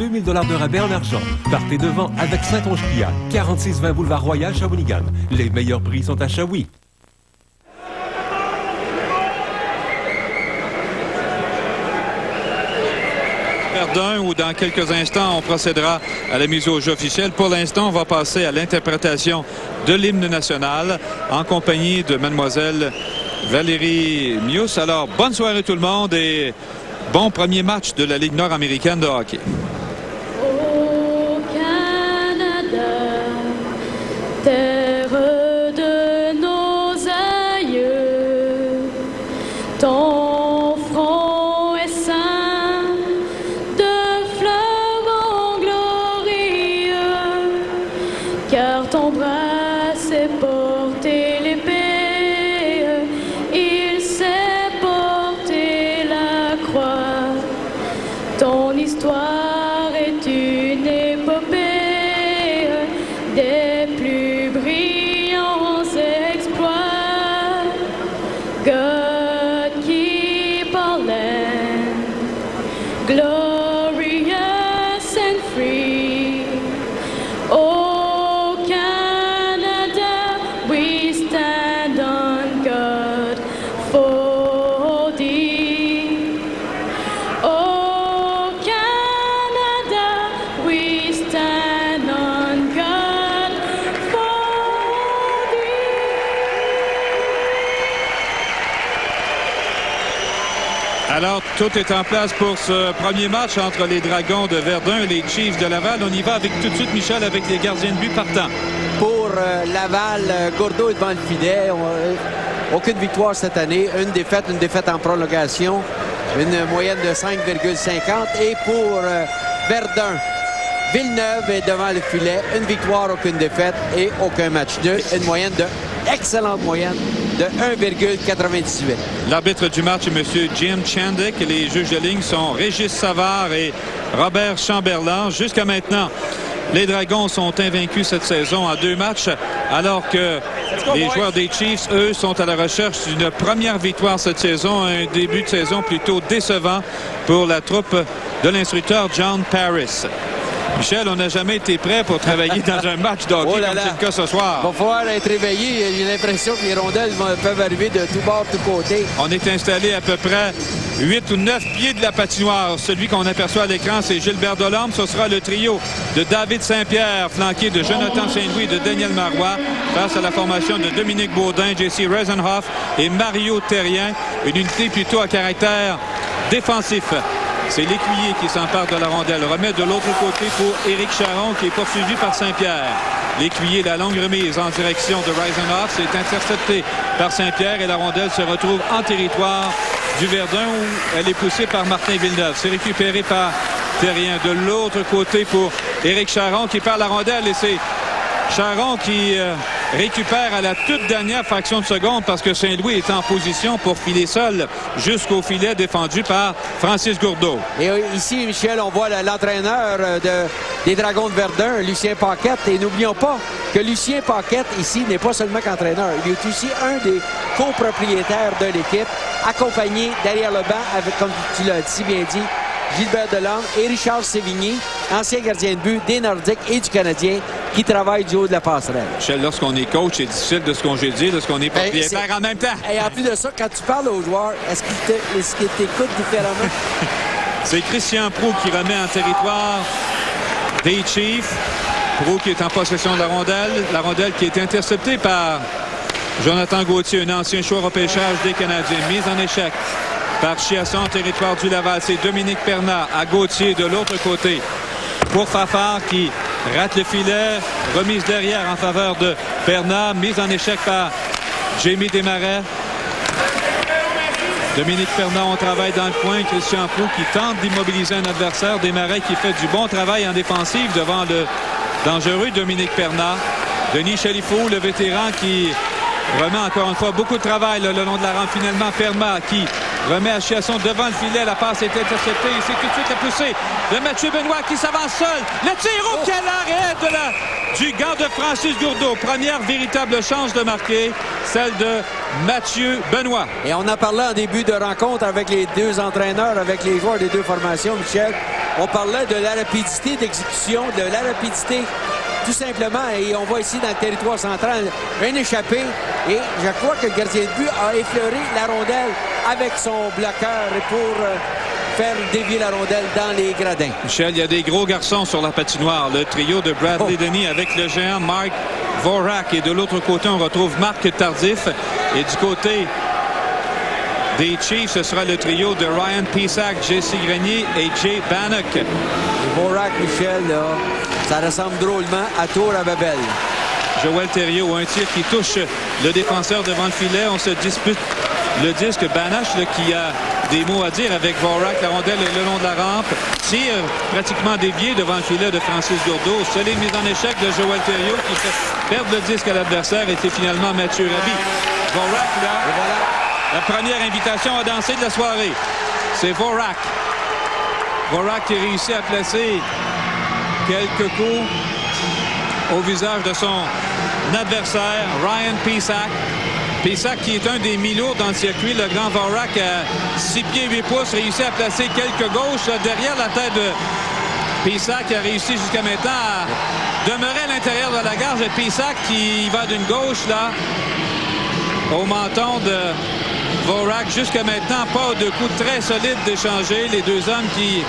2000 $ de rabais en argent. Partez devant avec Saint-Onge Kia, 4620 boulevard Royal, Shawinigan. Les meilleurs prix sont à Shawi. Verdun, où dans quelques instants, on procédera à la mise au jeu officielle. Pour l'instant, on va passer à l'interprétation de l'hymne national en compagnie de mademoiselle Valérie Mius. Alors, bonne soirée tout le monde et bon premier match de la Ligue nord-américaine de hockey. Au Canada, terre de nos aïeux, ton front est ceint de fleurs glorieux, car ton bras s'est porté l'épée. Ton histoire est une épopée des plus brillants exploits. God keep our land glorious and free. Oh Canada, we stand on God for thee. Oh Canada, we stand on God for thee. Alors, tout est en place pour ce premier match entre les Dragons de Verdun et les Chiefs de Laval. On y va avec tout de suite, Michel, avec les gardiens de but partants. Pour Laval, Gourdeau est devant le filet. Aucune victoire cette année. Une défaite en prolongation. Une moyenne de 5,50. Et pour Verdun, Villeneuve est devant le filet. Une victoire, aucune défaite et aucun match nul. Une moyenne excellente moyenne de 1,98. L'arbitre du match est M. Jim Chandek. Les juges de ligne sont Régis Savard et Robert Chamberlain. Jusqu'à maintenant, les Dragons sont invaincus cette saison en 2 matchs, alors que les joueurs des Chiefs, eux, sont à la recherche d'une première victoire cette saison. Un début de saison plutôt décevant pour la troupe de l'instructeur John Paris. Michel, on n'a jamais été prêt pour travailler dans un match de hockey comme c'est le cas ce soir. Il va falloir être réveillé. J'ai l'impression que les rondelles peuvent arriver de tous bords, de tous côtés. On est installé à peu près 8 ou 9 pieds de la patinoire. Celui qu'on aperçoit à l'écran, c'est Gilbert Delorme. Ce sera le trio de David Saint-Pierre, flanqué de Jonathan Saint-Louis et de Daniel Marois, face à la formation de Dominique Baudin, J.C. Reisenhoff et Mario Terrien. Une unité plutôt à caractère défensif. C'est l'écuyer qui s'empare de la rondelle. Remet de l'autre côté pour Éric Charon, qui est poursuivi par Saint-Pierre. L'écuyer, la longue remise en direction de Reisenhoff. C'est intercepté par Saint-Pierre et la rondelle se retrouve en territoire du Verdun où elle est poussée par Martin Villeneuve. C'est récupéré par Terrien. De l'autre côté pour Éric Charon qui perd la rondelle et c'est Charon qui récupère à la toute dernière fraction de seconde parce que Saint-Louis est en position pour filer seul jusqu'au filet défendu par Francis Gourdeau. Et ici, Michel, on voit l'entraîneur des Dragons de Verdun, Lucien Paquette. Et n'oublions pas que Lucien Paquette, ici, n'est pas seulement qu'entraîneur. Il est aussi un des copropriétaires de l'équipe, accompagné derrière le banc avec, comme tu l'as si bien dit, Gilbert Delorme et Richard Sévigny, ancien gardien de but des Nordiques et du Canadien, qui travaillent du haut de la passerelle. Michel, lorsqu'on est coach, c'est difficile de se congédier, lorsqu'on est propriétaire en même temps. Et en plus de ça, quand tu parles aux joueurs, est-ce qu'ils t'écoutent différemment? C'est Christian Proulx qui remet en territoire des Chiefs. Proulx qui est en possession de la rondelle qui est interceptée par Jonathan Gauthier, un ancien choix repêchage des Canadiens. Mise en échec par Chiasson, territoire du Laval. C'est Dominique Pernat à Gauthier de l'autre côté. Pour Fafard qui rate le filet. Remise derrière en faveur de Pernat. Mise en échec par Jamie Desmarais. Dominique Pernat, on travaille dans le coin. Christian Proulx qui tente d'immobiliser un adversaire. Desmarais qui fait du bon travail en défensive devant le dangereux Dominique Pernat. Denis Chalifou, le vétéran qui remet encore une fois beaucoup de travail le long de la rampe. Finalement, Pernat qui remet à Chiasson devant le filet. La passe est interceptée. Et c'est tout de suite la poussée de Mathieu Benoît qui s'avance seul. Le tir au quel arrêt du gant de Francis Gourdeau. Première véritable chance de marquer, celle de Mathieu Benoît. Et on en parlait en début de rencontre avec les deux entraîneurs, avec les joueurs des deux formations, Michel. On parlait de la rapidité d'exécution, de la rapidité tout simplement. Et on voit ici dans le territoire central un échappé. Et je crois que le gardien de but a effleuré la rondelle avec son bloqueur pour faire dévier la rondelle dans les gradins. Michel, il y a des gros garçons sur la patinoire. Le trio de Bradley Denis avec le géant Mike Vorak. Et de l'autre côté, on retrouve Marc Tardif. Et du côté des Chiefs, ce sera le trio de Ryan Pisak, Jesse Grenier et Jay Bannock. Vorak, Michel, là, ça ressemble drôlement à Tour à Babel. Joël Thériault, un tir qui touche le défenseur devant le filet. On se dispute le disque. Banach là, qui a des mots à dire avec Vorak. La rondelle le long de la rampe. Tir pratiquement dévié devant le filet de Francis Gourdeau. Solide mise en échec de Joël Thériault qui fait perdre le disque à l'adversaire. Et c'est finalement Mathieu Raby. Vorak, là, Et voilà. la première invitation à danser de la soirée. C'est Vorak. Vorak qui réussit à placer quelques coups au visage de son adversaire, Ryan Pisak. Pisak qui est un des mi-lourds dans le circuit. Le grand Vorak à 6 pieds 8 pouces réussit à placer quelques gauches là, derrière la tête de Pisak qui a réussi jusqu'à maintenant à demeurer à l'intérieur de la gorge. Et Pisak qui va d'une gauche là au menton de Vorak. Jusqu'à maintenant, pas de coup très solide d'échanger. Les deux hommes qui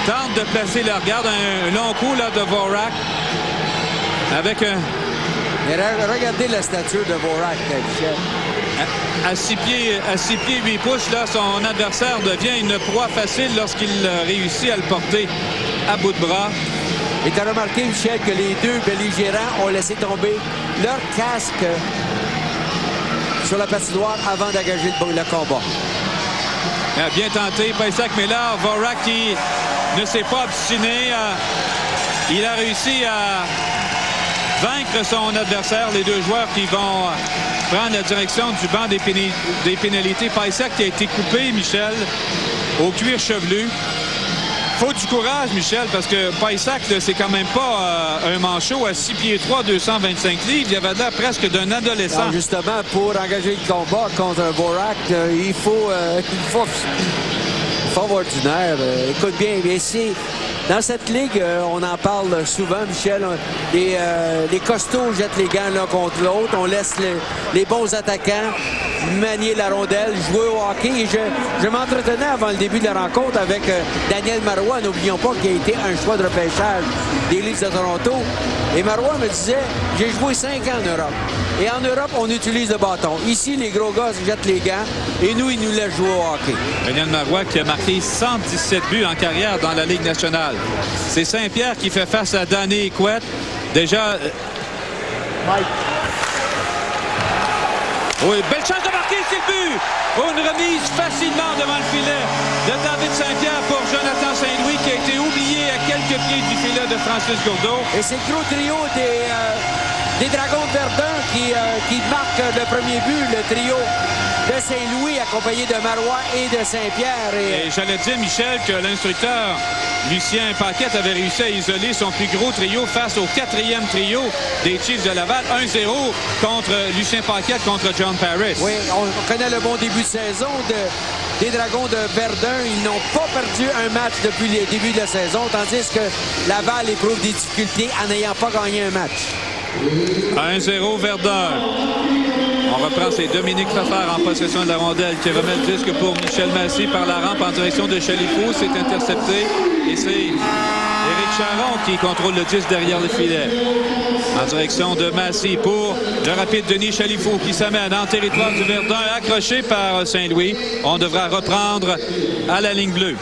tentent de placer leur garde. Un long coup là, de Vorak avec un... Mais regardez la stature de Vorak, Michel. À 6 pieds 8 pouces, là, son adversaire devient une proie facile lorsqu'il réussit à le porter à bout de bras. Et tu as remarqué, Michel, que les deux belligérants ont laissé tomber leur casque sur la patinoire avant d'engager le combat. Bien tenté, Pisak, mais là, Vorak qui ne s'est pas obstiné. Il a réussi à vaincre son adversaire. Les deux joueurs qui vont prendre la direction du banc des pénalités. Pisak qui a été coupé, Michel, au cuir chevelu. Faut du courage, Michel, parce que Pisak, c'est quand même pas un manchot à 6 pieds 3, 225 livres. Il avait l'air presque d'un adolescent. Alors justement, pour engager le combat contre Vorak, il faut avoir du nerf. Écoute bien, ici, dans cette ligue, on en parle souvent, Michel. Les costauds jettent les gants l'un contre l'autre. On laisse les bons attaquants manier la rondelle, jouer au hockey. Et je m'entretenais avant le début de la rencontre avec Daniel Marois. N'oublions pas qu'il a été un choix de repêchage des Leafs de Toronto. Et Marois me disait, j'ai joué 5 ans en Europe. Et en Europe, on utilise le bâton. Ici, les gros gars jettent les gants. Et nous, ils nous laissent jouer au hockey. Daniel Marois qui a marqué 117 buts en carrière dans la Ligue nationale. C'est Saint-Pierre qui fait face à Danny Couette. Déjà... Mike. Oui, belle chance de marquer, c'est le but! Une remise facilement devant le filet de David Saint-Pierre pour Jonathan Saint-Louis qui a été oublié à quelques pieds du filet de Francis Gourdeau. Et c'est le gros trio des Dragons de Verdun qui marque le premier but, le trio de Saint-Louis accompagné de Marois et de Saint-Pierre. Et j'allais dire, Michel, que l'instructeur Lucien Paquette avait réussi à isoler son plus gros trio face au 4e trio des Chiefs de Laval. 1-0 contre Lucien Paquette contre John Paris. Oui, on connaît le bon début de saison des Dragons de Verdun. Ils n'ont pas perdu un match depuis le début de la saison, tandis que Laval éprouve des difficultés en n'ayant pas gagné un match. 1-0 Verdun. On reprend, c'est Dominique Lefebvre en possession de la rondelle qui remet le disque pour Michel Massy par la rampe en direction de Chalifou. C'est intercepté et c'est Éric Charon qui contrôle le disque derrière le filet. En direction de Massy pour le rapide Denis Chalifou qui s'amène en territoire du Verdun, accroché par Saint-Louis. On devra reprendre à la ligne bleue.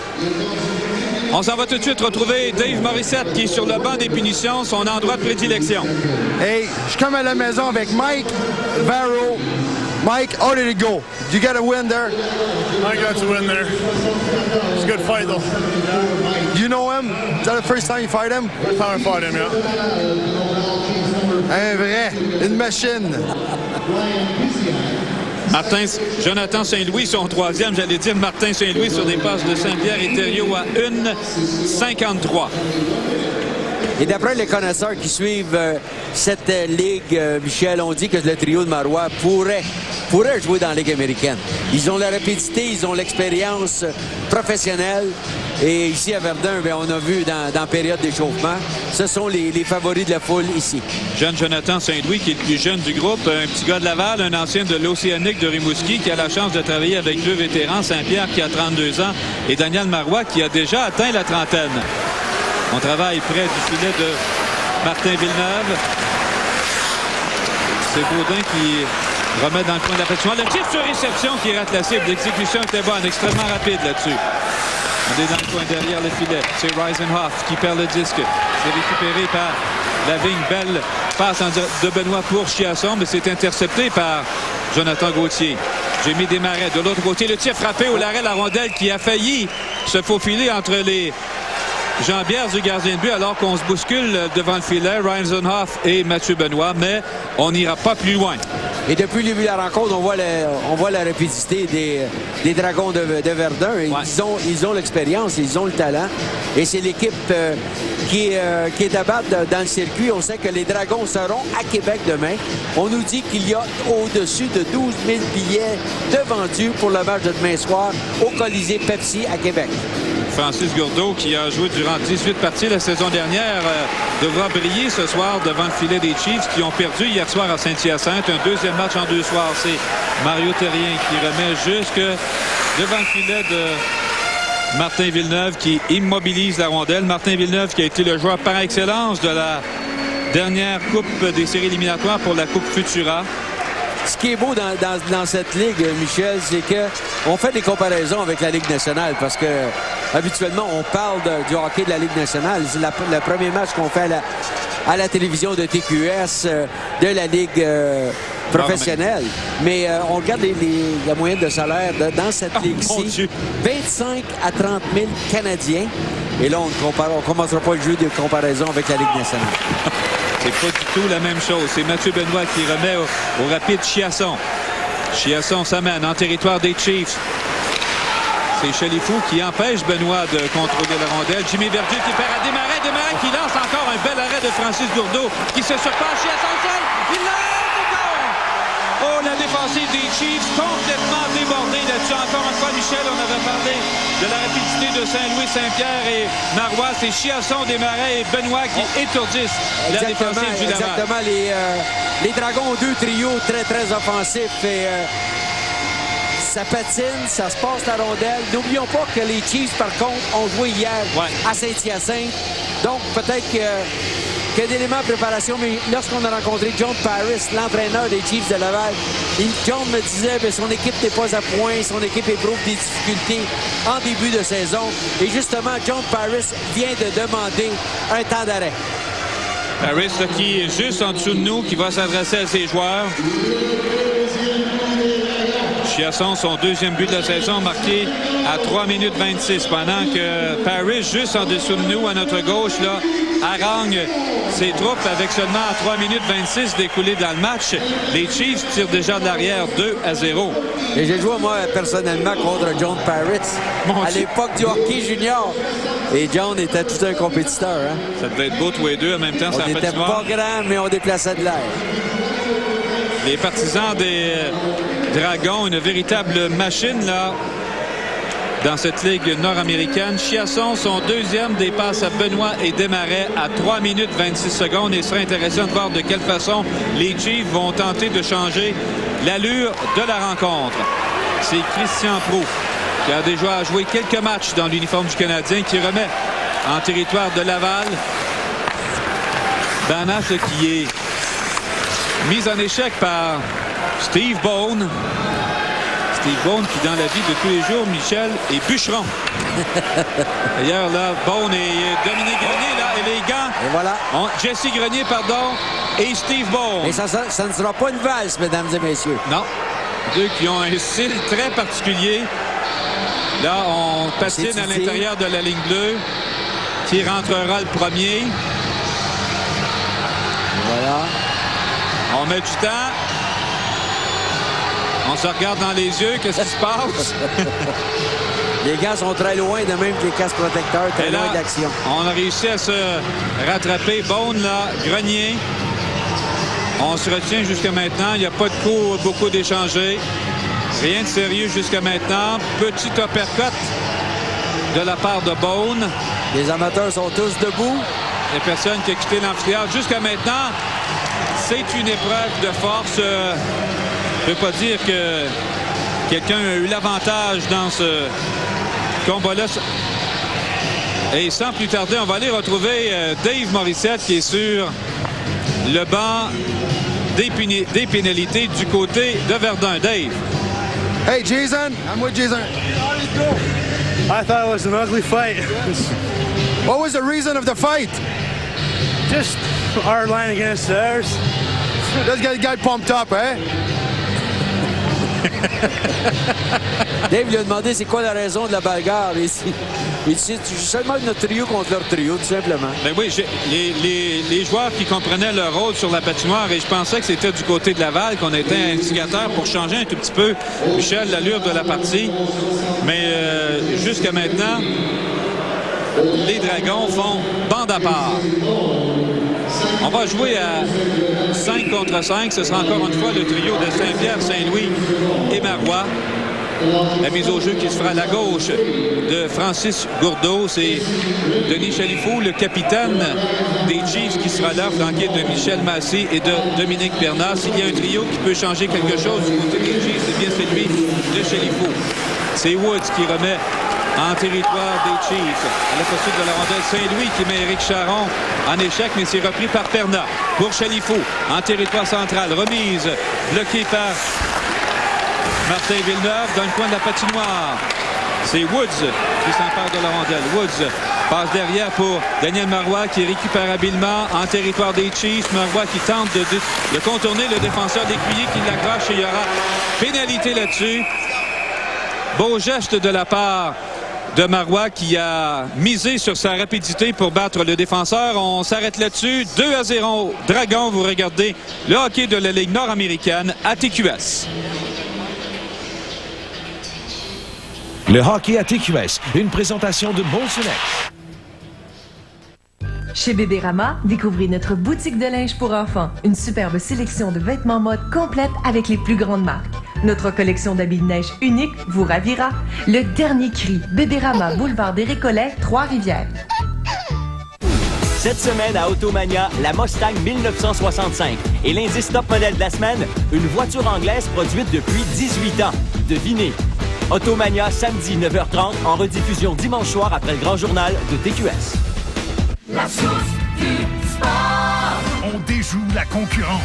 On s'en va tout de suite retrouver Dave Morissette qui est sur le banc des punitions, son endroit de prédilection. Hey, je suis comme à la maison avec Mike Varro. Mike, how did it go? Did you get a win there? I got to win there. It's a good fight, though. You know him? Is that the first time you fight him? First time I fought him, yeah. Un vrai, une machine. Jonathan Saint-Louis, son troisième, j'allais dire Martin Saint-Louis sur des passes de Saint-Pierre et Thériault à 1,53. Et d'après les connaisseurs qui suivent cette ligue, Michel, on dit que le trio de Marois pourrait jouer dans la Ligue américaine. Ils ont la rapidité, ils ont l'expérience professionnelle. Et ici à Verdun, bien, on a vu dans la période d'échauffement, ce sont les favoris de la foule ici. Jeune Jonathan Saint-Louis, qui est le plus jeune du groupe, un petit gars de Laval, un ancien de l'Océanique de Rimouski, qui a la chance de travailler avec deux vétérans, Saint-Pierre qui a 32 ans et Daniel Marois qui a déjà atteint la trentaine. On travaille près du filet de Martin Villeneuve. C'est Baudin qui remet dans le coin de la patinoire. Le tir sur réception qui rate la cible. L'exécution était bonne, extrêmement rapide là-dessus. On est dans le coin derrière le filet. C'est Reisenhoff qui perd le disque. C'est récupéré par Lavigne. Belle passe de Benoît pour Chiasson, mais c'est intercepté par Jonathan Gauthier. Jérémy Desmarais de l'autre côté. Le tir frappé au l'arrêt, la rondelle qui a failli se faufiler entre les jambières du gardien de but alors qu'on se bouscule devant le filet, Reisenhoff et Mathieu Benoît, mais on n'ira pas plus loin. Et depuis le début de la rencontre, on voit la rapidité des Dragons de Verdun. Et ouais. Ils ont l'expérience, ils ont le talent. Et c'est l'équipe qui est à battre dans le circuit. On sait que les Dragons seront à Québec demain. On nous dit qu'il y a au-dessus de 12 000 billets de vendus pour le match de demain soir au Colisée Pepsi à Québec. Francis Gourdeau, qui a joué durant 18 parties la saison dernière, devra briller ce soir devant le filet des Chiefs qui ont perdu hier soir à Saint-Hyacinthe. Un deuxième match en 2 soirs. C'est Mario Terrien qui remet jusque devant le filet de Martin Villeneuve qui immobilise la rondelle. Martin Villeneuve qui a été le joueur par excellence de la dernière Coupe des séries éliminatoires pour la Coupe Futura. Ce qui est beau dans cette ligue, Michel, c'est qu'on fait des comparaisons avec la Ligue nationale parce que habituellement, on parle du hockey de la Ligue nationale. C'est le premier match qu'on fait à la télévision de TQS de la Ligue professionnelle. Mais on regarde la moyenne de salaire dans cette ligue-ci. 25 à 30 000 Canadiens. Et là, on ne commencera pas le jeu de comparaison avec la Ligue nationale. C'est pas du tout la même chose. C'est Mathieu Benoît qui remet au rapide Chiasson. Chiasson s'amène en territoire des Chiefs. C'est Chalifou qui empêche Benoît de contrôler la rondelle. Jimmy Verdier qui perd à Desmarais. Desmarais qui lance encore un bel arrêt de Francis Gourdeau qui se surpasse Chiasson seul. Il l'a encore! Oh, la défensive des Chiefs complètement débordée là-dessus. Encore une fois, Michel, on avait parlé de la rapidité de Saint-Louis, Saint-Pierre et Marois. C'est Chiasson, Desmarais et Benoît qui étourdissent la défensive du Laval. Exactement. Les Dragons ont 2 trios très, très offensifs. Et, ça patine, ça se passe la rondelle. N'oublions pas que les Chiefs, par contre, ont joué hier à Saint-Hyacinthe. Donc, peut-être qu'il y a d'éléments de préparation. Mais lorsqu'on a rencontré John Paris, l'entraîneur des Chiefs de Laval, John me disait que son équipe n'est pas à point, son équipe éprouve des difficultés en début de saison. Et justement, John Paris vient de demander un temps d'arrêt. Paris, là, qui est juste en dessous de nous, qui va s'adresser à ses joueurs. Chiasson, son deuxième but de la saison, marqué à 3 minutes 26, pendant que Paris, juste en dessous de nous, à notre gauche, là, harangue ses troupes avec seulement 3 minutes 26 découlées dans le match. Les Chiefs tirent déjà de l'arrière 2-0. Et j'ai joué, moi, personnellement, contre John Paris à l'époque du hockey junior. Et John était tout un compétiteur. Hein? Ça devait être beau, tous les deux, en même temps. On n'était pas grands, mais on déplaçait de l'air. Les partisans des Dragons, une véritable machine, là, dans cette ligue nord-américaine. Chiasson, son deuxième, dépasse à Benoît et Desmarais à 3 minutes 26 secondes. Et il sera intéressant de voir de quelle façon les Chiefs vont tenter de changer l'allure de la rencontre. C'est Christian Proulx, qui a déjà joué quelques matchs dans l'uniforme du Canadien, qui remet en territoire de Laval. Banache qui est mise en échec par Steve Bone. Steve Bone qui, dans la vie de tous les jours, Michel, est bûcheron. D'ailleurs, là, Bone et Dominique Grenier, là, élégant. Et voilà. Jesse Grenier, pardon, et Steve Bone. Et ça ne sera pas une valse, mesdames et messieurs. Non. Deux qui ont un style très particulier. Là, on patine à l'intérieur de la ligne bleue. Qui rentrera le premier. Voilà. On met du temps. On se regarde dans les yeux. Qu'est-ce qui se passe? Les gants sont très loin, de même que les casques protecteurs, très Et là, loin d'action. on a réussi à se rattraper. Bone, là, Grenier. On se retient jusqu'à maintenant. Il n'y a pas de coup beaucoup d'échangés. Rien de sérieux jusqu'à maintenant. Petit uppercut de la part de Bone. Les amateurs sont tous debout. Il n'y a personne qui a quitté l'amphithéâtre. Jusqu'à maintenant, c'est une épreuve de force. Je ne peux pas dire que quelqu'un a eu l'avantage dans ce combat-là. Et sans plus tarder, on va aller retrouver Dave Morissette qui est sur le banc des pénalités du côté de Verdun. Dave. Hey, Jason. I'm with Jason. I thought it was an ugly fight. What was the reason of the fight? Just our line against theirs. Let's get the guy pumped up, eh? Dave lui a demandé c'est quoi la raison de la bagarre ici. Il dit c'est seulement notre trio contre leur trio, tout simplement. Ben oui, les joueurs qui comprenaient leur rôle sur la patinoire, et je pensais que c'était du côté de Laval qu'on était un instigateur pour changer un tout petit peu, Michel, l'allure de la partie. Mais jusqu'à maintenant, les Dragons font bande à part. On va jouer à 5 contre 5. Ce sera encore une fois le trio de Saint-Pierre, Saint-Louis et Marois. La mise au jeu qui se fera à la gauche de Francis Gourdeau. C'est Denis Chalifou, le capitaine des Chiefs, qui sera là, flanqué de Michel Massé et de Dominique Bernard. S'il y a un trio qui peut changer quelque chose du côté des Chiefs, c'est bien celui de Chalifou. C'est Woods qui remet en territoire des Chiefs. À la poursuite de la rondelle, Saint-Louis qui met Éric Charon en échec, mais c'est repris par Perna. Pour Chalifou, en territoire central. Remise bloquée par Martin Villeneuve dans le coin de la patinoire. C'est Woods qui s'empare de la rondelle. Woods passe derrière pour Daniel Marois qui récupère habilement en territoire des Chiefs. Marois qui tente de contourner le défenseur d'Écuyer qui l'accroche et il y aura pénalité là-dessus. Beau geste de la part de Marois qui a misé sur sa rapidité pour battre le défenseur. On s'arrête là-dessus. 2-0. Dragons, vous regardez le hockey de la Ligue nord-américaine à TQS. Le hockey à TQS, une présentation de Bon Select. Chez Bébérama, découvrez notre boutique de linge pour enfants. Une superbe sélection de vêtements mode complète avec les plus grandes marques. Notre collection d'habits de neige unique vous ravira. Le dernier cri, Bébérama, boulevard des Récollets, Trois-Rivières. Cette semaine à Automania, la Mustang 1965. Et l'indice top modèle de la semaine, une voiture anglaise produite depuis 18 ans. Devinez. Automania, samedi 9h30, en rediffusion dimanche soir après le grand journal de TQS. La source du sport. On déjoue la concurrence.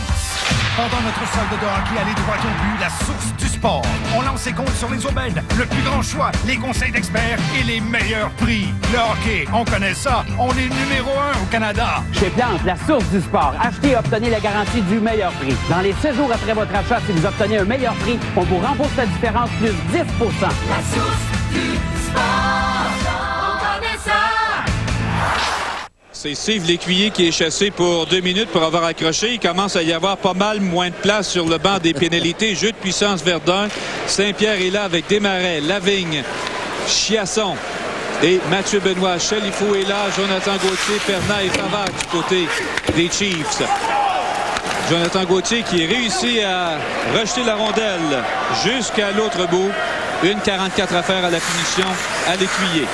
Pendant notre solde de hockey, allez droit au but, la source du sport. On lance ses comptes sur les aubaines, le plus grand choix, les conseils d'experts et les meilleurs prix. Le hockey, on connaît ça. On est numéro 1 au Canada. Chez Plante, la source du sport. Achetez et obtenez la garantie du meilleur prix. Dans les 6 jours après votre achat, si vous obtenez un meilleur prix, on vous rembourse la différence plus 10 %. La source du sport. On connaît ça. C'est Steve Lécuyer qui est chassé pour 2 minutes pour avoir accroché. Il commence à y avoir pas mal moins de place sur le banc des pénalités. Jeu de puissance Verdun. Saint-Pierre est là avec Desmarais, Lavigne, Chiasson et Mathieu Benoît. Chalifou est là. Jonathan Gauthier, Perna et Favard du côté des Chiefs. Jonathan Gauthier qui réussit à rejeter la rondelle jusqu'à l'autre bout. 1,44 à faire à la finition à Lécuyer.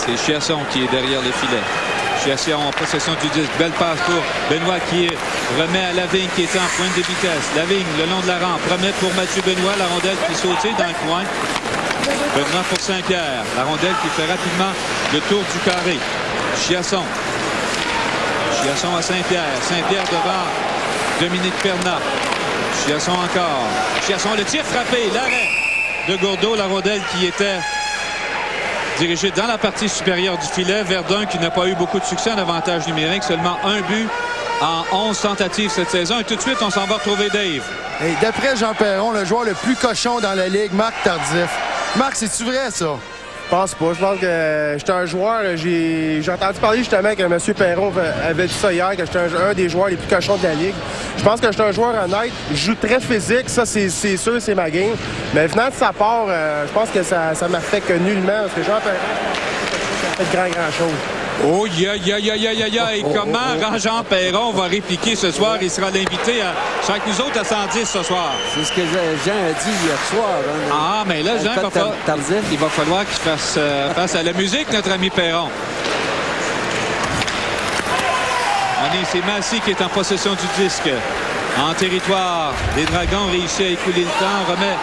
C'est Chiasson qui est derrière le filet. Chiasson en possession du disque. Belle passe pour Benoît qui remet à Lavigne qui est en pointe de vitesse. Lavigne le long de la rampe. Remet pour Mathieu Benoît. La rondelle qui sautée dans le coin. Benoît pour Saint-Pierre. La rondelle qui fait rapidement le tour du carré. Chiasson. Chiasson à Saint-Pierre. Saint-Pierre devant Dominique Perna. Chiasson encore. Chiasson, le tir frappé. L'arrêt de Gourdeau. La rondelle qui était dirigé dans la partie supérieure du filet. Verdun qui n'a pas eu beaucoup de succès en avantage numérique. Seulement un but en 11 tentatives cette saison. Et tout de suite, on s'en va retrouver Dave. Et d'après Jean Perron, le joueur le plus cochon dans la Ligue, Marc Tardif. Marc, c'est-tu vrai, ça? pense pas. Je pense que j'étais un joueur. J'ai entendu parler justement que M. Perron avait dit ça hier, que j'étais un des joueurs les plus cochons de la Ligue. Je pense que j'étais un joueur honnête. Je joue très physique. Ça, c'est sûr, c'est ma game. Mais venant de sa part, je pense que ça m'affecte nullement. Parce que Jean Perron, ça fait grand chose. Oh, et comment Jean Perron va répliquer ce soir? Il sera l'invité à chaque nous autres à 110 ce soir. C'est ce que Jean a dit hier soir. Hein, ah, mais là, Jean, il va falloir qu'il fasse face à la musique, notre ami Perron. C'est Massey qui est en possession du disque. En territoire, les Dragons réussissent à écouler le temps. Remet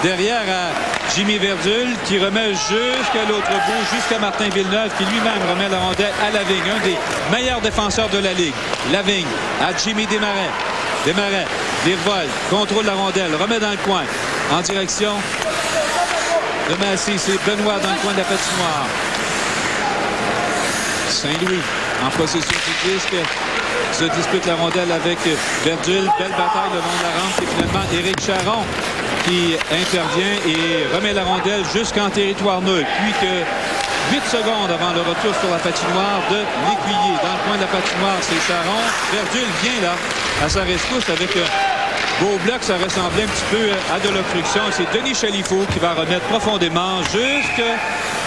derrière à Jimmy Verdul qui remet jusqu'à l'autre bout, jusqu'à Martin Villeneuve qui lui-même remet la rondelle à Lavigne, un des meilleurs défenseurs de la Ligue. Lavigne à Jimmy Desmarais. Desmarais, virevole, contrôle la rondelle, remet dans le coin. En direction de Massey, c'est Benoît dans le coin de la patinoire. Saint-Louis en possession du disque. Se dispute la rondelle avec Verdul. Belle bataille le long de la rampe. C'est finalement Éric Charon qui intervient et remet la rondelle jusqu'en territoire neutre. Puis que 8 secondes avant le retour sur la patinoire de l'Écuyer. Dans le coin de la patinoire, c'est Charon. Verdul vient là à sa rescousse avec beau bloc. Ça ressemblait un petit peu à de l'obstruction. C'est Denis Chalifou qui va remettre profondément jusque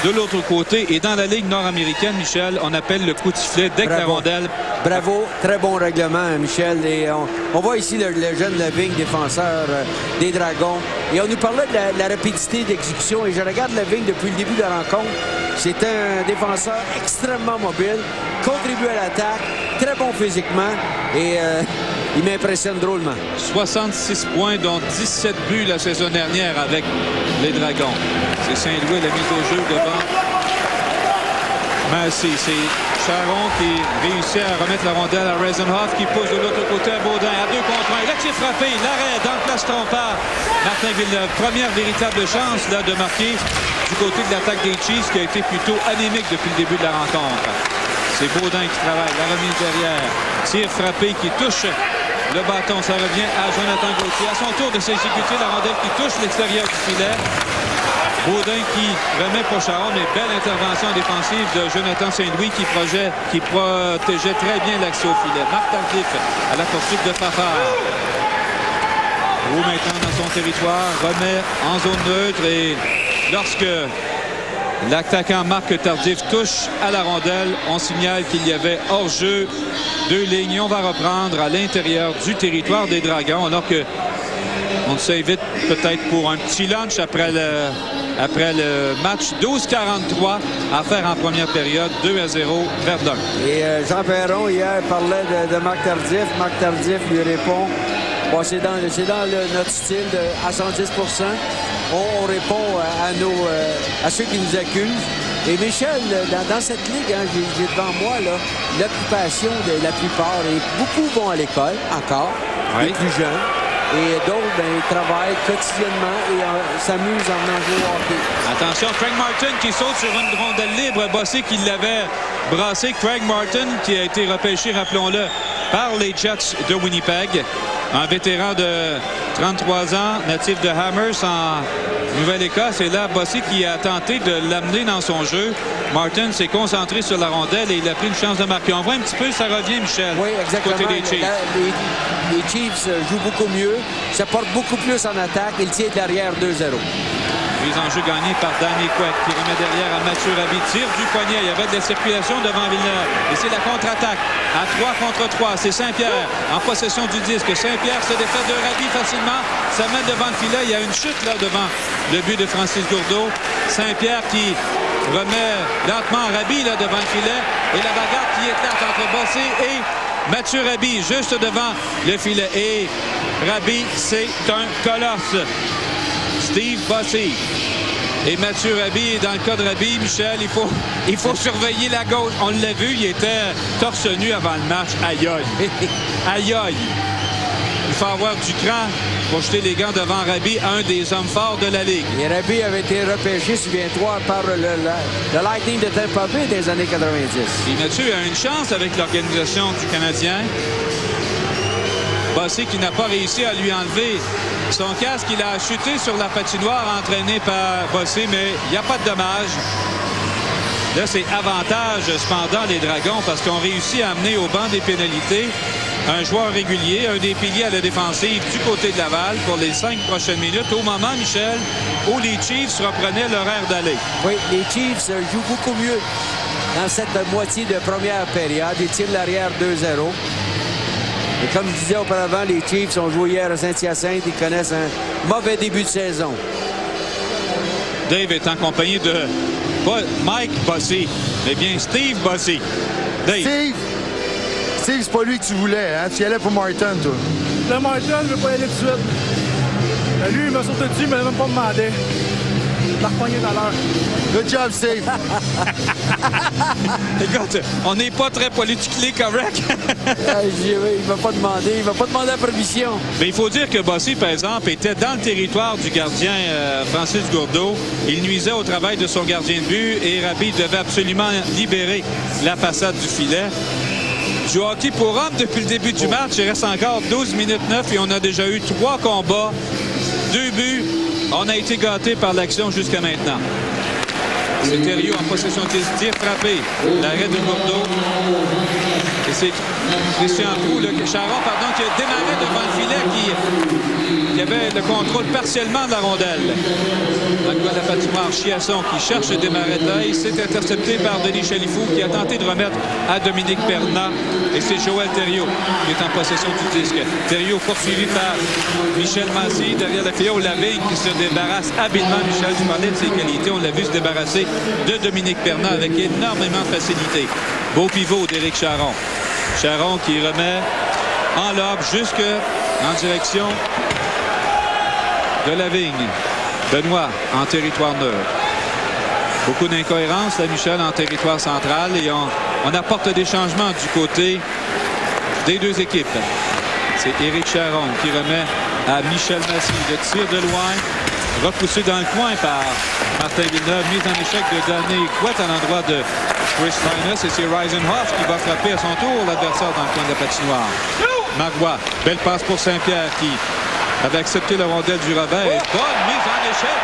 de l'autre côté. Et dans la Ligue nord-américaine, Michel, on appelle le coup de sifflet dès que la rondelle... Bravo, très bon règlement, Michel. Et on voit ici le jeune Lavigne, défenseur des Dragons. Et on nous parlait de la rapidité d'exécution. Et je regarde Lavigne depuis le début de la rencontre. C'est un défenseur extrêmement mobile, contribue à l'attaque, très bon physiquement. Et il m'impressionne drôlement. 66 points, dont 17 buts la saison dernière avec les Dragons. C'est Saint-Louis, la mise au jeu devant Massey. C'est Charon qui réussit à remettre la rondelle à Reisenhoff qui pousse de l'autre côté à Baudin. À 2 contre 1. Là, qui est frappé. L'arrêt dans le place trompeur. Martin Villeneuve. Première véritable chance là, de marquer du côté de l'attaque des Chiefs qui a été plutôt anémique depuis le début de la rencontre. C'est Baudin qui travaille. La remise derrière. Tir frappé qui touche le bâton. Ça revient à Jonathan Gauthier. À son tour de s'exécuter la rondelle qui touche l'extérieur du filet. Baudin qui remet pour Charon, mais belle intervention défensive de Jonathan Saint-Louis qui protégeait très bien l'accès au filet. Marc Tardif à la poursuite de Fafard. Roux maintenant dans son territoire, remet en zone neutre et lorsque l'attaquant Marc Tardif touche à la rondelle, on signale qu'il y avait hors-jeu 2 lignes. On va reprendre à l'intérieur du territoire des Dragons alors que on s'invite peut-être pour un petit lunch après le match. 12-43 à faire en première période. 2-0 Verdun. Et Jean Perron hier parlait de Marc Tardif. Marc Tardif lui répond, bon, c'est dans notre style à 110%. On répond à ceux qui nous accusent. Et Michel, dans cette ligue, hein, j'ai devant moi l'occupation de la plupart. Et beaucoup vont à l'école encore, les plus jeunes. Et d'autres, ils travaillent quotidiennement et s'amusent en venant jouer au hockey. Attention, Craig Martin qui saute sur une rondelle libre. Bossé qui l'avait brassé. Craig Martin qui a été repêché, rappelons-le, par les Jets de Winnipeg. Un vétéran de 33 ans, natif de Amherst en Nouvelle-Écosse. Et là, Bossé qui a tenté de l'amener dans son jeu. Martin s'est concentré sur la rondelle et il a pris une chance de marquer. On voit un petit peu, ça revient, Michel. Oui, exactement. Côté des Chiefs. Les Chiefs jouent beaucoup mieux. Ça porte beaucoup plus en attaque. Il tient derrière 2-0. Mise en jeu gagnée par Danny Quett qui remet derrière à Mathieu Rabi. Tire du poignet. Il y avait de la circulation devant Villeneuve. Et c'est la contre-attaque. À 3 contre 3. C'est Saint-Pierre en possession du disque. Saint-Pierre se défait de Rabi facilement. Ça met devant le filet. Il y a une chute là devant le but de Francis Gourdeau. Saint-Pierre qui remet lentement Rabi là devant le filet. Et la bagarre qui éclate entre Bossé et Mathieu Rabi juste devant le filet. Et Rabi, c'est un colosse. Steve Bossé et Mathieu Rabi. Dans le cas de Rabi, Michel, il faut surveiller la gauche. On l'a vu, il était torse nu avant le match. Aïe aïe. Aïe aïe. Il faut avoir du cran pour jeter les gants devant Rabi, un des hommes forts de la Ligue. Et Rabi avait été repêché, souviens-toi, par le Lightning de Tampa Bay des années 90. Et Mathieu a une chance avec l'organisation du Canadien. Bossé qui n'a pas réussi à lui enlever son casque. Il a chuté sur la patinoire entraîné par Bossé, mais il n'y a pas de dommage. Là, c'est avantage, cependant, les Dragons, parce qu'on réussit à amener au banc des pénalités un joueur régulier, un des piliers à la défensive du côté de Laval pour les 5 prochaines minutes. Au moment, Michel, où les Chiefs reprenaient l'horaire d'aller. Oui, les Chiefs jouent beaucoup mieux dans cette moitié de première période. Ils tirent l'arrière 2-0. Et comme je disais auparavant, les Chiefs ont joué hier à Saint-Hyacinthe. Ils connaissent un mauvais début de saison. Dave est en compagnie de pas Mike Bossy, mais bien Steve Bossy. Dave. Steve, c'est pas lui que tu voulais, hein? Tu y allais pour Martin, toi. Le Martin, je veux pas y aller tout de suite. Lui, il m'a sauté dessus, il m'a même pas demandé. Il m'a repogné dans l'heure. Good job, Steve. Écoute, on n'est pas très politiquement correct. Il m'a pas demandé la permission. Mais il faut dire que Bossy, par exemple, était dans le territoire du gardien Francis Gourdeau. Il nuisait au travail de son gardien de but et Rabhi devait absolument libérer la façade du filet. Du hockey pour hommes depuis le début du match. Il reste encore 12 minutes 9 et on a déjà eu 3 combats, 2 buts. On a été gâtés par l'action jusqu'à maintenant. C'est Thériault en possession de tir frappé. L'arrêt de Gourdeau. Et c'est Christian Proulx, Charon, pardon, qui a démarré devant le filet, qui avait le contrôle partiellement de la rondelle. Dans le coin de la patinoire, Chiasson qui cherche le démarrer de l'œil. C'est intercepté par Denis Chalifou qui a tenté de remettre à Dominique Bernat. Et c'est Joël Thériault qui est en possession du disque. Thériault poursuivi par Michel Massy derrière le filet. Lavigne qui se débarrasse habilement. Michel, tu parlais de ses qualités. On l'a vu se débarrasser de Dominique Bernat avec énormément de facilité. Beau pivot d'Éric Charon. Charon qui remet en lobe jusque en direction de Lavigne. Benoît en territoire neutre. Beaucoup d'incohérences, là, Michel, en territoire central. Et on apporte des changements du côté des deux équipes. C'est Éric Charon qui remet à Michel Massy. Le tir de loin, repoussé dans le coin par Martin Villeneuve. Mise en échec de Danny Couette à l'endroit de Chris Linus. Et c'est Reisenhoff qui va frapper à son tour l'adversaire dans le coin de la patinoire. Marois, belle passe pour Saint-Pierre qui avait accepté la rondelle du revers. Et bonne mise en échec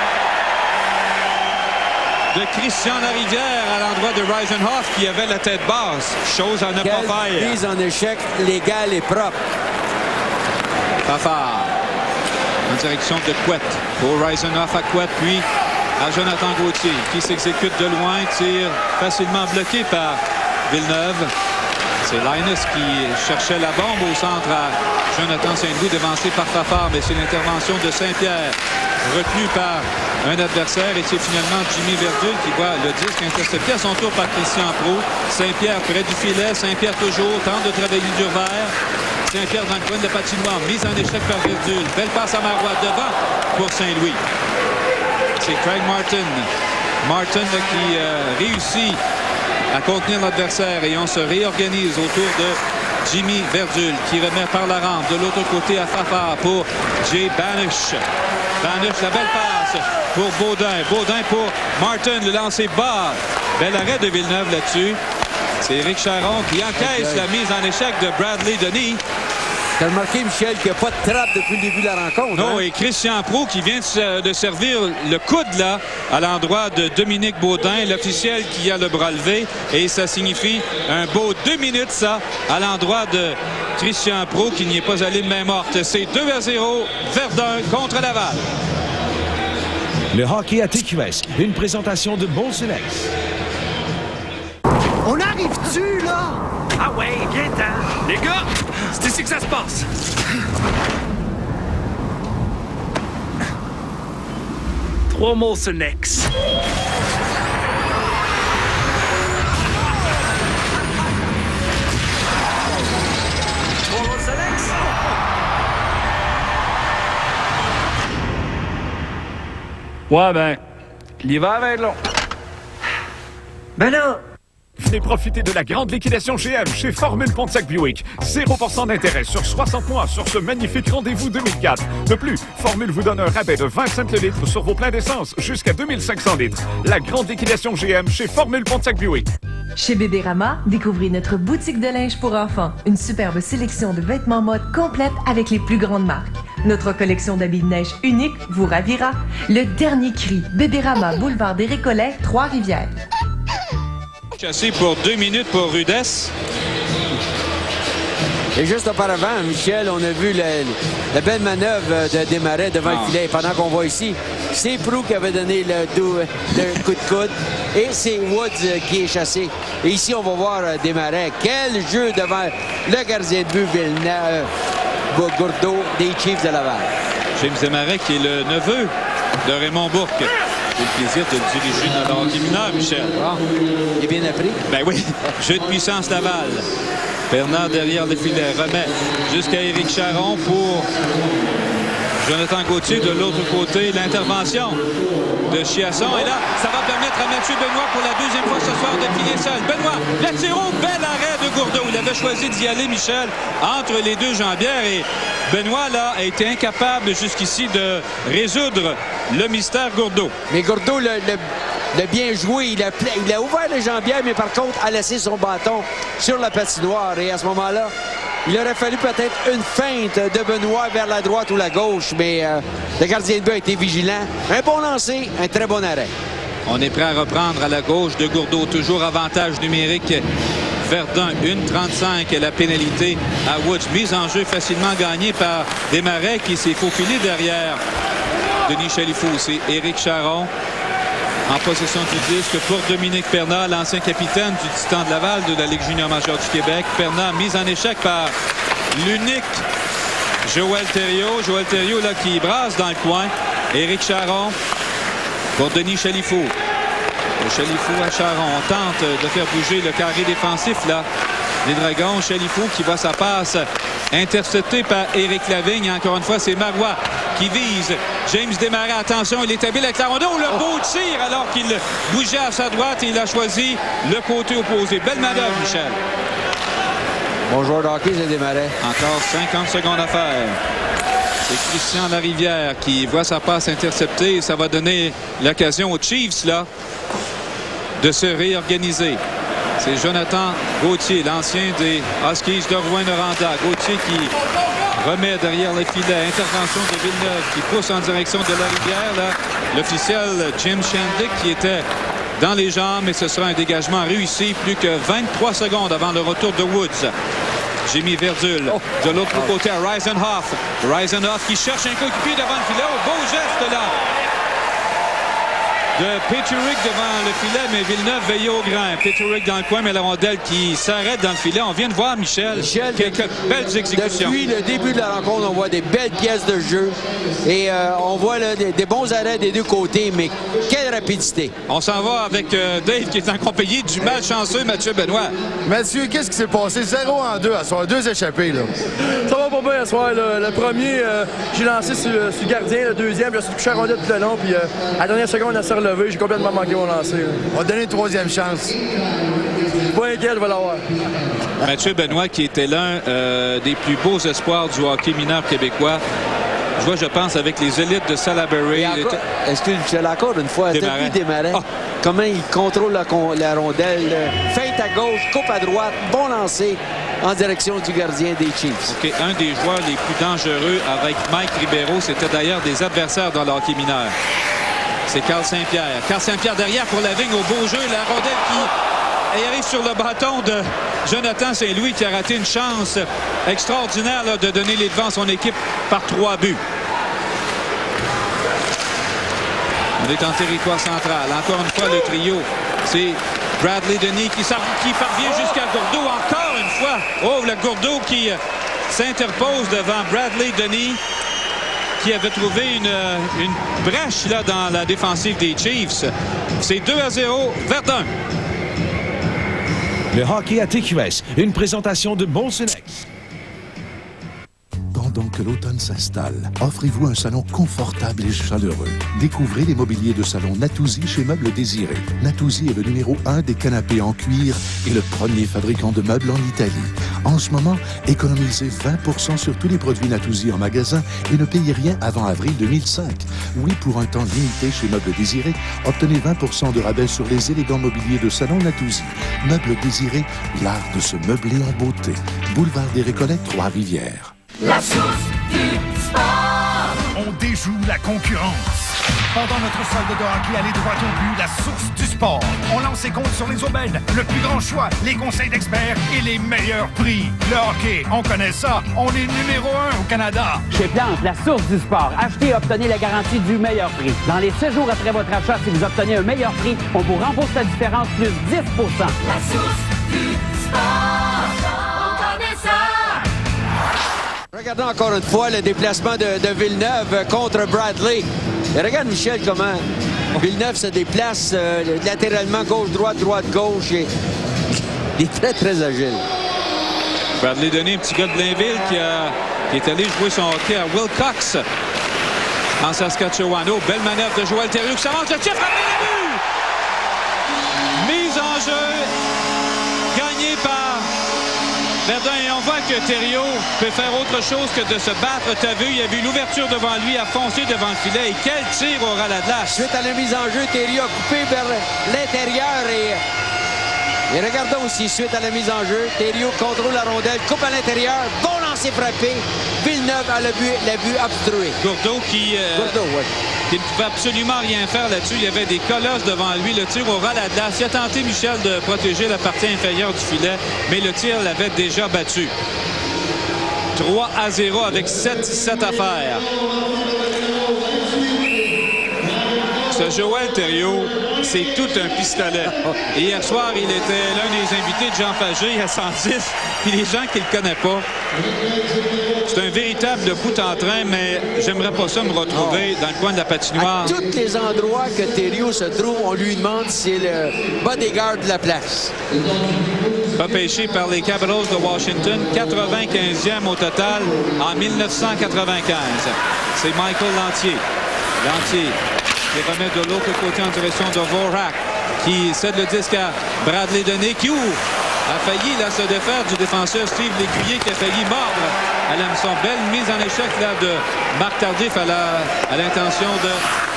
de Christian Larivière à l'endroit de Reisenhoff qui avait la tête basse. Chose à ne pas faire. Mise en échec légale et propre. Fafard en direction de Couette. Pour Reisenhoff à Couette, puis à Jonathan Gauthier qui s'exécute de loin. Tire facilement bloqué par Villeneuve. C'est Linus qui cherchait la bombe au centre à Jonathan Saint-Louis, devancé par Fafard, mais c'est l'intervention de Saint-Pierre, retenu par un adversaire, et c'est finalement Jimmy Verdul qui voit le disque intercepté à son tour par Christian Proulx. Saint-Pierre près du filet, Saint-Pierre toujours tente de travailler du revers. Saint-Pierre dans le coin de la patinoire, mise en échec par Verdul. Belle passe à Marois devant pour Saint-Louis. C'est Craig Martin. Martin qui réussit à contenir l'adversaire et on se réorganise autour de Jimmy Verdul qui remet par la rampe de l'autre côté à Fafard pour Jay Banish. Banish, la belle passe pour Baudin. Baudin pour Martin, le lancer bas. Bel arrêt de Villeneuve là-dessus. C'est Éric Charon qui encaisse la mise en échec de Bradley Denis. T'as remarqué, Michel, qu'il n'y a pas de trappe depuis le début de la rencontre. Non, hein? et Christian Proulx qui vient de servir le coude là à l'endroit de Dominique Baudin, l'officiel qui a le bras levé. Et ça signifie un beau 2 minutes, ça, à l'endroit de Christian Proulx qui n'y est pas allé de main morte. C'est 2-0, Verdun contre Laval. Le hockey à TQS, une présentation de Bolselex. On arrive-tu, là? Ah ouais, viens-t'en. Les gars, c'est ici que ça se passe. Trois Molson X. Ouais, ben, l'hiver va être long. Ben là! Venez profiter de la grande liquidation GM chez Formule Pontiac Buick. 0% d'intérêt sur 60 mois sur ce magnifique rendez-vous 2004. De plus, Formule vous donne un rabais de 20 cents le litre sur vos pleins d'essence jusqu'à 2500 litres. La grande liquidation GM chez Formule Pontiac Buick. Chez Bébérama, découvrez notre boutique de linge pour enfants. Une superbe sélection de vêtements mode complète avec les plus grandes marques. Notre collection d'habits de neige unique vous ravira. Le dernier cri, Bébérama, boulevard des Récollets, Trois-Rivières. Chassé pour 2 minutes pour Rudess. Et juste auparavant, Michel, on a vu la belle manœuvre de Desmarais devant le filet. Pendant qu'on voit ici, c'est Proulx qui avait donné le coup de coude et c'est Woods qui est chassé. Et ici, on va voir Desmarais. Quel jeu devant le gardien de but Gourdeau des Chiefs de Laval. James Desmarais qui est le neveu de Raymond Bourque. J'ai le plaisir de le diriger dans le hockey mineur, Michel. Ah, il est bien appris. Ben oui, jeu de puissance Laval. Bernard derrière le filet, remet jusqu'à Éric Charron pour Jonathan Gauthier. De l'autre côté, l'intervention de Chiasson. Et là, ça va permettre à Mathieu Benoît pour la deuxième fois ce soir de plier seul. Benoît, le tiro, bel arrêt de Gourdeau. Il avait choisi d'y aller, Michel, entre les deux jambières. Et Benoît, là, a été incapable jusqu'ici de résoudre le mystère Gourdeau. Mais Gourdeau, l'a bien joué. Il a ouvert les jambières, mais par contre, a laissé son bâton sur la patinoire. Et à ce moment-là, il aurait fallu peut-être une feinte de Benoît vers la droite ou la gauche, mais le gardien de but a été vigilant. Un bon lancer, un très bon arrêt. On est prêt à reprendre à la gauche de Gourdeau. Toujours avantage numérique. Verdun, 1,35 la pénalité à Woods. Mise en jeu facilement gagnée par Desmarais qui s'est faufilé derrière Denis Chalifou. C'est Éric Charron en possession du disque pour Dominique Perna, l'ancien capitaine du Titan de Laval de la Ligue junior majeure du Québec. Perna mise en échec par l'unique Joël Thériault. Joël Thériault là, qui brasse dans le coin. Éric Charron pour Denis Chalifou. Chalifou à Charron. On tente de faire bouger le carré défensif là. Les Dragons, Chalifou qui voit sa passe interceptée par Éric Lavigne. Encore une fois, c'est Marois qui vise James Desmarais. Attention, il est habile avec la rondelle. Le beau tir alors qu'il bougeait à sa droite et il a choisi le côté opposé. Belle manœuvre, Michel. Bon joueur de hockey, c'est Desmarais. Encore 50 secondes à faire. C'est Christian Larivière qui voit sa passe interceptée. Ça va donner l'occasion aux Chiefs là, de se réorganiser. C'est Jonathan Gauthier, l'ancien des Huskies de Rouyn-Noranda. Gauthier qui remet derrière le filet. Intervention de Villeneuve qui pousse en direction de Larivière. Là, l'officiel Jim Shandlick qui était dans les jambes, mais ce sera un dégagement réussi. Plus que 23 secondes avant le retour de Woods. Jimmy Verdul de l'autre côté à Reisenhoff. Reisenhoff qui cherche un coéquipier devant le filet. Oh, beau geste là de Peterick devant le filet, mais Villeneuve veillait au grain. Peterick dans le coin, mais la rondelle qui s'arrête dans le filet. On vient de voir, Michel quelques belles exécutions. Depuis le début de la rencontre, on voit des belles pièces de jeu. Et on voit là, des bons arrêts des deux côtés, mais quelle rapidité. On s'en va avec Dave qui est accompagné du malchanceux Mathieu Benoît. Mathieu, qu'est-ce qui s'est passé? 0-2 à soir, 2 échappés. Là. Ça va pas bien à soir. Le premier, j'ai lancé sur le gardien. Le deuxième, je suis touché à la rondelle tout le long. Puis à la dernière seconde, elle s'est relevée. J'ai complètement manqué mon lancer. Là. On va donner une troisième chance. Pas inquiet, je vais l'avoir. Mathieu Benoît qui était l'un des plus beaux espoirs du hockey mineur québécois. Je vois, je pense, avec les élites de Salaberry. Est-ce que je l'ai encore une fois? T'as vu Desmarais? Oh. Comment il contrôle la rondelle? Feinte à gauche, coupe à droite, bon lancer en direction du gardien des Chiefs. Okay. Un des joueurs les plus dangereux avec Mike Ribeiro, c'était d'ailleurs des adversaires dans le hockey mineur. C'est Carl Saint-Pierre. Carl Saint-Pierre derrière pour Lavigne au beau jeu. La rondelle qui arrive sur le bâton de Jonathan Saint-Louis qui a raté une chance extraordinaire là, de donner les devants à son équipe par 3 buts. On est en territoire central. Encore une fois, le trio, c'est Bradley Denis qui parvient jusqu'à Gourdeau. Encore une fois. Oh, le Gourdeau qui s'interpose devant Bradley Denis qui avait trouvé une brèche là, dans la défensive des Chiefs. C'est 2-0, Verdun. Le hockey à TQS, une présentation de Molson-Ex. Pendant que l'automne s'installe, offrez-vous un salon confortable et chaleureux. Découvrez les mobiliers de salon Natuzzi chez Meubles Désirés. Natuzzi est le numéro 1 des canapés en cuir et le premier fabricant de meubles en Italie. En ce moment, économisez 20% sur tous les produits Natuzzi en magasin et ne payez rien avant avril 2005. Oui, pour un temps limité chez Meubles Désirés, obtenez 20% de rabais sur les élégants mobiliers de salon Natuzzi. Meubles Désirés, l'art de se meubler en beauté. Boulevard des Récollettes, Trois-Rivières. La source du sport. On déjoue la concurrence. Pendant notre solde de hockey, allez droit au but, la source du sport. On lance ses comptes sur les aubaines, le plus grand choix, les conseils d'experts et les meilleurs prix. Le hockey, on connaît ça, on est numéro 1 au Canada. Chez Plante, la source du sport, achetez et obtenez la garantie du meilleur prix. Dans les 7 jours après votre achat, si vous obtenez un meilleur prix, on vous rembourse la différence plus 10 La source du sport, on connaît ça. Regardons encore une fois le déplacement de Villeneuve contre Bradley. Et regarde, Michel, comment Villeneuve se déplace latéralement, gauche-droite, droite-gauche. Il est très, très agile. Bradley Denis, un petit gars de Blainville qui est allé jouer son hockey à Wilcox en Saskatchewan. Oh, belle manœuvre de Joël Thériault qui s'avance le tir, frappé le but! Mise en jeu, gagnée par Verdun. Et on voit que Thériault peut faire autre chose que de se battre. Tu as vu, il a vu l'ouverture devant lui, a foncé devant le filet. Et quel tir au ras la glace! Suite à la mise en jeu, Thériault a coupé vers l'intérieur et regardons aussi, suite à la mise en jeu, Thériault contrôle la rondelle, coupe à l'intérieur, bon lancer frappé. Villeneuve a le but obstrué. Gourdeau qui ne pouvait absolument rien faire là-dessus. Il y avait des colosses devant lui. Le tir au ras la glace. Il a tenté, Michel, de protéger la partie inférieure du filet, mais le tir l'avait déjà battu. 3-0 avec 7-17 à faire. Ce Joël Thériault, c'est tout un pistolet. Et hier soir, il était l'un des invités de Jean Fagé à 110. Puis les gens qui ne le connaissent pas, c'est un véritable bout en train, mais j'aimerais pas ça me retrouver dans le coin de la patinoire. À tous les endroits que Thériault se trouve, on lui demande si c'est le bodyguard de la place. Repêché par les Capitals de Washington, 95e au total en 1995. C'est Michael Lantier. Lantier qui remet de l'autre côté en direction de Vorak, qui cède le disque à Bradley Denis, qui a failli là, se défaire du défenseur Steve Lécuyer, qui a failli mordre à l'hameçon. Belle mise en échec là, de Marc Tardif à l'intention de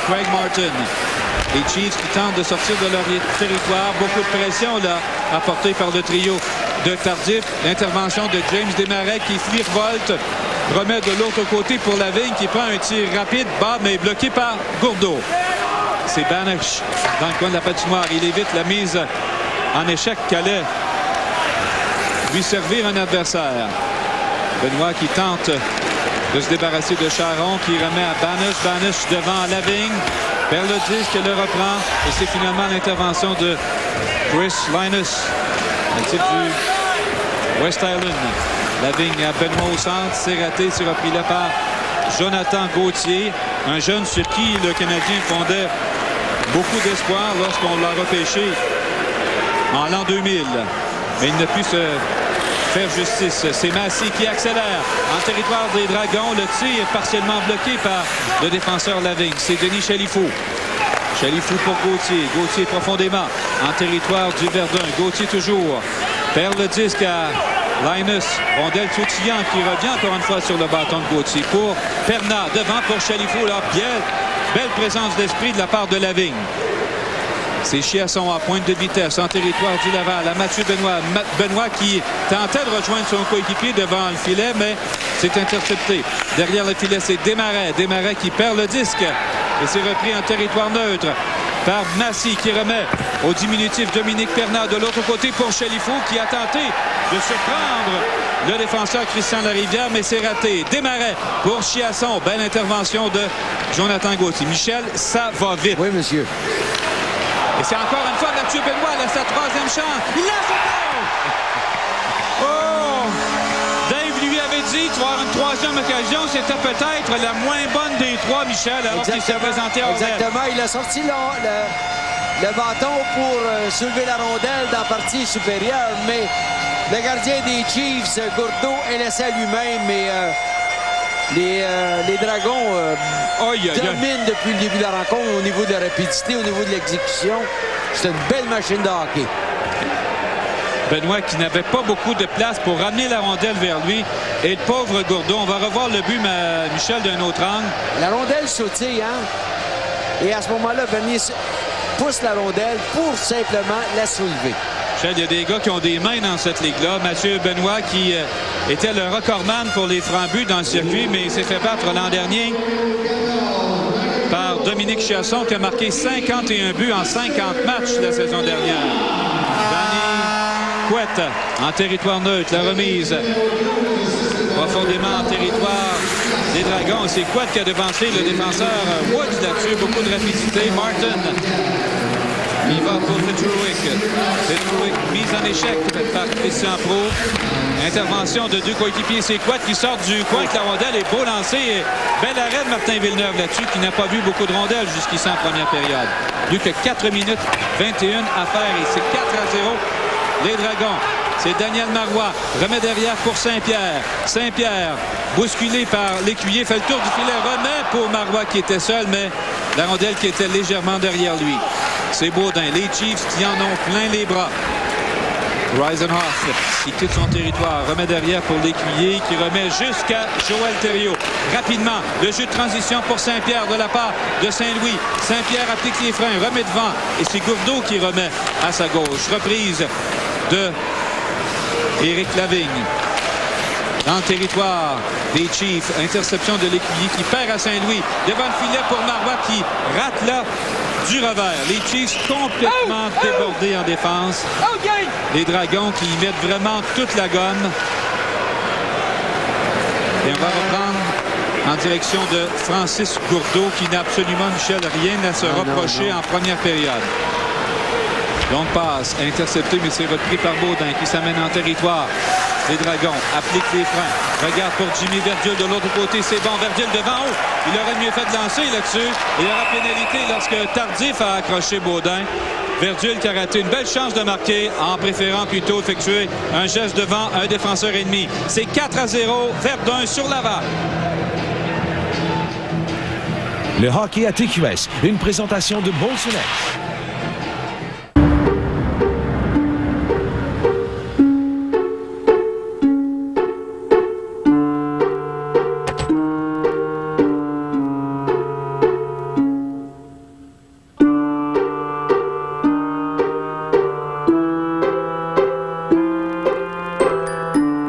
Craig Martin. Les Chiefs qui tentent de sortir de leur territoire. Beaucoup de pression là, apportée par le trio de Tardif. L'intervention de James Desmarais qui virevolte, remet de l'autre côté pour Lavigne qui prend un tir rapide, bas, mais bloqué par Gourdeau. C'est Banish dans le coin de la patinoire. Il évite la mise en échec qu'allait lui servir un adversaire. Benoît qui tente de se débarrasser de Charon, qui remet à Banish. Banish devant Lavigne. Perd le disque, le reprend. Et c'est finalement l'intervention de Chris Linus, le type du West Island. Lavigne à Benoît au centre. C'est raté. C'est repris là par Jonathan Gauthier, un jeune sur qui le Canadien fondait beaucoup d'espoir lorsqu'on l'a repêché en l'an 2000. Mais il n'a pu se faire justice. C'est Massy qui accélère en territoire des Dragons. Le tir est partiellement bloqué par le défenseur Lavigne. C'est Denis Chalifou. Chalifou pour Gauthier. Gauthier profondément en territoire du Verdun. Gauthier toujours perd le disque à Linus. Rondelle Toutillant qui revient encore une fois sur le bâton de Gauthier pour Perna. Devant pour Chalifou. Là, belle présence d'esprit de la part de Lavigne. C'est Chiasson à pointe de vitesse en territoire du Laval à Mathieu Benoît. Benoît qui tentait de rejoindre son coéquipier devant le filet, mais c'est intercepté. Derrière le filet, c'est Desmarais. Desmarais qui perd le disque. Et c'est repris en territoire neutre par Massy qui remet au diminutif Dominique Perna de l'autre côté pour Chalifou qui a tenté de surprendre le défenseur Christian Larivière, mais c'est raté. Desmarais pour Chiasson. Belle intervention de Jonathan Gauthier. Michel, ça va vite. Oui, monsieur. Et c'est encore une fois Mathieu Benoît, là, sa troisième chance. Il lance le goal! Oh! Dave lui avait dit qu'il va avoir une troisième occasion. C'était peut-être la moins bonne des trois, Michel, alors qu'il s'est présenté à Orel. Exactement. Il a sorti le bâton pour soulever la rondelle dans la partie supérieure, mais le gardien des Chiefs, Gourdeau, est laissé à lui-même. Mais les Dragons dominent depuis le début de la rencontre au niveau de la rapidité, au niveau de l'exécution. C'est une belle machine de hockey. Benoît qui n'avait pas beaucoup de place pour ramener la rondelle vers lui. Et le pauvre Gourdeau, on va revoir le but, Michel, d'un autre angle. La rondelle sautille, hein? Et à ce moment-là, Bernier pousse la rondelle pour simplement la soulever. Michel, il y a des gars qui ont des mains dans cette ligue-là. Mathieu Benoît qui était le recordman pour les francs-buts dans le circuit, mais il s'est fait battre l'an dernier par Dominique Chiasson qui a marqué 51 buts en 50 matchs la saison dernière. Danny Couette en territoire neutre. La remise profondément en territoire des Dragons. C'est Couette qui a devancé le défenseur Woods là-dessus. Beaucoup de rapidité. Martin. Il va pour Fitzroy. Fitzroy mise en échec par Christian Pro. Intervention de deux coéquipiers. C'est Couette qui sort du coin avec la rondelle. Et beau lancer. Et bel arrêt de Martin Villeneuve là-dessus qui n'a pas vu beaucoup de rondelles jusqu'ici en première période. Plus que 4 minutes 21 à faire. Et c'est 4-0 les Dragons. C'est Daniel Marois. Remet derrière pour Saint-Pierre. Saint-Pierre, bousculé par l'écuyer, fait le tour du filet. Remet pour Marois qui était seul, mais la rondelle qui était légèrement derrière lui. C'est Baudin. Les Chiefs qui en ont plein les bras. Reisenhoff qui quitte son territoire. Remet derrière pour l'écuyer qui remet jusqu'à Joël Thériault. Rapidement, le jeu de transition pour Saint-Pierre de la part de Saint-Louis. Saint-Pierre applique les freins, remet devant. Et c'est Gourdeau qui remet à sa gauche. Reprise de Éric Lavigne. Dans le territoire des Chiefs. Interception de l'écuyer qui perd à Saint-Louis. Devant le filet pour Marois qui rate là du revers. Les Chiefs complètement débordés en défense. Les Dragons qui y mettent vraiment toute la gomme. Et on va reprendre en direction de Francis Gourdeau qui n'a absolument, Michel, rien à se reprocher en première période. Longue passe, intercepté, mais c'est repris par Baudin qui s'amène en territoire. Les Dragons appliquent les freins. Regarde pour Jimmy Verdule de l'autre côté. C'est bon, Verdule devant. Oh, il aurait mieux fait de lancer là-dessus. Il y aura pénalité lorsque Tardif a accroché Baudin. Verdule qui a raté une belle chance de marquer en préférant plutôt effectuer un geste devant un défenseur ennemi. C'est 4-0, Verdun sur Laval. Le hockey à TQS, une présentation de Molson.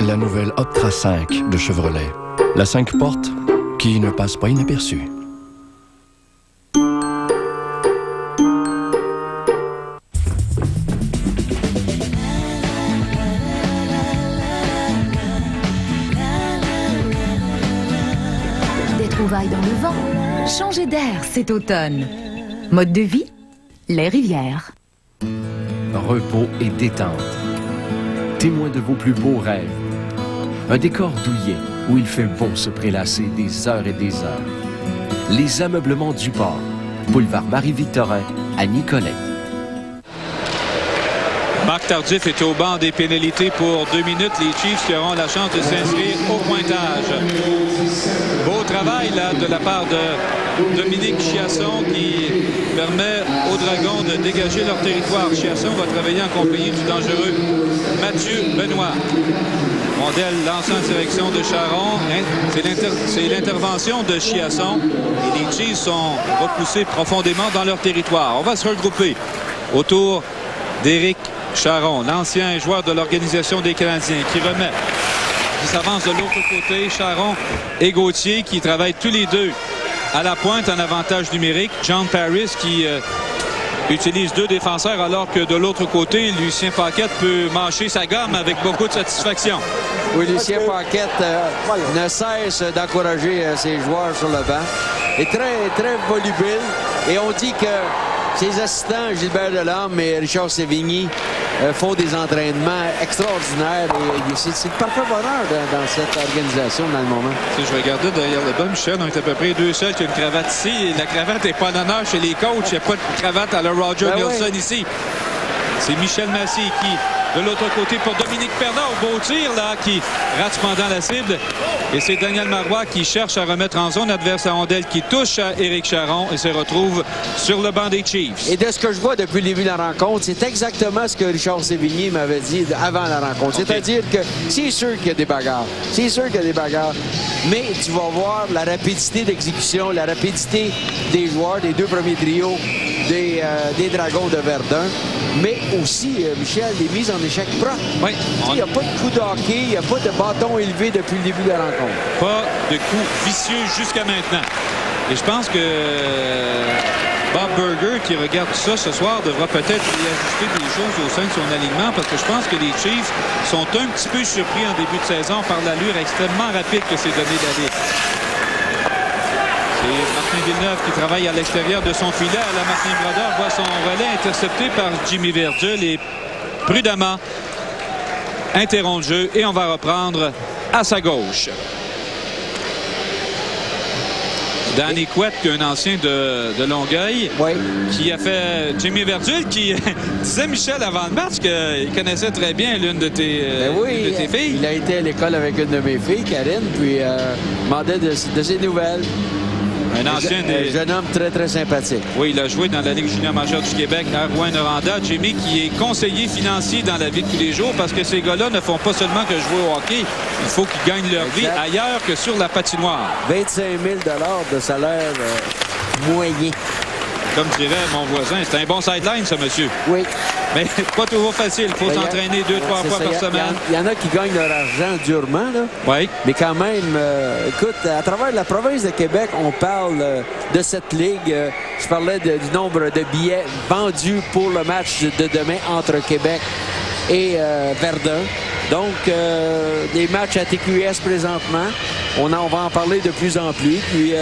La nouvelle Optra 5 de Chevrolet. La 5 portes qui ne passe pas inaperçue. Des trouvailles dans le vent. Changer d'air cet automne. Mode de vie, les rivières. Repos et détente. Témoin de vos plus beaux rêves. Un décor douillet où il fait bon se prélasser des heures et des heures. Les ameublements du port. Boulevard Marie-Victorin à Nicolet. Marc Tardif est au banc des pénalités pour 2 minutes. Les Chiefs qui auront la chance de s'inscrire au pointage. Beau travail là de la part de Dominique Chiasson qui permet aux Dragons de dégager leur territoire. Chiasson va travailler en compagnie du dangereux Mathieu Benoît. Rondelle lancée en direction de Charon. C'est l'intervention de Chiasson. Et les Chiefs sont repoussés profondément dans leur territoire. On va se regrouper autour d'Éric Charon, l'ancien joueur de l'organisation des Canadiens, qui remet, qui s'avance de l'autre côté. Charon et Gauthier qui travaillent tous les deux à la pointe en avantage numérique. John Paris qui utilise 2 défenseurs alors que de l'autre côté, Lucien Paquette peut mâcher sa gomme avec beaucoup de satisfaction. Oui, Lucien Paquette ne cesse d'encourager ses joueurs sur le banc. Et très volubile. Et on dit que ses assistants, Gilbert Delorme et Richard Sévigny, font des entraînements extraordinaires. Et c'est le parfait bonheur dans cette organisation dans le moment. Si je regardais derrière le banc, Michel, on est à peu près 2 seuls qui ont une cravate ici. Et la cravate n'est pas en honneur chez les coachs. Il n'y a pas de cravate à la Roger Nielsen ici. C'est Michel Massy qui, de l'autre côté, pour Dominique Pernard, beau tir là, qui rate cependant la cible. Et c'est Daniel Marois qui cherche à remettre en zone adverse à rondelle qui touche à Éric Charon et se retrouve sur le banc des Chiefs. Et de ce que je vois depuis le début de la rencontre, c'est exactement ce que Richard Sévigny m'avait dit avant la rencontre. C'est-à-dire que c'est sûr qu'il y a des bagarres. C'est sûr qu'il y a des bagarres. Mais tu vas voir la rapidité d'exécution, la rapidité des joueurs, des 2 premiers trios des Dragons de Verdun, mais aussi, Michel, des mises en échec propres. Oui. Il n'y a pas de coup de hockey, il n'y a pas de bâton élevé depuis le début de la rencontre. Pas de coup vicieux jusqu'à maintenant. Et je pense que Bob Burger, qui regarde ça ce soir, devra peut-être y ajuster des choses au sein de son alignement, parce que je pense que les Chiefs sont un petit peu surpris en début de saison par l'allure extrêmement rapide que s'est donnée la Ligue. C'est Martin Villeneuve qui travaille à l'extérieur de son filet. La Martin Brodeur voit son relais intercepté par Jimmy Virgil et prudemment interrompt le jeu et on va reprendre à sa gauche. Danny Quett, qui est un ancien de Longueuil, qui a fait Jimmy Virgil, qui disait, Michel, avant le match, qu'il connaissait très bien l'une de tes filles. Il a été à l'école avec une de mes filles, Karine, puis demandait de ses nouvelles. Un ancien Un jeune homme très, très sympathique. Oui, il a joué dans la Ligue junior majeure du Québec, à Rouen-Noranda. Jimmy, qui est conseiller financier dans la vie de tous les jours, parce que ces gars-là ne font pas seulement que jouer au hockey. Il faut qu'ils gagnent leur vie ailleurs que sur la patinoire. 25 000 de salaire moyen. Comme dirait mon voisin, c'est un bon sideline, ce monsieur. Oui. Mais pas toujours facile. Il faut s'entraîner 2-3 fois par semaine. Il y en a qui gagnent leur argent durement, là. Oui. Mais quand même, écoute, à travers la province de Québec, on parle de cette ligue. Je parlais du nombre de billets vendus pour le match de demain entre Québec et Verdun. Donc, des matchs à TQS présentement. On va en parler de plus en plus. Puis,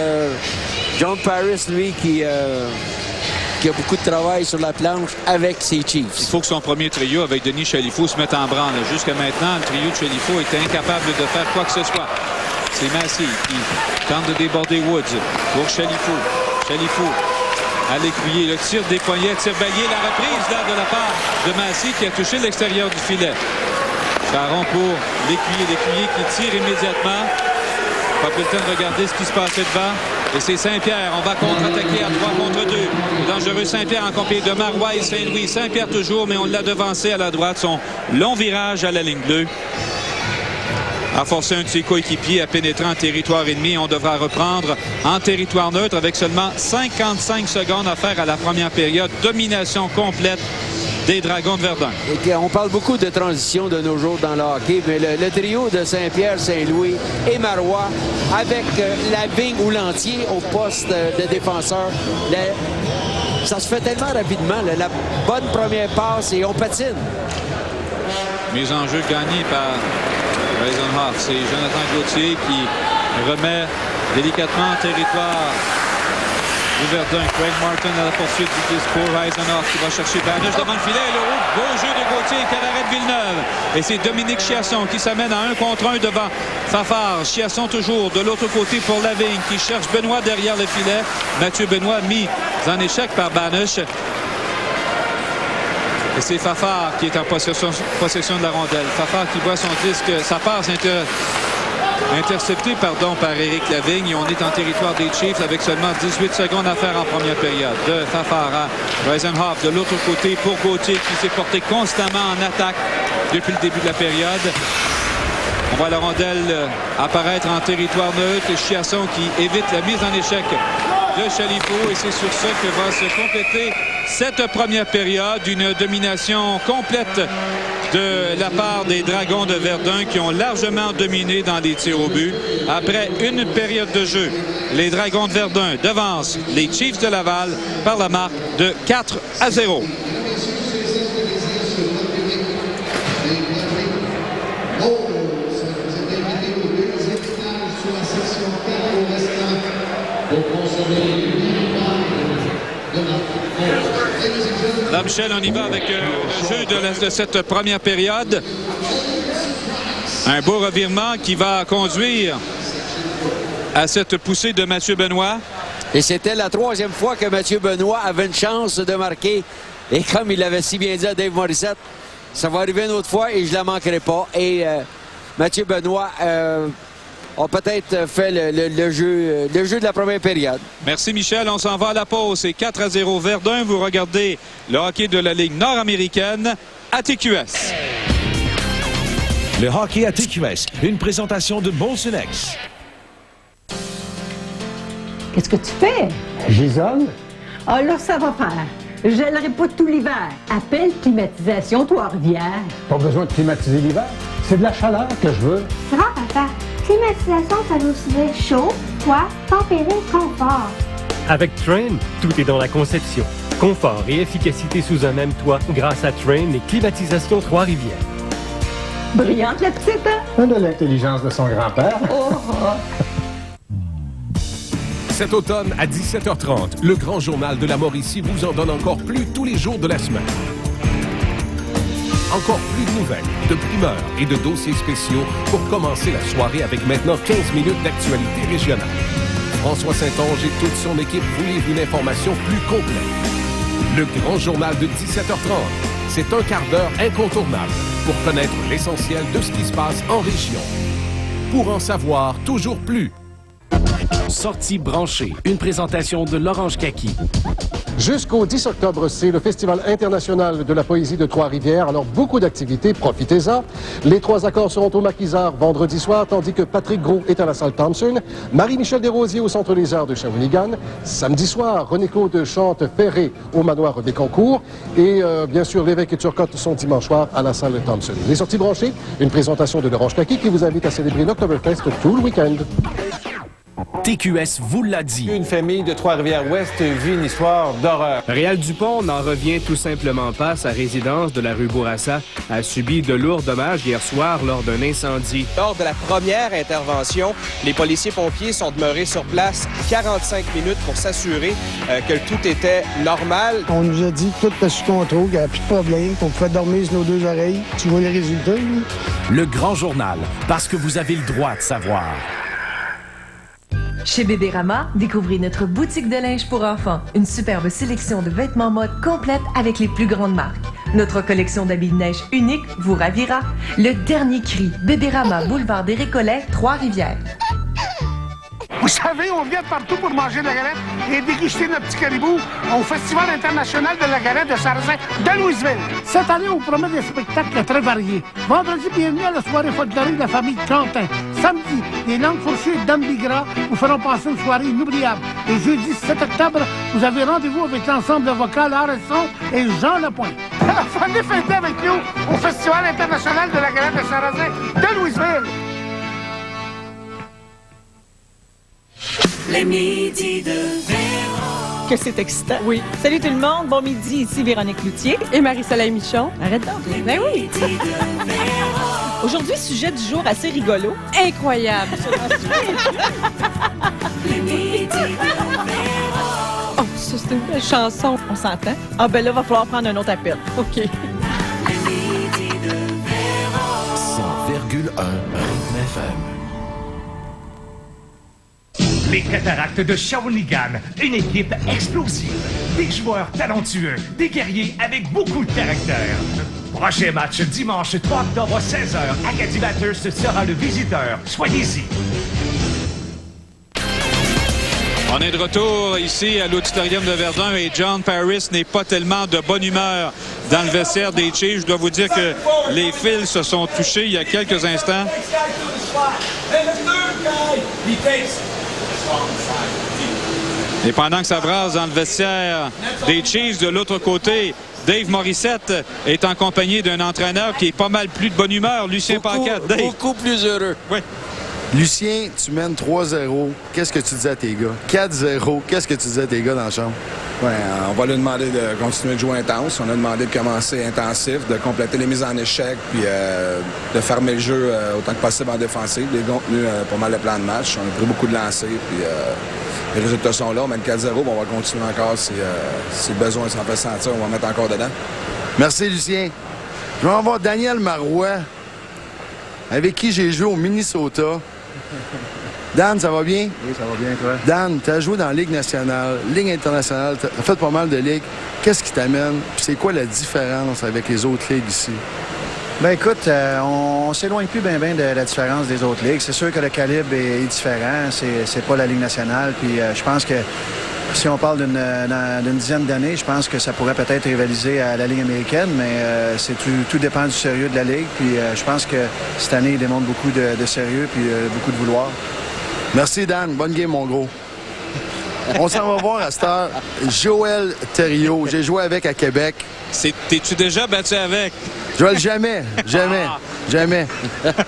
John Paris, lui, qui a beaucoup de travail sur la planche avec ses Chiefs. Il faut que son premier trio avec Denis Chalifou se mette en branle. Jusqu'à maintenant, le trio de Chalifou était incapable de faire quoi que ce soit. C'est Massey qui tente de déborder Woods pour Chalifou. Chalifou à l'écuyer. Le tir des poignets, tir balier. La reprise là de la part de Massey qui a touché l'extérieur du filet. Charon pour l'écuyer. L'écuyer qui tire immédiatement. Pas plus le temps de regarder ce qui se passait devant. Et c'est Saint-Pierre. On va contre-attaquer à 3 contre 2. Le dangereux Saint-Pierre en compagnie de Marois et Saint-Louis. Saint-Pierre toujours, mais on l'a devancé à la droite. Son long virage à la ligne bleue a forcé un de ses coéquipiers à pénétrer en territoire ennemi. On devra reprendre en territoire neutre avec seulement 55 secondes à faire à la première période. Domination complète des Dragons de Verdun. Et on parle beaucoup de transition de nos jours dans le hockey, mais le trio de Saint-Pierre, Saint-Louis et Marois, avec Lavigne ou Lantier au poste de défenseur, ça se fait tellement rapidement. La bonne première passe et on patine. Mise en jeu gagnée par Eisenhoff. C'est Jonathan Gauthier qui remet délicatement en territoire du Verdun. Craig Martin à la poursuite du discours. Eisenhoff qui va chercher Banush devant le filet. Le beau jeu de Gauthier et Canaret de Villeneuve. Et c'est Dominique Chiasson qui s'amène à 1 contre 1 devant Fafard. Chiasson toujours de l'autre côté pour Lavigne qui cherche Benoît derrière le filet. Mathieu Benoît mis en échec par Banush. Et c'est Fafard qui est en possession de la rondelle. Fafard qui voit son disque, sa passe interceptée par Éric Lavigne. Et on est en territoire des Chiefs avec seulement 18 secondes à faire en première période. De Fafard à Eisenhoff de l'autre côté pour Gauthier qui s'est porté constamment en attaque depuis le début de la période. On voit la rondelle apparaître en territoire neutre. Et Chiasson qui évite la mise en échec de Chalifou. Et c'est sur ça que va se compléter cette première période. Une domination complète de la part des Dragons de Verdun qui ont largement dominé dans les tirs au but. Après une période de jeu, les Dragons de Verdun devancent les Chiefs de Laval par la marque de 4-0. Là, Michel, on y va avec le jeu de cette première période. Un beau revirement qui va conduire à cette poussée de Mathieu Benoît. Et c'était la 3e fois que Mathieu Benoît avait une chance de marquer. Et comme il l'avait si bien dit à Dave Morissette, ça va arriver une autre fois et je ne la manquerai pas. Et Mathieu Benoît a peut-être fait le jeu de la première période. Merci Michel, on s'en va à la pause. C'est 4-0 Verdun. Vous regardez le hockey de la Ligue nord-américaine à TQS. Le hockey à TQS, une présentation de Molson-X. Qu'est-ce que tu fais? J'isole. Ah là, ça va faire. Je gèlerai pas tout l'hiver. Appelle Climatisation Trois-Rivières. Pas besoin de climatiser l'hiver. C'est de la chaleur que je veux. C'est vrai, papa. Climatisation, ça veut aussi dire chaud, froid, tempéré, confort. Avec Trane, tout est dans la conception. Confort et efficacité sous un même toit grâce à Trane et Climatisation Trois-Rivières. Brillante la petite, hein? De l'intelligence de son grand-père. Oh, oh. Cet automne, à 17h30, le Grand Journal de la Mauricie vous en donne encore plus tous les jours de la semaine. Encore plus de nouvelles, de primeurs et de dossiers spéciaux pour commencer la soirée avec maintenant 15 minutes d'actualité régionale. François Saint-Onge et toute son équipe vous livrent une information plus complète. Le Grand Journal de 17h30, c'est un quart d'heure incontournable pour connaître l'essentiel de ce qui se passe en région. Pour en savoir toujours plus. Sortie branchée, une présentation de l'Orange Kaki. Jusqu'au 10 octobre, c'est le Festival international de la poésie de Trois-Rivières. Alors, beaucoup d'activités, profitez-en. Les 3 accords seront au Maquisard vendredi soir, tandis que Patrick Gros est à la salle Thompson. Marie-Michel Desrosiers au Centre des Arts de Shawinigan. Samedi soir, René Claude chante Ferré au Manoir des Concours. Et bien sûr, l'évêque et Turcotte sont dimanche soir à la salle Thompson. Les sorties branchées, une présentation de l'Orange Kaki qui vous invite à célébrer l'Octoberfest tout le week-end. TQS vous l'a dit. Une famille de Trois-Rivières-Ouest vit une histoire d'horreur. Réal Dupont n'en revient tout simplement pas. Sa résidence de la rue Bourassa a subi de lourds dommages hier soir lors d'un incendie. Lors de la première intervention, les policiers-pompiers sont demeurés sur place 45 minutes pour s'assurer que tout était normal. On nous a dit que tout était sous contrôle, qu'il n'y avait plus de problème, qu'on pouvait dormir sur nos 2 oreilles. Tu vois les résultats, là? Le Grand Journal, parce que vous avez le droit de savoir. Chez Bébérama, découvrez notre boutique de linge pour enfants. Une superbe sélection de vêtements mode complète avec les plus grandes marques. Notre collection d'habits de neige unique vous ravira. Le dernier cri, Bébérama, boulevard des Récollets, Trois-Rivières. Vous savez, on vient de partout pour manger de la galette et déguster notre petit caribou au Festival international de la galette de Sarrazin de Louisville. Cette année, on promet des spectacles très variés. Vendredi, bienvenue à la soirée folklorique de la famille Quentin. Samedi, les langues fourchues et Dame Bigra vous feront passer une soirée inoubliable. Et jeudi 7 octobre, vous avez rendez-vous avec l'ensemble vocal Arresson et Jean Lapointe. Venez fêter avec nous au Festival international de la galette de Sarrazin de Louisville. Les midis de Véro. Que c'est excitant. Oui. Salut tout le monde, bon midi, ici Véronique Loutier. Et Marie-Soleil Michon. Arrête donc. Ben oui. Aujourd'hui, sujet du jour assez rigolo. Incroyable. Les midis de Véro. Oh, ça c'est une belle chanson. On s'entend? Ah ben là, va falloir prendre un autre appel. OK. Les midis de Véro. 100,1 Rythme FM. Les Cataractes de Shawinigan, une équipe explosive, des joueurs talentueux, des guerriers avec beaucoup de caractère. Prochain match dimanche 3 octobre 16h, Acadie Bathurst sera le visiteur. Soyez-y. On est de retour ici à l'Auditorium de Verdun et John Paris n'est pas tellement de bonne humeur dans le vestiaire des Chiefs. Je dois vous dire que les fils se sont touchés il y a quelques instants. Et pendant que ça brasse dans le vestiaire des Chiefs, de l'autre côté, Dave Morissette est en compagnie d'un entraîneur qui est pas mal plus de bonne humeur, Lucien Paquette. Dave. Beaucoup plus heureux. Oui. Lucien, tu mènes 3-0. Qu'est-ce que tu disais à tes gars? 4-0. Qu'est-ce que tu disais à tes gars dans la chambre? Ouais, on va lui demander de continuer de jouer intense. On a demandé de commencer intensif, de compléter les mises en échec, puis de fermer le jeu autant que possible en défensive. Les gars ont tenu pas mal le plan de match. On a pris beaucoup de lancers, puis les résultats sont là. On mène 4-0, on va continuer encore si le besoin s'en fait sentir. On va mettre encore dedans. Merci, Lucien. Je vais en voir Daniel Marois, avec qui j'ai joué au Minnesota. Dan, ça va bien? Oui, ça va bien, toi. Dan, tu as joué dans la Ligue nationale, Ligue internationale, tu as fait pas mal de ligues. Qu'est-ce qui t'amène? C'est quoi la différence avec les autres ligues ici? Ben écoute, on s'éloigne plus bien de la différence des autres ligues. C'est sûr que le calibre est différent. C'est pas la Ligue nationale. Puis je pense que si on parle d'une dizaine d'années, je pense que ça pourrait peut-être rivaliser à la Ligue américaine, mais tout dépend du sérieux de la Ligue. Puis je pense que cette année, il démontre beaucoup de sérieux puis beaucoup de vouloir. Merci, Dan. Bonne game, mon gros. On s'en va voir à cette heure Joël Thériault. J'ai joué avec à Québec. T'es-tu déjà battu avec? Joël, jamais.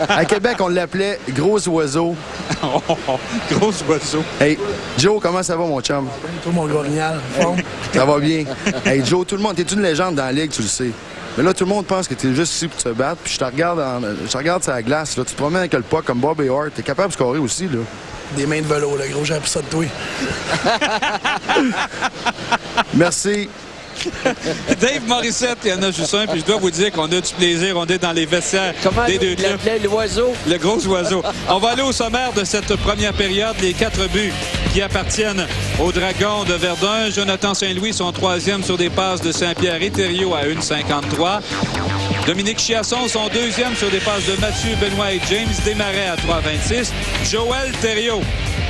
À Québec, on l'appelait Gros Oiseau. Gros Oiseau. Hey, Joe, comment ça va, mon chum? Tout mon gorignal. Ça va bien. Hey, Joe, tout le monde, t'es une légende dans la ligue, tu le sais. Mais là, tout le monde pense que t'es juste ici pour te battre, puis je te regarde sur la glace, là. Tu te promènes avec le puck comme Bobby Hart. T'es capable de scorer aussi, là. Des mains de vélo, le gros, j'ai appris ça de toi. Merci. Dave Morissette, il y en a juste un, puis je dois vous dire qu'on a du plaisir. On est dans les vestiaires des deux clubs. L'oiseau. Le gros oiseau. On va aller au sommaire de cette première période. Les 4 buts qui appartiennent aux Dragons de Verdun. Jonathan Saint-Louis, son 3e sur des passes de Saint-Pierre et Thériault à 1,53. Dominique Chiasson, son 2e sur des passes de Mathieu Benoît et James Desmarais à 3,26. Joël Thériault,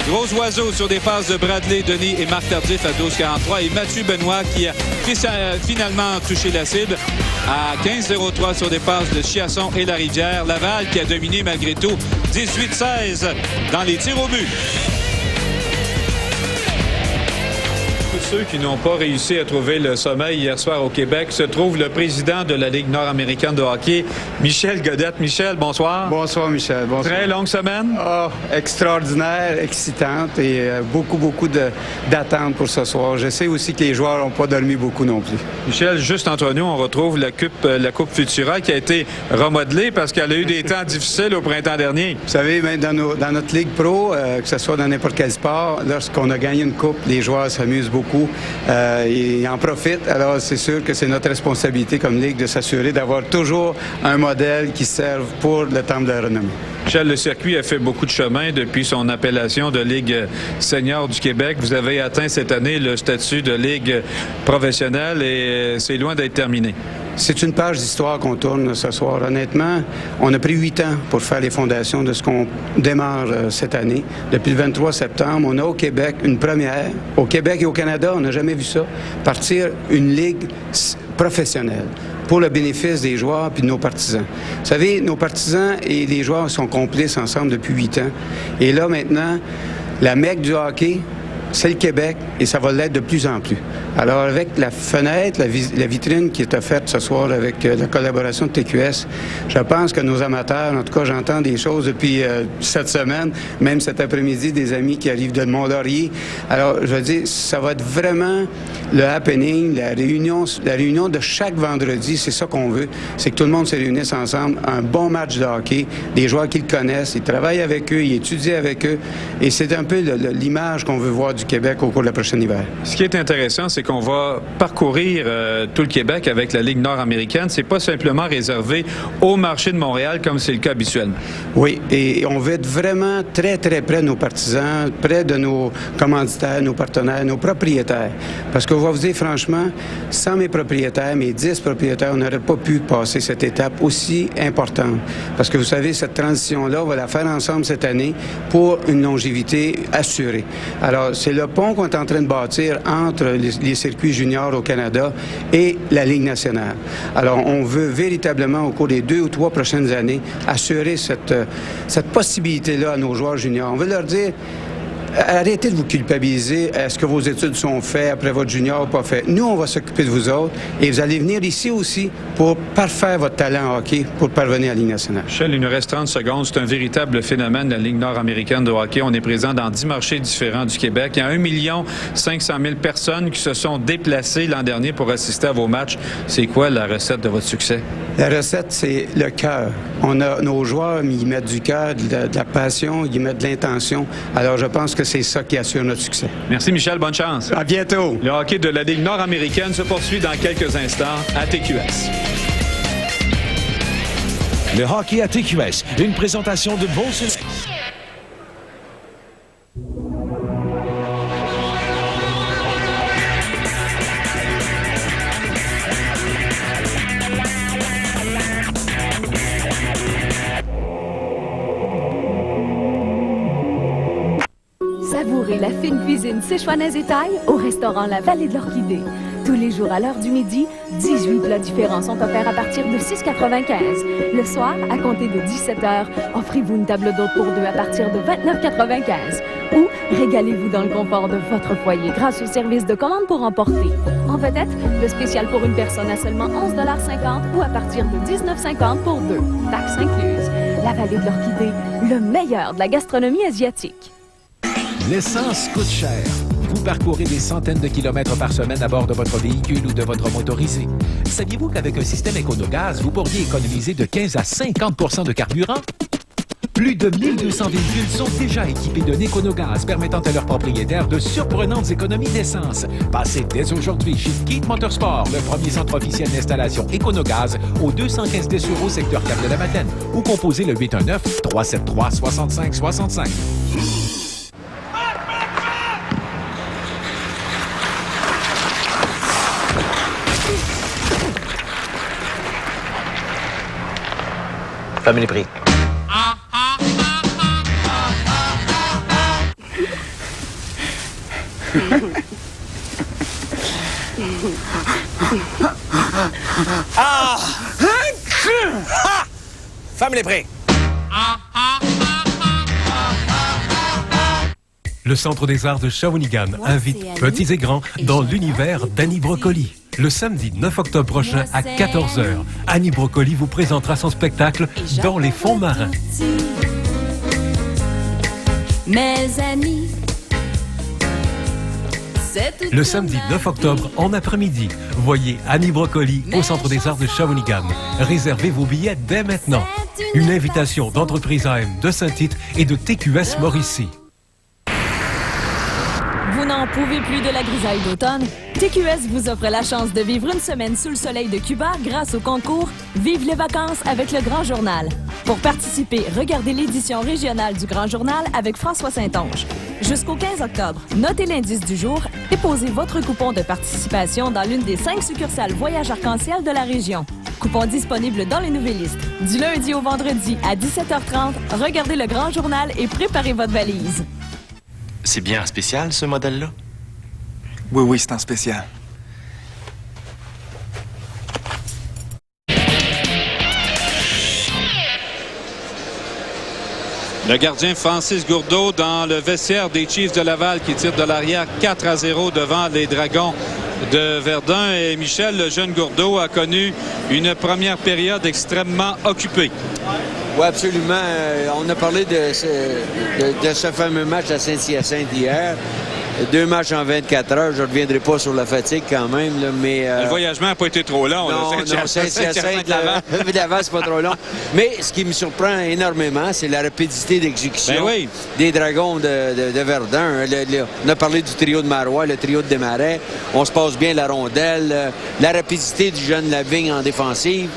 gros oiseau sur des passes de Bradley, Denis et Marc Tardif à 12,43. Et Mathieu Benoît qui a finalement touché la cible à 15,03 sur des passes de Chiasson et Larivière. Laval qui a dominé malgré tout 18-16 dans les tirs au but. Ceux qui n'ont pas réussi à trouver le sommeil hier soir au Québec se trouve le président de la Ligue nord-américaine de hockey, Michel Godette. Michel, bonsoir. Bonsoir, Michel. Bonsoir. Très longue semaine. Oh, extraordinaire, excitante et beaucoup d'attentes pour ce soir. Je sais aussi que les joueurs n'ont pas dormi beaucoup non plus. Michel, juste entre nous, on retrouve la Coupe Futura qui a été remodelée parce qu'elle a eu des temps difficiles au printemps dernier. Vous savez, même dans notre Ligue pro, que ce soit dans n'importe quel sport, lorsqu'on a gagné une coupe, les joueurs s'amusent beaucoup. Ils en profitent. Alors, c'est sûr que c'est notre responsabilité comme Ligue de s'assurer d'avoir toujours un modèle qui serve pour le temps de la renommée. Michel, le circuit a fait beaucoup de chemin depuis son appellation de Ligue senior du Québec. Vous avez atteint cette année le statut de Ligue professionnelle et c'est loin d'être terminé. C'est une page d'histoire qu'on tourne ce soir. Honnêtement, on a pris 8 ans pour faire les fondations de ce qu'on démarre cette année. Depuis le 23 septembre, on a au Québec une première. Au Québec et au Canada, on n'a jamais vu ça. Partir une ligue professionnelle pour le bénéfice des joueurs puis de nos partisans. Vous savez, nos partisans et les joueurs sont complices ensemble depuis 8 ans. Et là, maintenant, la Mecque du hockey, c'est le Québec et ça va l'être de plus en plus. Alors, avec la fenêtre, la vitrine qui est offerte ce soir avec la collaboration de TQS, je pense que nos amateurs, en tout cas, j'entends des choses depuis cette semaine, même cet après-midi, des amis qui arrivent de Mont-Laurier. Alors, je veux dire, ça va être vraiment le happening, la réunion de chaque vendredi. C'est ça qu'on veut, c'est que tout le monde se réunisse ensemble, un bon match de hockey, des joueurs qui le connaissent, ils travaillent avec eux, ils étudient avec eux, et c'est un peu l'image qu'on veut voir du Québec au cours de la prochaine hiver. Ce qui est intéressant, c'est qu'on va parcourir tout le Québec avec la Ligue nord-américaine. C'est pas simplement réservé au marché de Montréal comme c'est le cas habituellement. Oui, et on veut être vraiment très, très près de nos partisans, près de nos commanditaires, nos partenaires, nos propriétaires. Parce qu'on va vous dire franchement, sans mes propriétaires, mes 10 propriétaires, on n'aurait pas pu passer cette étape aussi importante. Parce que vous savez, cette transition-là, on va la faire ensemble cette année pour une longévité assurée. Alors, c'est le pont qu'on est en train de bâtir entre les circuits juniors au Canada et la Ligue nationale. Alors, on veut véritablement, au cours des 2 ou 3 prochaines années, assurer cette possibilité-là à nos joueurs juniors. On veut leur dire, arrêtez de vous culpabiliser. Est-ce que vos études sont faites après votre junior ou pas fait? Nous, on va s'occuper de vous autres et vous allez venir ici aussi pour parfaire votre talent en hockey pour parvenir à la Ligue nationale. Michel, il nous reste 30 secondes. C'est un véritable phénomène, la Ligue nord-américaine de hockey. On est présent dans 10 marchés différents du Québec. Il y a 1 500 000 personnes qui se sont déplacées l'an dernier pour assister à vos matchs. C'est quoi la recette de votre succès? La recette, c'est le cœur. On a nos joueurs, ils mettent du cœur, de la passion, ils mettent de l'intention. Alors, je pense que c'est ça qui assure notre succès. Merci, Michel. Bonne chance. À bientôt. Le hockey de la Ligue nord-américaine se poursuit dans quelques instants à TQS. Le hockey à TQS, une présentation de bons sélections. Savourez la fine cuisine séchouanaise et thaï au restaurant La Vallée de l'Orchidée. Tous les jours à l'heure du midi, 18 plats différents sont offerts à partir de 6,95. Le soir, à compter de 17h, offrez-vous une table d'hôte pour 2 à partir de 29,95. Ou régalez-vous dans le confort de votre foyer grâce au service de commande pour emporter. En vedette, le spécial pour une personne à seulement 11,50 $ ou à partir de 19,50 $ pour deux. Taxes incluses. La Vallée de l'Orchidée, le meilleur de la gastronomie asiatique. L'essence coûte cher. Vous parcourez des centaines de kilomètres par semaine à bord de votre véhicule ou de votre motorisé. Saviez-vous qu'avec un système Éconogaz, vous pourriez économiser de 15 à 50 % de carburant? Plus de 1200 véhicules sont déjà équipés d'un Éconogaz permettant à leurs propriétaires de surprenantes économies d'essence. Passez dès aujourd'hui chez Keith Motorsport, le premier centre officiel d'installation Éconogaz au 215 des Sureau, secteur 4 de la Madeleine, ou composez le 819-373-6565. Famille prix. Ah! Ferme les prix. Le Centre des Arts de Shawinigan invite petits et grands dans l'univers d'Annie Brocoli. Le samedi 9 octobre prochain à 14h, Annie Brocoli vous présentera son spectacle Dans les fonds marins. Mes amis. Le samedi 9 octobre en après-midi, voyez Annie Brocoli au Centre des Arts de Shawinigan. Réservez vos billets dès maintenant. Une invitation d'Entreprise AM de Saint-Tite et de TQS Mauricie. Vous n'en pouvez plus de la grisaille d'automne? TQS vous offre la chance de vivre une semaine sous le soleil de Cuba grâce au concours Vive les vacances avec le Grand Journal. Pour participer, regardez l'édition régionale du Grand Journal avec François Saint-Onge. Jusqu'au 15 octobre, notez l'indice du jour et posez votre coupon de participation dans l'une des 5 succursales Voyage Arc-en-Ciel de la région. Coupon disponible dans les nouvelles listes. Du lundi au vendredi à 17h30, regardez le Grand Journal et préparez votre valise. C'est bien spécial, ce modèle-là? Oui, c'est en spécial. Le gardien Francis Gourdeau dans le vestiaire des Chiefs de Laval qui tire de l'arrière 4-0 devant les Dragons de Verdun. Et Michel, le jeune Gourdeau, a connu une première période extrêmement occupée. Oui, absolument. On a parlé de ce fameux match à Saint-Hyacinthe hier. 2 matchs en 24 heures. Je ne reviendrai pas sur la fatigue quand même, là, mais... Le voyagement n'a pas été trop long. Non, Saint-Hyacinthe, d'avant, c'est pas trop long. Mais ce qui me surprend énormément, c'est la rapidité d'exécution des Dragons de Verdun. On a parlé du trio de Marois, le trio de Desmarais. On se passe bien la rondelle. La rapidité du jeune Lavigne en défensive.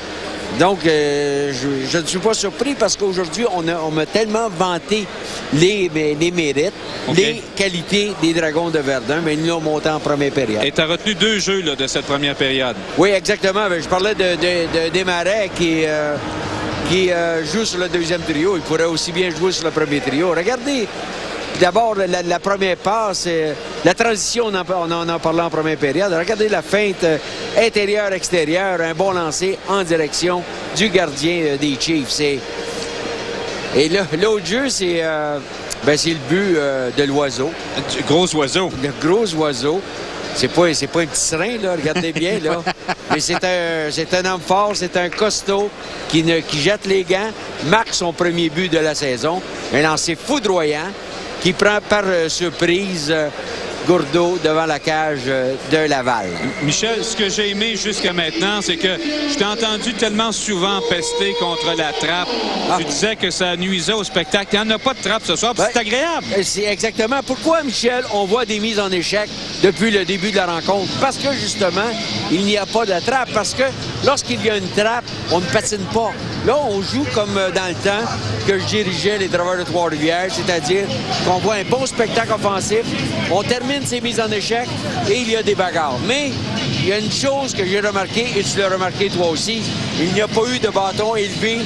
Donc, je ne suis pas surpris parce qu'aujourd'hui, on m'a tellement vanté les mérites, les qualités des Dragons de Verdun, mais ils l'ont monté en première période. Et tu as retenu 2 jeux là, de cette première période. Oui, exactement. Je parlais de Desmarais qui joue sur le deuxième trio. Il pourrait aussi bien jouer sur le premier trio. Regardez. D'abord, la première passe, la transition, on en a parlé en première période. Regardez la feinte intérieur-extérieur, un bon lancer en direction du gardien des Chiefs. Et l'autre jeu, c'est le but de l'oiseau. Gros oiseau. Le gros oiseau. C'est pas un petit serin, là, regardez bien, là. Mais c'est un homme fort, c'est un costaud qui jette les gants, marque son premier but de la saison. Un lancer foudroyant qui prend par surprise Gourdeau devant la cage de Laval. Michel, ce que j'ai aimé jusqu'à maintenant, c'est que je t'ai entendu tellement souvent pester contre la trappe. Tu disais que ça nuisait au spectacle. Il n'y en a pas de trappe ce soir, c'est agréable. C'est exactement. Pourquoi, Michel, on voit des mises en échec depuis le début de la rencontre? Parce que, justement, il n'y a pas de trappe. Parce que lorsqu'il y a une trappe, on ne patine pas. Là, on joue comme dans le temps que je dirigeais les Draveurs de Trois-Rivières, c'est-à-dire qu'on voit un bon spectacle offensif, on termine ses mises en échec et il y a des bagarres. Mais il y a une chose que j'ai remarqué, et tu l'as remarqué toi aussi, il n'y a pas eu de bâton élevé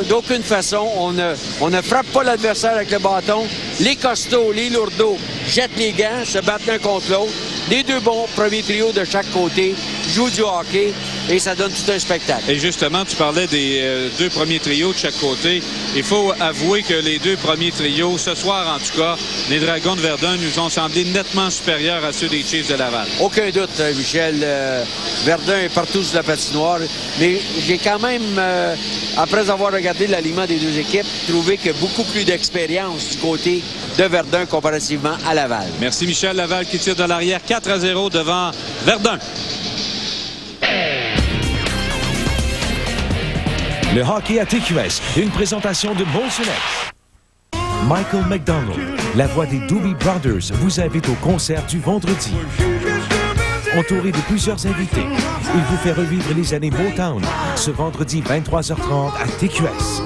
d'aucune façon. On ne frappe pas l'adversaire avec le bâton. Les costauds, les lourdeaux jettent les gants, se battent l'un contre l'autre. Les 2 bons premiers trios de chaque côté jouent du hockey et ça donne tout un spectacle. Et justement, tu parlais des deux premiers trios de chaque côté. Il faut avouer que les deux premiers trios, ce soir en tout cas, les Dragons de Verdun nous ont semblé nettement supérieurs à ceux des Chiefs de Laval. Aucun doute, Michel. Verdun est partout sur la patinoire. Mais j'ai quand même, après avoir regardé l'alignement des deux équipes, trouvé qu'il y a beaucoup plus d'expérience du côté de Verdun comparativement à Laval. Merci Michel. Laval qui tire de l'arrière 4-0 devant Verdun. Le hockey à TQS, une présentation de Molson X. Michael McDonald, la voix des Doobie Brothers, vous invite au concert du vendredi. Entouré de plusieurs invités, il vous fait revivre les années Motown ce vendredi 23h30 à TQS.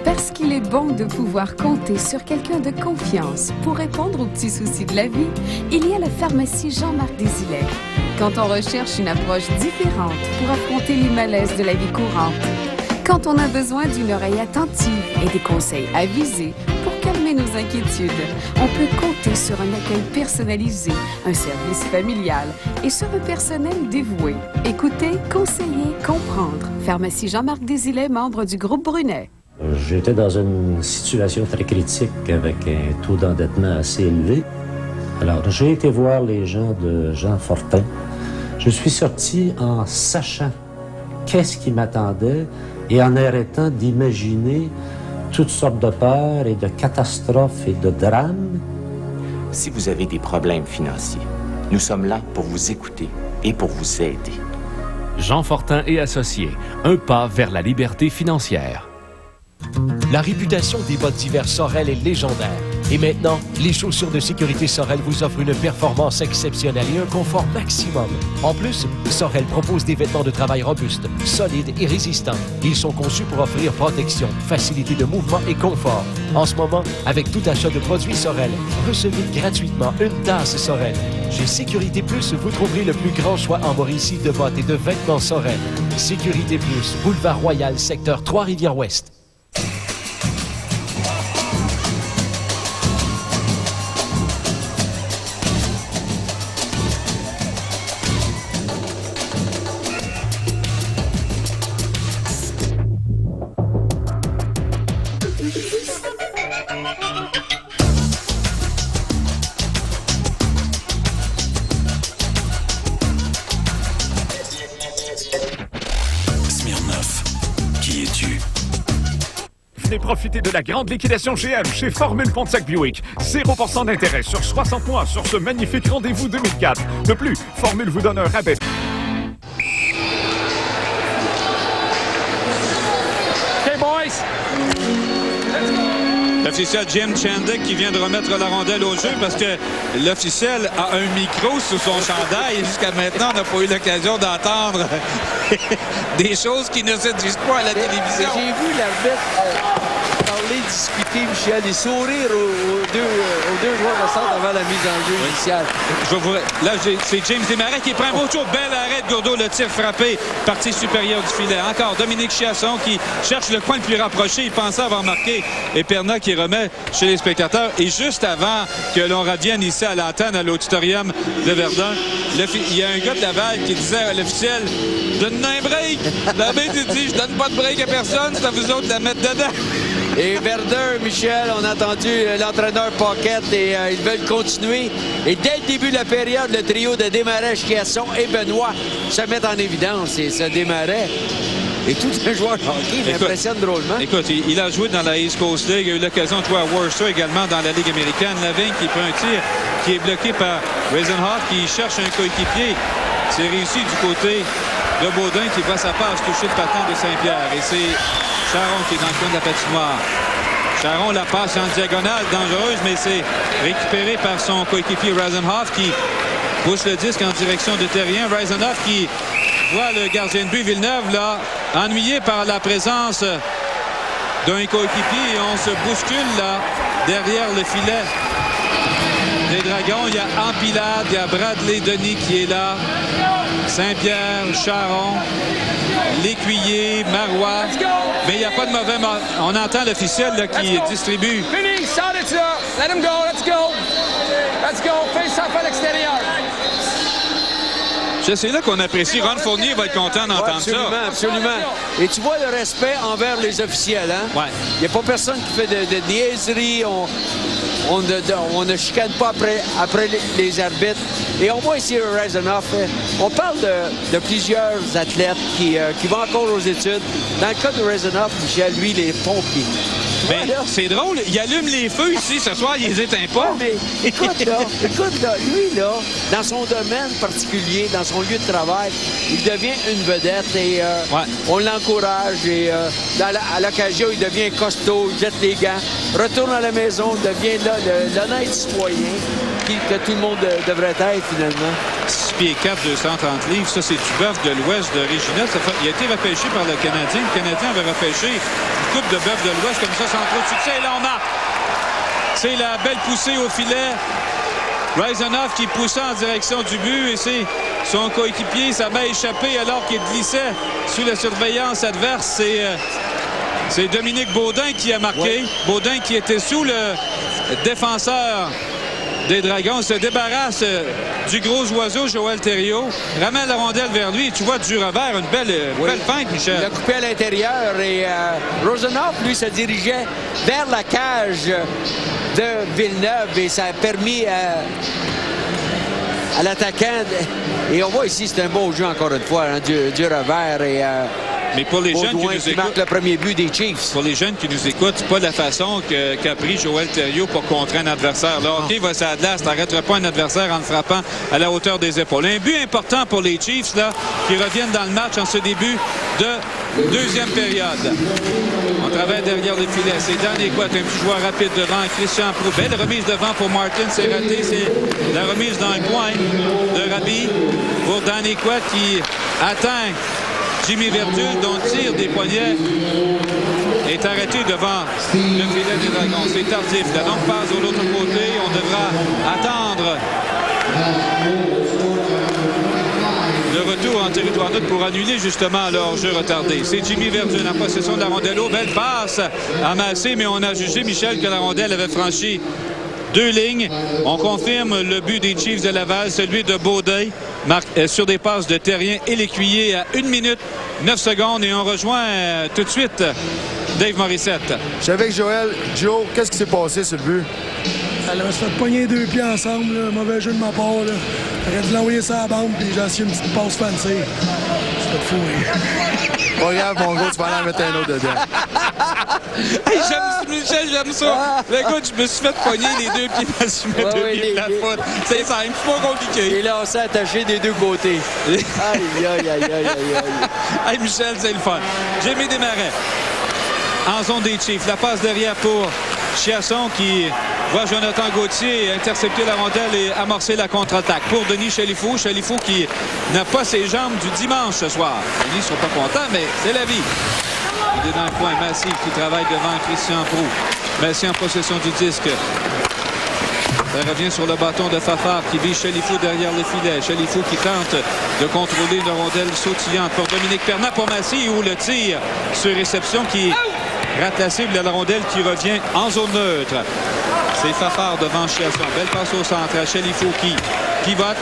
Parce qu'il est bon de pouvoir compter sur quelqu'un de confiance pour répondre aux petits soucis de la vie, il y a la pharmacie Jean-Marc Desilets. Quand on recherche une approche différente pour affronter les malaises de la vie courante, quand on a besoin d'une oreille attentive et des conseils avisés pour calmer nos inquiétudes, on peut compter sur un accueil personnalisé, un service familial et sur un personnel dévoué. Écoutez, conseiller, comprendre. Pharmacie Jean-Marc Desilets, membre du groupe Brunet. J'étais dans une situation très critique avec un taux d'endettement assez élevé. Alors, j'ai été voir les gens de Jean Fortin. Je suis sorti en sachant qu'est-ce qui m'attendait et en arrêtant d'imaginer toutes sortes de peurs et de catastrophes et de drames. Si vous avez des problèmes financiers, nous sommes là pour vous écouter et pour vous aider. Jean Fortin et Associés, un pas vers la liberté financière. La réputation des bottes d'hiver Sorel est légendaire. Et maintenant, les chaussures de sécurité Sorel vous offrent une performance exceptionnelle et un confort maximum. En plus, Sorel propose des vêtements de travail robustes, solides et résistants. Ils sont conçus pour offrir protection, facilité de mouvement et confort. En ce moment, avec tout achat de produits Sorel, recevez gratuitement une tasse Sorel. Chez Sécurité Plus, vous trouverez le plus grand choix en Mauricie de bottes et de vêtements Sorel. Sécurité Plus, boulevard Royal, secteur Trois-Rivières-Ouest. Venez profiter de la grande liquidation GM chez Formule Pontiac Buick. 0% d'intérêt sur 60 mois sur ce magnifique rendez-vous 2004. De plus, Formule vous donne un rabais. Hey boys! L'officiel Jim Chandek qui vient de remettre la rondelle au jeu parce que l'officiel a un micro sous son chandail et jusqu'à maintenant, on n'a pas eu l'occasion d'entendre des choses qui ne se disent pas à la télévision. J'ai vu l'arbitre parler, discuter, Michel, et sourire aux deux joueurs de centre avant la mise en jeu initiale. Là, c'est James Desmarais qui prend un beau tour. Bel arrêt de Gourdeau, le tir frappé, partie supérieure du filet. Encore Dominique Chiasson qui cherche le coin le plus rapproché. Il pensait avoir marqué. Et Perna qui remet chez les spectateurs. Et juste avant que l'on revienne ici à l'antenne, à l'auditorium de Verdun, il y a un gars de Laval qui disait à l'officiel, donne-nous un break. L'arbitre dit, je donne pas de break à personne, c'est à vous autres de la mettre dedans. Et Verdun, Michel, on a entendu l'entraîneur Paquette et ils veulent continuer. Et dès le début de la période, le trio de Desmarais, Chiasson et Benoît se mettent en évidence. Et ce Desmarais est tout un joueur de hockey, il m'impressionne drôlement. Écoute, il a joué dans la East Coast League, il a eu l'occasion de jouer à Worcester également dans la Ligue américaine. Lavigne qui prend un tir qui est bloqué par Weisenhoff qui cherche un coéquipier. C'est réussi du côté de Baudin qui voit sa passe toucher le patin de Saint-Pierre. Et c'est Charon qui est dans le coin de la patinoire. Charon la passe en diagonale, dangereuse, mais c'est récupéré par son coéquipier Weisenhoff qui pousse le disque en direction de Terrien. Weisenhoff qui voit le gardien de but Villeneuve là, ennuyé par la présence d'un coéquipier et on se bouscule là derrière le filet des Dragons. Il y a Empilade, il y a Bradley Denis qui est là, Saint-Pierre, Charon, L'Écuyer, Marois. Mais il n'y a pas de mauvais... On entend l'officiel qui distribue. Fini, sortez ça. Let him go, let's go. Let's go, face off à l'extérieur. C'est là qu'on apprécie. Ron Fournier va être content d'entendre ça. Absolument. Et tu vois le respect envers les officiels. Hein? Ouais. Il n'y a pas personne qui fait de niaiseries. On ne chicane pas après les arbitres. Et on voit ici Rezanoff. On parle de plusieurs athlètes qui vont encore aux études. Dans le cas de Rezanoff, Michel, lui, les pompiers. Ben, c'est drôle, il allume les feux ici ce soir, il les éteint pas. Ouais, mais écoute là, lui là, dans son domaine particulier, dans son lieu de travail, il devient une vedette et on l'encourage et à l'occasion, il devient costaud, il jette les gants, retourne à la maison, devient l'honnête citoyen que tout le monde devrait être finalement. 6 pieds 4, 230 livres, ça c'est du bœuf de l'Ouest de Regina. Il a été repêché par le Canadien. Le Canadien avait repêché une coupe de bœuf de l'Ouest comme ça sans trop de succès. Et là on marque. C'est la belle poussée au filet. Rezanoff qui poussait en direction du but et c'est son coéquipier, ça m'a échappé alors qu'il glissait sous la surveillance adverse. C'est Dominique Baudin qui a marqué. Ouais. Baudin qui était sous le défenseur des Dragons, se débarrasse du gros oiseau, Joël Thériault, ramène la rondelle vers lui et tu vois du revers, une belle feinte, Michel. Il a coupé à l'intérieur et Rezanoff, lui, se dirigeait vers la cage de Villeneuve et ça a permis à l'attaquant, et on voit ici, c'est un beau jeu encore une fois, hein, du revers et... Mais pour les jeunes qui nous écoutent, marque le premier but des Chiefs. Pour les jeunes qui nous écoutent, c'est pas la façon qu'a pris Joël Thériault pour contrer un adversaire. Le hockey va sur la glace, t'arrêteras pas un adversaire en le frappant à la hauteur des épaules. Un but important pour les Chiefs là, qui reviennent dans le match en ce début de deuxième période. On travaille derrière les filets. C'est Dan Écoute, un petit joueur rapide devant Christian Proulx. Belle remise devant pour Martin, c'est raté. C'est la remise dans le coin de Rabi pour Dan Écoute qui atteint Jimmy Verdul, dont tire des poignets, est arrêté devant le filet des Dragons. C'est tardif. La longue passe de l'autre côté. On devra attendre le retour en territoire neutre pour annuler justement leur jeu retardé. C'est Jimmy Verdul en possession de la rondelle. Belle passe amassée, mais on a jugé, Michel, que la rondelle avait franchi 2 lignes. On confirme le but des Chiefs de Laval, celui de Baudin, sur des passes de Terrien et l'Écuyer à 1 minute 9 secondes. Et on rejoint tout de suite Dave Morissette. Je suis avec Joël. Joe, qu'est-ce qui s'est passé sur le but? Elle a se fait pogner 2 pieds ensemble. Là. Mauvais jeu de ma part. J'aurais dû l'envoyer sur la bande puis j'ai essayé une petite passe fancy. C'était fou. Pas grave, mon gars, tu vas aller en mettre un autre dedans. Hey, Michel, j'aime ça. Le gars, je me suis fait pogner les 2 pieds parce que je mets 2 pieds de la faute. C'est simple, c'est pas compliqué. Et là, on s'est attaché des 2 côtés. Aïe. Hey, Michel, c'est le fun. Jamie Desmarais en zone des Chiefs. La passe derrière pour Chiasson qui voit Jonathan Gauthier intercepter la rondelle et amorcer la contre-attaque. Pour Denis Chalifou. Chalifou qui n'a pas ses jambes du dimanche ce soir. Denis ne sera pas content, mais c'est la vie. Il est dans le coin. Massy qui travaille devant Christian Proulx. Massy en possession du disque. Ça revient sur le bâton de Fafard qui vise Chalifou derrière le filet. Chalifou qui tente de contrôler une rondelle sautillante pour Dominique Perna pour Massy où le tir sur réception qui rate la cible de la rondelle qui revient en zone neutre. C'est Fafard devant Chiasson. Belle passe au centre à Chalifou qui vote.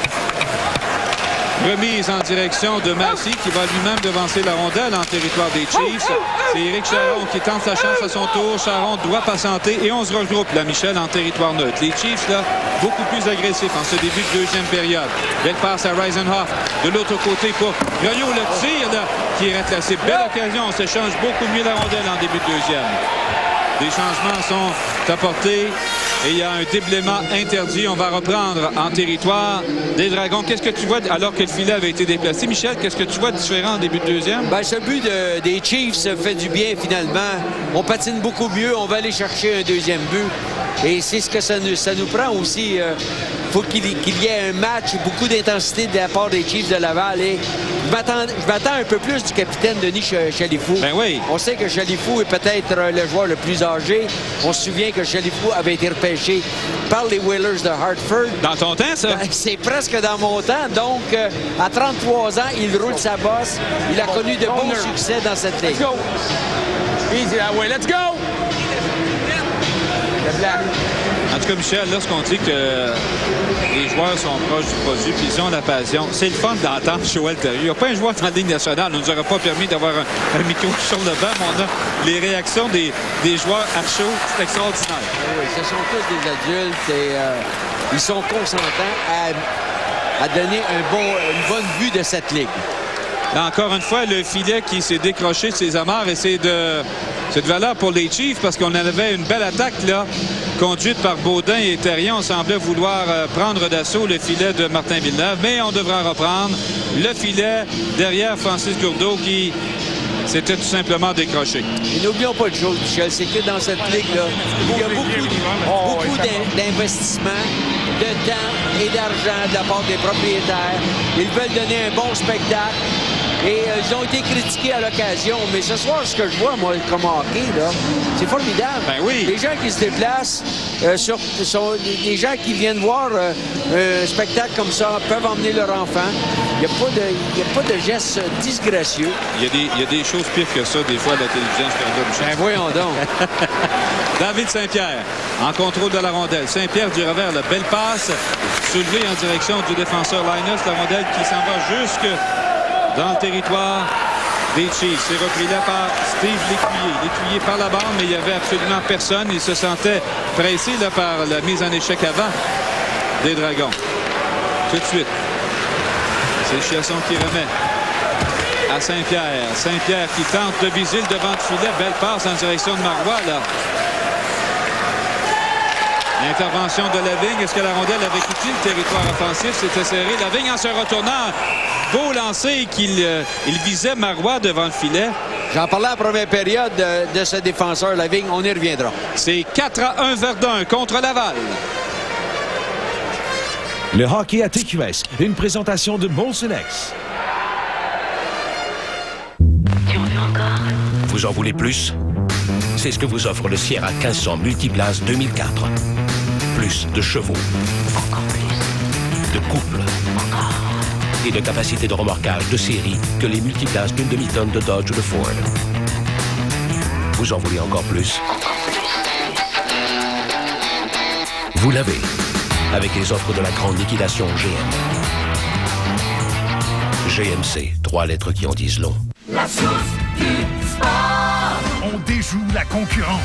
Remise en direction de Massy qui va lui-même devancer la rondelle en territoire des Chiefs. C'est Éric Charon qui tente sa chance à son tour. Charon doit patienter et on se regroupe là, Michel, en territoire neutre. Les Chiefs, là, beaucoup plus agressifs en ce début de deuxième période. Belle passe à Reisenhoff. De l'autre côté pour Grogneau, le tir là, qui est reclassé. Belle occasion, on s'échange beaucoup mieux la rondelle en début de deuxième. Des changements sont apportés et il y a un déblaiement interdit. On va reprendre en territoire des Dragons. Qu'est-ce que tu vois alors que le filet avait été déplacé? Michel, qu'est-ce que tu vois de différent en début de deuxième? Bien, ce but des Chiefs fait du bien finalement. On patine beaucoup mieux. On va aller chercher un deuxième but. Et c'est ce que ça nous prend aussi. Faut qu'il y ait un match, beaucoup d'intensité de la part des Chiefs de Laval. Et je m'attends un peu plus du capitaine Denis Chalifou. Ben oui. On sait que Chalifou est peut-être le joueur le plus âgé. On se souvient que Chalifou avait été repêché par les Whalers de Hartford. Dans ton temps, ça? Ben, c'est presque dans mon temps. Donc, à 33 ans, il roule sa bosse. Il a connu de bons succès dans cette ligue. Easy that way. Let's go! En tout cas, Michel, lorsqu'on dit que les joueurs sont proches du produit puis ils ont la passion, c'est le fun d'entendre Joël Thériault. Il n'y a pas un joueur dans la Ligue nationale. On ne nous aurait pas permis d'avoir un micro sur le banc, mais on a les réactions des joueurs à chaud. C'est extraordinaire. Oui, ce sont tous des adultes et ils sont consentants à donner une bonne vue de cette ligue. Là, encore une fois, le filet qui s'est décroché de ses amarres et c'est de valeur pour les Chiefs parce qu'on avait une belle attaque là, conduite par Baudin et Thériault. On semblait vouloir prendre d'assaut le filet de Martin Villeneuve, mais on devra reprendre le filet derrière Francis Gourdeau qui s'était tout simplement décroché. Et n'oublions pas une chose, Michel, c'est que dans cette ligue-là, il y a beaucoup d'investissements, de temps et d'argent de la part des propriétaires. Ils veulent donner un bon spectacle. Et ils ont été critiqués à l'occasion. Mais ce soir, ce que je vois, moi, comme hockey, là, c'est formidable. Ben oui. Les gens qui se déplacent, les gens qui viennent voir un spectacle comme ça peuvent emmener leur enfant. Il n'y a pas de gestes disgracieux. Il y a des choses pires que ça, des fois, à la télévision. Ben voyons donc. David Saint-Pierre, en contrôle de la rondelle. Saint-Pierre du revers, la belle passe, soulevée en direction du défenseur Linus. La rondelle qui s'en va jusque dans le territoire des Chiefs. C'est repris là par Steve Lécuyer. Lécuyer par la bande, mais il n'y avait absolument personne. Il se sentait pressé là, par la mise en échec avant des Dragons. Tout de suite, c'est Chiasson qui remet à Saint-Pierre. Saint-Pierre qui tente de viser le devant du filet. Belle passe en direction de Marois, là. Intervention de Lavigne. Est-ce que la rondelle avait quitté le territoire offensif? C'était serré. Lavigne en se retournant. Beau lancer qu'il visait Marois devant le filet. J'en parlais à la première période de ce défenseur Lavigne. On y reviendra. C'est 4-1 Verdun contre Laval. Le hockey à TQS, une présentation de Molson-X. Tu en veux encore? Vous en voulez plus? C'est ce que vous offre le Sierra 1500 Multiplace 2004. Plus de chevaux. Encore plus. De couple. Encore. Et de capacité de remorquage de série que les multiplaces d'une demi-tonne de Dodge ou de Ford. Vous en voulez encore plus? Encore plus. Vous l'avez. Avec les offres de la grande liquidation GM. GMC, 3 lettres qui en disent long. La source du sport. On déjoue la concurrence.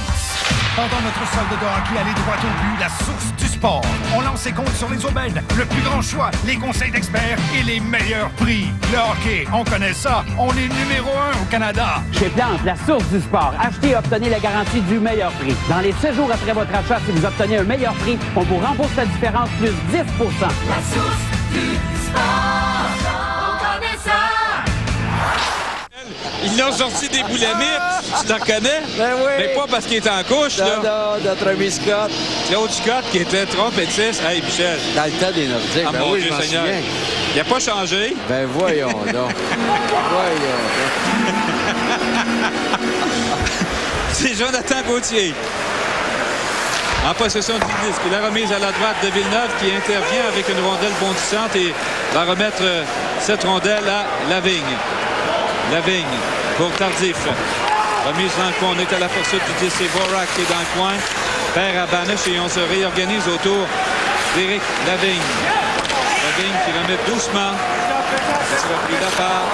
Pendant notre solde de hockey, allez droit au but, la source du sport. On lance ses comptes sur les aubaines, le plus grand choix, les conseils d'experts et les meilleurs prix. Le hockey, on connaît ça. On est numéro 1 au Canada. Chez Plante, la source du sport. Achetez et obtenez la garantie du meilleur prix. Dans les 7 jours après votre achat, si vous obtenez un meilleur prix, on vous rembourse la différence plus 10 La source du sport. On connaît ça. Ils l'ont sorti des boulamites, tu t'en reconnais? Ben oui. Mais pas parce qu'il est en couche, là. Non, notre ami Scott. Claude Scott qui était trompettiste. Hey, Michel. Dans le temps des Nordiques. Ah, ben mon oui, Dieu je m'en Seigneur. souviens. Il n'a pas changé. Ben voyons donc. Voyons donc. C'est Jonathan Gauthier. En possession du disque. La remise à la droite de Villeneuve qui intervient avec une rondelle bondissante et va remettre cette rondelle à Lavigne. Lavigne pour Tardif. Remise dans le coin. On est à la poursuite du 10. C'est Vorak qui est dans le coin. Perd à Banesh et on se réorganise autour d'Éric Lavigne. Lavigne qui remet doucement. Ça sera pris là par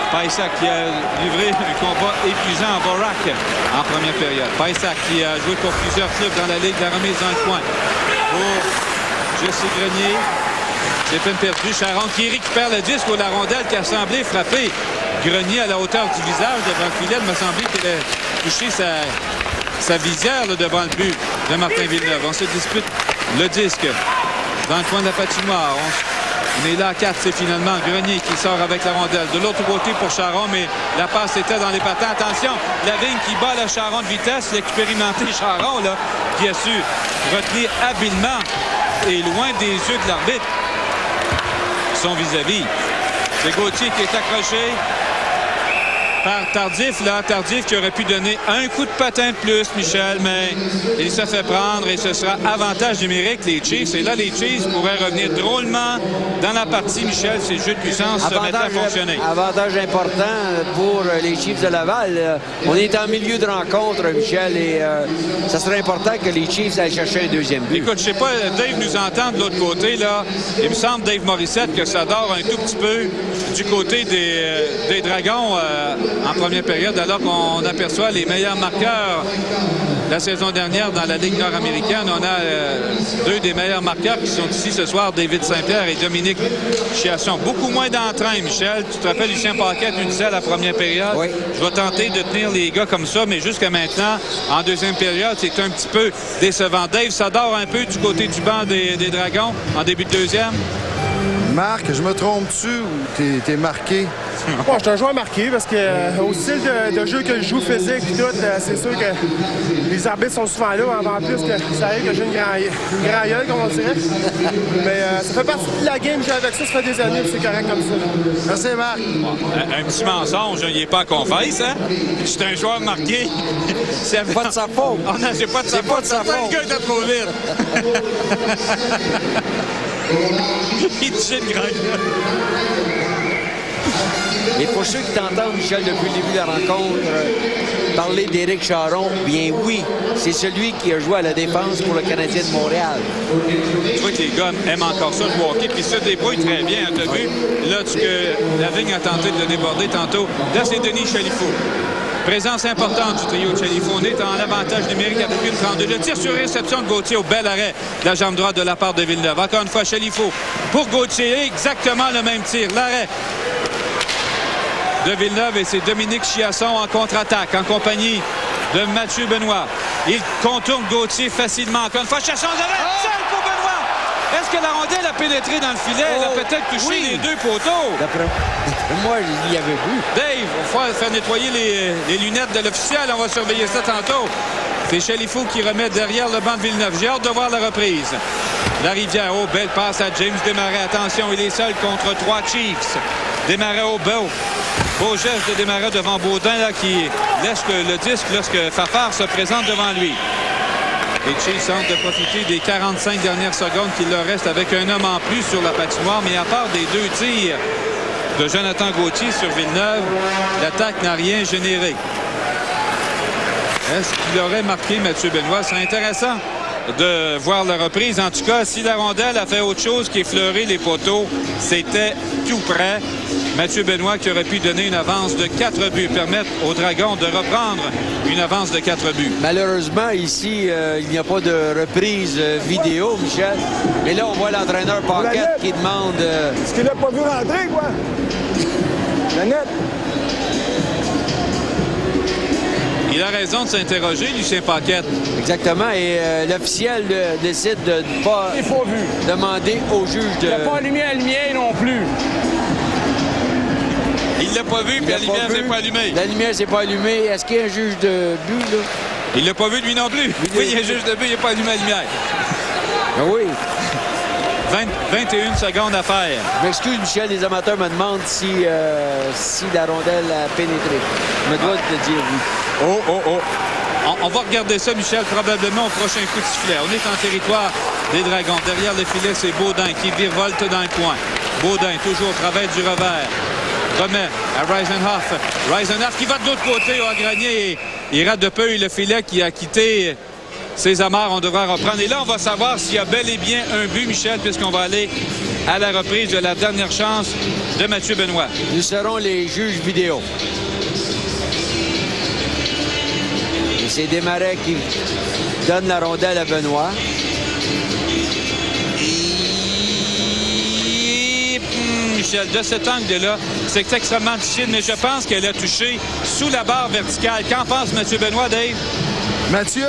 Païsak qui a livré un combat épuisant à Vorak en première période. Païsak qui a joué pour plusieurs clubs dans la Ligue. La remise dans le coin pour Jesse Grenier. C'est peine perdue. Charon qui récupère le disque ou la rondelle qui a semblé frapper Grenier à la hauteur du visage devant le filet. Il m'a semblé qu'il a touché sa visière là, devant le but de Martin Villeneuve. On se dispute le disque dans le coin de la patinoire. On est là à 4. C'est finalement Grenier qui sort avec la rondelle. De l'autre côté pour Charon, mais la passe était dans les patins. Attention, Lavigne qui bat le Charon de vitesse. L'expérimenté Charon là, qui a su retenir habilement et loin des yeux de l'arbitre son vis-à-vis. C'est Gauthier qui est accroché. par Tardif, là. Tardif qui aurait pu donner un coup de patin de plus, Michel, mais il se fait prendre et ce sera avantage numérique, les Chiefs. Et là, les Chiefs pourraient revenir drôlement dans la partie, Michel. Ces jeux de puissance se mettent à fonctionner. Avantage important pour les Chiefs de Laval. On est en milieu de rencontre, Michel, et ça serait important que les Chiefs aillent chercher un deuxième but. Écoute, je sais pas, Dave nous entend de l'autre côté, là. Il me semble, Dave Morissette, que ça dort un tout petit peu du côté des Dragons en première période, alors qu'on aperçoit les meilleurs marqueurs la saison dernière dans la Ligue nord-américaine. On a deux des meilleurs marqueurs qui sont ici ce soir, David Saint-Pierre et Dominique Chiasson. Beaucoup moins d'entrain, Michel. Tu te rappelles, Lucien Paquette nous disait à la première période, oui. Je vais tenter de tenir les gars comme ça, mais jusqu'à maintenant, en deuxième période, c'est un petit peu décevant. Dave, ça dort un peu du côté du banc des Dragons en début de deuxième? Marc, je me trompe-tu ou t'es marqué? Bon, je suis un joueur marqué parce que au style de jeu que je joue physique et tout, c'est sûr que les arbitres sont souvent là. En plus, que ça arrive que j'ai une grand gueule, comme on dirait. Mais ça fait partie de la game que j'ai avec ça. Ça fait des années que c'est correct comme ça. Merci, Marc. Un petit mensonge, il n'est pas à confesse, hein? Je suis un joueur marqué. C'est pas de sa faute. Oh non, c'est pas de sa faute. C'est pas le gars qui est trop vite. Il tient une grande gueule. Et pour ceux qui t'entendent, Michel, depuis le début de la rencontre, parler d'Éric Charon, bien oui, c'est celui qui a joué à la défense pour le Canadien de Montréal. Tu vois que les gars aiment encore ça, le hockey, puis se débrouillent très bien. Tu as vu, là, que Lavigne a tenté de le déborder tantôt. Là, c'est Denis Chalifou. Présence importante du trio de Chalifou. On est en avantage numérique avec une 32. Le tir sur réception de Gauthier au bel arrêt de la jambe droite de la part de Villeneuve. Encore une fois, Chalifou pour Gauthier. Exactement le même tir. L'arrêt de Villeneuve et c'est Dominique Chiasson en contre-attaque en compagnie de Mathieu Benoît. Il contourne Gauthier facilement. Encore une fois, Chiasson seul pour Benoît. Est-ce que la rondelle a pénétré dans le filet? Elle a peut-être touché les deux poteaux. Moi, il y avait vu. Dave, il va faire nettoyer les lunettes de l'officiel. On va surveiller ça tantôt. C'est Chalifou qui remet derrière le banc de Villeneuve. J'ai hâte de voir la reprise. La Rivière, belle passe à James Desmarais. Attention, il est seul contre 3 Chiefs. Desmarais au beau geste de Desmarais devant Baudin là, qui laisse le disque lorsque Fafard se présente devant lui. Les Chiefs tentent de profiter des 45 dernières secondes qu'il leur reste avec un homme en plus sur la patinoire, mais à part des deux tirs de Jonathan Gauthier sur Villeneuve, l'attaque n'a rien généré. Est-ce qu'il aurait marqué Mathieu Benoît? C'est intéressant de voir la reprise. En tout cas, si la rondelle a fait autre chose qu'effleurer les poteaux, c'était tout près. Mathieu Benoît qui aurait pu donner une avance de 4 buts, permettre aux Dragons de reprendre une avance de 4 buts. Malheureusement, ici, il n'y a pas de reprise vidéo, Michel. Mais là, on voit l'entraîneur Paquette qui demande... Est-ce qu'il n'a pas vu rentrer, quoi? La nette. Il a raison de s'interroger, Lucien Paquette. Exactement, et l'officiel décide de ne pas demander au juge de... Il n'a pas allumé la lumière non plus. Il l'a pas vu, puis la lumière s'est pas allumée. La lumière s'est pas allumée. Est-ce qu'il y a un juge de but, là? Il l'a pas vu, lui non plus. Oui, il y a un juge de but, il n'a pas allumé la lumière. Ah oui. 21 secondes à faire. Je m'excuse, Michel, les amateurs me demandent si la rondelle a pénétré. Je me dois te dire oui. On va regarder ça, Michel, probablement au prochain coup de sifflet. On est en territoire des Dragons. Derrière le filet, c'est Baudin qui virevolte dans le coin. Baudin, toujours au travail du revers. Remet à Reisenhoff. Reisenhoff qui va de l'autre côté à Grenier. Il rate de peu le filet qui a quitté ses amarres. On devra reprendre. Et là, on va savoir s'il y a bel et bien un but, Michel, puisqu'on va aller à la reprise de la dernière chance de Mathieu Benoît. Nous serons les juges vidéo. Et c'est Desmarais qui donne la rondelle à Benoît. Michel, de cet angle-là, c'est extrêmement difficile, mais je pense qu'elle a touché sous la barre verticale. Qu'en pense Mathieu Benoît, Dave? Mathieu,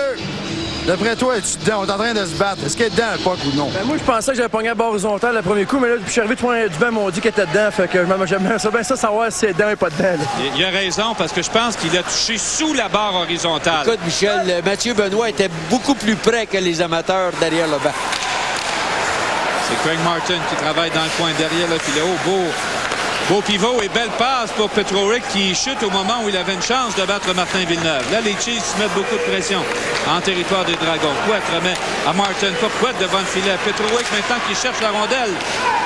d'après toi, es-tu dedans? On est en train de se battre. Est-ce qu'elle est dedans à l'époque ou non? Ben moi, je pensais que j'avais pogné la barre horizontale le premier coup, mais là, depuis que je suis arrivé, tout le monde du bain m'ont dit qu'elle était dedans. Fait que j'aimerais ça bien savoir si elle est dedans ou pas dedans. Il a raison, parce que je pense qu'il a touché sous la barre horizontale. Écoute, Michel, Mathieu Benoît était beaucoup plus près que les amateurs derrière le banc. C'est Craig Martin qui travaille dans le coin derrière le filet. Beau pivot et belle passe pour Petrovic qui chute au moment où il avait une chance de battre Martin Villeneuve. Là, les Chiefs mettent beaucoup de pression en territoire des Dragons. Couette remet à Martin. Pas Couette devant le filet. Petrovic maintenant qui cherche la rondelle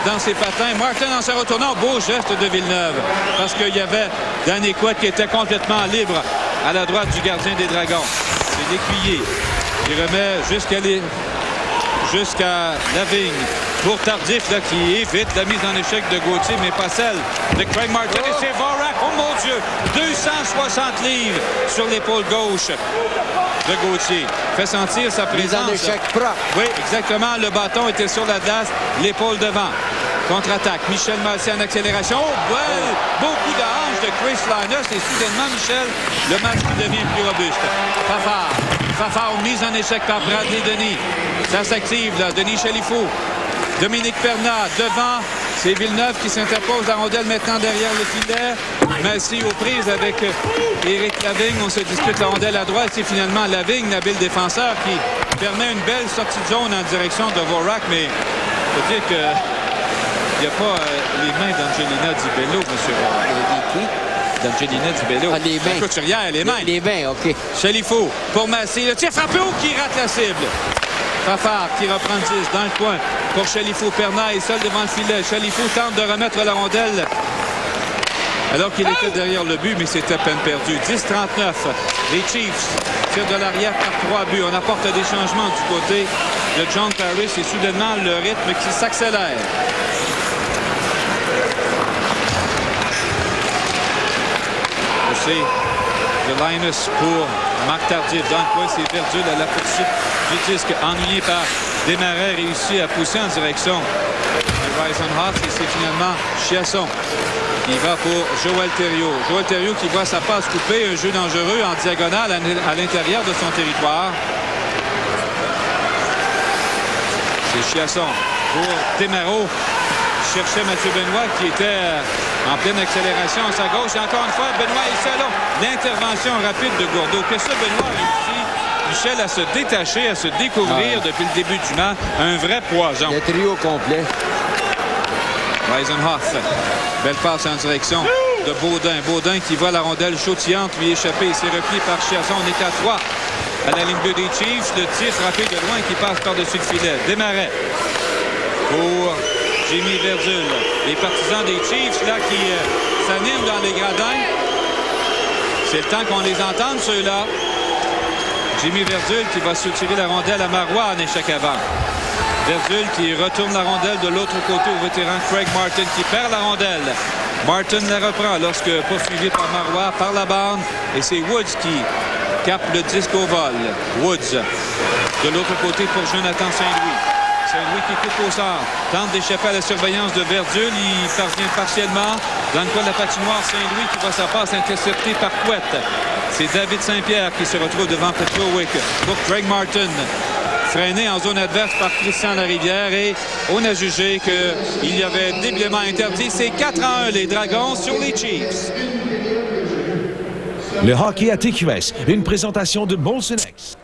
dans ses patins. Martin en se retournant. Beau geste de Villeneuve parce qu'il y avait Danny Couette qui était complètement libre à la droite du gardien des Dragons. C'est l'écuyer qui remet jusqu'à Lavigne. Pour Tardif, là, qui évite la mise en échec de Gauthier, mais pas celle de Craig Martin. Et c'est Vorak, oh mon Dieu, 260 livres sur l'épaule gauche de Gauthier. Fait sentir sa présence. Mise en échec propre. Oui, exactement. Le bâton était sur la glace, l'épaule devant. Contre-attaque. Michel Massé en accélération. Oh, well! Beau coup de hanche de Chris Linus. Et soudainement, Michel, le match qui devient plus robuste. Fafard, mise en échec par Bradley Denis. Ça s'active, là. Denis Chalifou. Dominique Pernat devant, c'est Villeneuve qui s'interpose, la rondelle maintenant derrière le filet. Massy aux prises avec Éric Lavigne, on se dispute la rondelle à droite. C'est finalement Lavigne, l'habile défenseur, qui permet une belle sortie de zone en direction de Vorak, mais il faut dire qu'il n'y a pas les mains d'Angelina Di Bello, monsieur Vorak. D'Angelina Di Bello. Ah, les mains. La couturière, les mains. Les mains, OK. Chalifou pour Massy, le tir frappé haut qui rate la cible. Fafard qui reprend 10 dans le coin pour Chalifou. Pernat est seul devant le filet. Chalifou tente de remettre la rondelle alors qu'il était derrière le but, mais c'était peine perdue. 10-39. Les Chiefs tirent de l'arrière par 3 buts. On apporte des changements du côté de John Paris et soudainement le rythme qui s'accélère. C'est de Linus pour Marc Tardif. Dans le coin, c'est Verdul à la poursuite du disque. Ennuyé par Desmarais, réussi à pousser en direction de Weisenhoff. Et c'est finalement Chiasson qui va pour Joël Thériault. Joël Thériault qui voit sa passe coupée. Un jeu dangereux en diagonale à l'intérieur de son territoire. C'est Chiasson pour Desmarais. Cherchait Mathieu Benoît qui était en pleine accélération à sa gauche. Et encore une fois, Benoît est seul. L'intervention rapide de Gourdeau. Que ça, Benoît a réussi, Michel, à se détacher, à se découvrir depuis le début du match. Un vrai poison. Le trio complet. Weisenhoff. Belle passe en direction de Baudin. Baudin qui voit la rondelle sautillante lui échapper. Il s'est replié par Chiasson. On est à 3 à la ligne bleue des Chiefs. Le tir frappé de loin qui passe par-dessus le filet. Desmarais pour Jimmy Verdul. Les partisans des Chiefs là qui s'animent dans les gradins. C'est le temps qu'on les entende, ceux-là. Jimmy Verdul qui va soutirer la rondelle à Marois en échec avant. Verdul qui retourne la rondelle de l'autre côté au vétéran Craig Martin qui perd la rondelle. Martin la reprend lorsque poursuivi par Marois par la bande. Et c'est Woods qui capte le disque au vol. Woods de l'autre côté pour Jonathan Saint-Louis. Saint-Louis qui coupe au sort, tente d'échapper à la surveillance de Verdul. Il parvient partiellement dans le coin de la patinoire. Saint-Louis qui voit sa passe interceptée par Couette. C'est David Saint-Pierre qui se retrouve devant Petrovic pour Craig Martin. Freiné en zone adverse par Christian Larivière et on a jugé qu'il y avait déblement interdit. C'est 4-1 les Dragons sur les Chiefs. Le hockey à TQS, une présentation de Molsonex.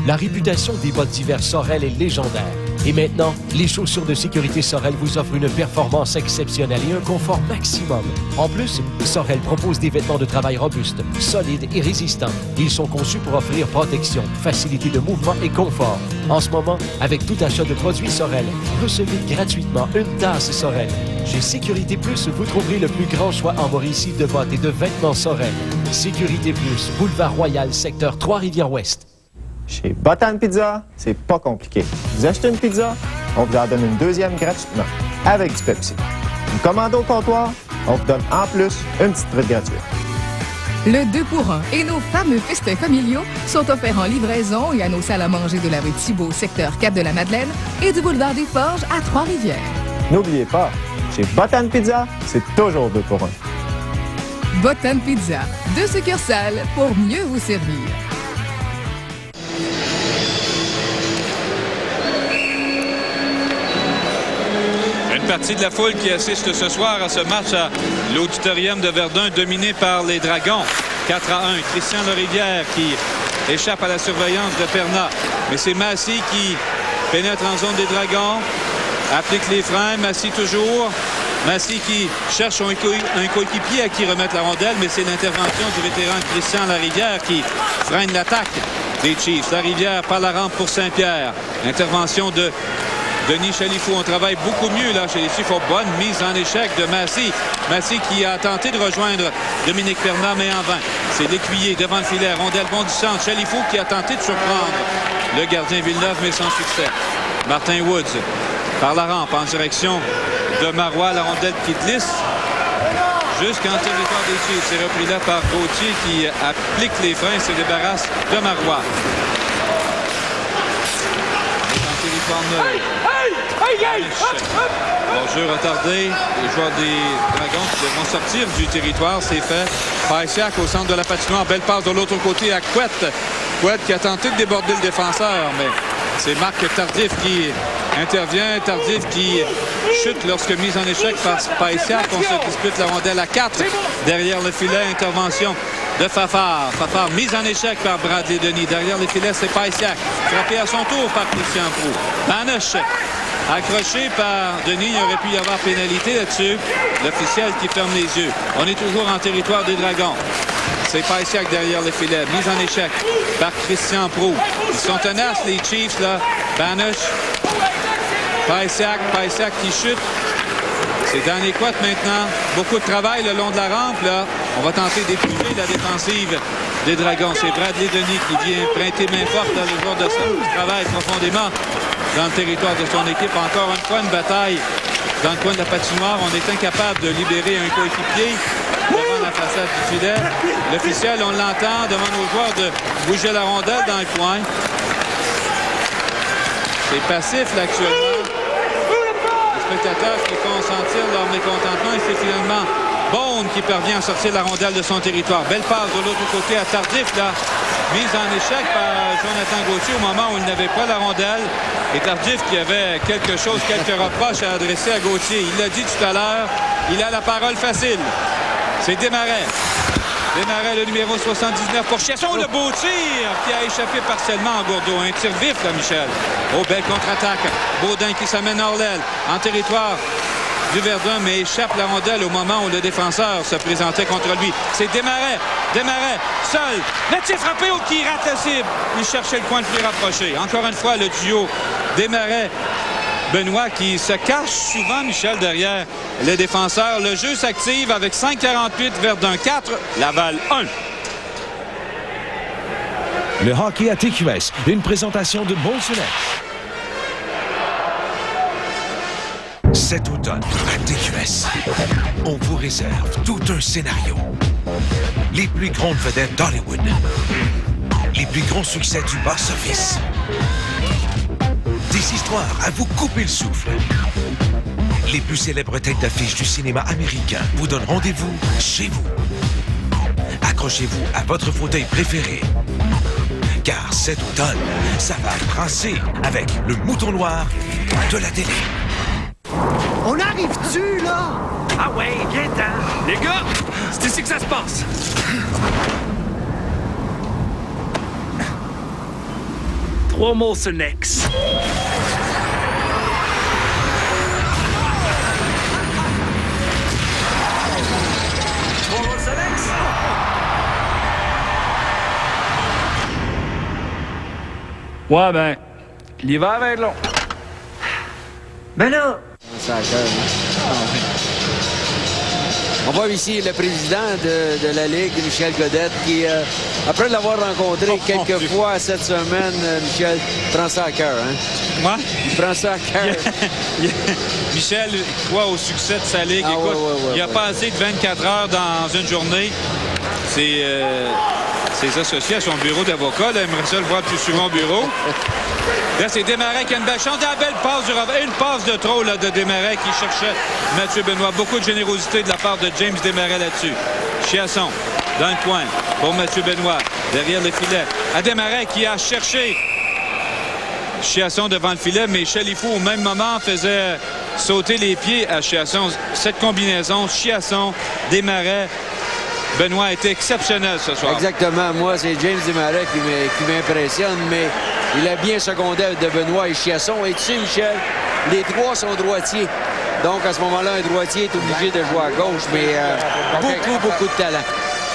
La réputation des bottes d'hiver Sorel est légendaire. Et maintenant, les chaussures de sécurité Sorel vous offrent une performance exceptionnelle et un confort maximum. En plus, Sorel propose des vêtements de travail robustes, solides et résistants. Ils sont conçus pour offrir protection, facilité de mouvement et confort. En ce moment, avec tout achat de produits Sorel, recevez gratuitement une tasse Sorel. Chez Sécurité Plus, vous trouverez le plus grand choix en Mauricie de bottes et de vêtements Sorel. Sécurité Plus, boulevard Royal, secteur Trois-Rivières-Ouest. Chez Botan Pizza, c'est pas compliqué. Vous achetez une pizza, on vous en donne une deuxième gratuitement, avec du Pepsi. Vous commandez au comptoir, on vous donne en plus une petite frite gratuite. Le 2 pour 1 et nos fameux festins familiaux sont offerts en livraison et à nos salles à manger de la rue Thibault, secteur Cap-de-la-Madeleine et du boulevard des Forges à Trois-Rivières. N'oubliez pas, chez Botan Pizza, c'est toujours 2 pour 1. Botan Pizza, 2 succursales pour mieux vous servir. Une partie de la foule qui assiste ce soir à ce match à l'auditorium de Verdun dominé par les Dragons. 4-1. Christian Larivière qui échappe à la surveillance de Pernat. Mais c'est Massy qui pénètre en zone des Dragons. applique les freins. Massey toujours. Massey qui cherche un coéquipier à qui remettre la rondelle, mais c'est l'intervention du vétéran Christian Larivière qui freine l'attaque des Chiefs. Larivière par la rampe pour Saint-Pierre. Intervention de Denis Chalifou. On travaille beaucoup mieux là chez les Chiefs. Bonne mise en échec de Massey. Massey qui a tenté de rejoindre Dominique Perna, mais en vain. C'est l'écuyer devant le filet. Rondelle bondissante. Chalifou qui a tenté de surprendre le gardien Villeneuve, mais sans succès. Martin Woods par la rampe en direction de Marois. La rondelle qui glisse jusqu'en territoire des Chiefs. C'est repris là par Gauthier qui applique les freins, se débarrasse de Marois. En territoire neutre. Bon jeu retardé. Les joueurs des Dragons qui devront sortir du territoire. C'est fait. Paisiak au centre de la patinoire. Belle passe de l'autre côté à Couette. Couette qui a tenté de déborder le défenseur, mais c'est Marc Tardif qui intervient. Tardif qui chute lorsque mise en échec par Paisiak. On se dispute la rondelle à 4 derrière le filet. Intervention de Fafard. Fafard mise en échec par Bradley Denis. Derrière le filet, c'est Paisiak. Frappé à son tour par Christian Proulx. Banoche accroché par Denis. Il aurait pu y avoir pénalité là-dessus. L'officiel qui ferme les yeux. On est toujours en territoire des Dragons. C'est Paisiak derrière le filet. Mise en échec par Christian Proulx. Ils sont tenaces, les Chiefs, là. Banoche. Paisiak qui chute. C'est dans les couettes maintenant. Beaucoup de travail le long de la rampe, là. On va tenter d'épuiser la défensive des Dragons. C'est Bradley Denis qui vient prêter main forte dans le joueur de centre qui travaille profondément dans le territoire de son équipe. Encore une fois, une bataille dans le coin de la patinoire. On est incapable de libérer un coéquipier devant la façade du filet. L'officiel, on l'entend, demande aux joueurs de bouger la rondelle dans le coin. C'est passif, là, actuellement. Les spectateurs qui font sentir leur mécontentement. Et c'est finalement Bone qui parvient à sortir la rondelle de son territoire. Belle passe de l'autre côté à Tardif, là. Mise en échec par Jonathan Gauthier au moment où il n'avait pas la rondelle. Et Tardif qui avait quelque chose, quelques reproches à adresser à Gauthier. Il l'a dit tout à l'heure, il a la parole facile. C'est Desmarais. Desmarais, le numéro 79 pour Chiasson. Le beau tir qui a échappé partiellement en Gourdeau. Un tir vif, là, Michel. Oh, belle contre-attaque. Baudin qui s'amène hors l'aile. En territoire du Verdun, mais échappe la rondelle au moment où le défenseur se présentait contre lui. C'est Desmarais. Desmarais, seul. Le tir frappé au qui rate la cible. Il cherchait le coin le plus rapproché. Encore une fois, le duo Desmarais-Benoît qui se cache souvent, Michel, derrière les défenseurs. Le jeu s'active avec 5,48, Verdun 4, Laval 1. Le hockey à TQS, une présentation de Molson X. Cet automne, à TQS, on vous réserve tout un scénario. Les plus grandes vedettes d'Hollywood. Les plus grands succès du box-office. Des histoires à vous couper le souffle. Les plus célèbres têtes d'affiche du cinéma américain vous donnent rendez-vous chez vous. Accrochez-vous à votre fauteuil préféré. Car cet automne, ça va brasser avec le mouton noir de la télé. On arrive-tu, là? Ah ouais, viens-t'en. Les gars, c'est ici que ça se passe. Trois Molson X. Ouais, ben, l'hiver va être long. Ben là! Ça on voit ici le président de la Ligue, Michel Godette, qui, après l'avoir rencontré quelques fois cette semaine, Michel, prend ça à cœur. Hein? Moi? Il prend ça à cœur. Michel croit au succès de sa Ligue. Écoute, il a passé de 24 heures dans une journée. Ses associés à son bureau d'avocat aimeraient ça le voir plus souvent au bureau. Là, c'est Desmarais qui a une belle chance. La belle passe du Robert. Une passe de trop là, de Desmarais qui cherchait Mathieu Benoît. Beaucoup de générosité de la part de James Desmarais là-dessus. Chiasson dans le coin pour Mathieu Benoît. Derrière le filet. À Desmarais qui a cherché Chiasson devant le filet, mais Chalifou au même moment faisait sauter les pieds à Chiasson. Cette combinaison, Chiasson, Desmarais, Benoît était exceptionnel ce soir. Exactement. Moi, c'est James Desmarais qui m'impressionne, mais il a bien secondé de Benoît et Chiasson. Et tu sais, Michel, les trois sont droitiers. Donc, à ce moment-là, un droitier est obligé de jouer à gauche, mais beaucoup de talent.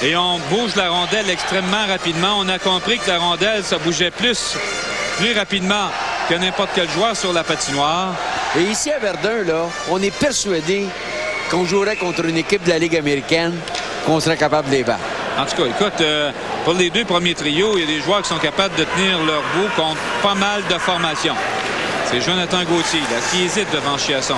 Et on bouge la rondelle extrêmement rapidement. On a compris que la rondelle, ça bougeait plus rapidement que n'importe quel joueur sur la patinoire. Et ici, à Verdun, là, on est persuadé qu'on jouerait contre une équipe de la Ligue américaine, qu'on serait capable de les battre. En tout cas, écoute, pour les deux premiers trios, il y a des joueurs qui sont capables de tenir leur bout contre pas mal de formations. C'est Jonathan Gauthier, là, qui hésite devant Chiasson.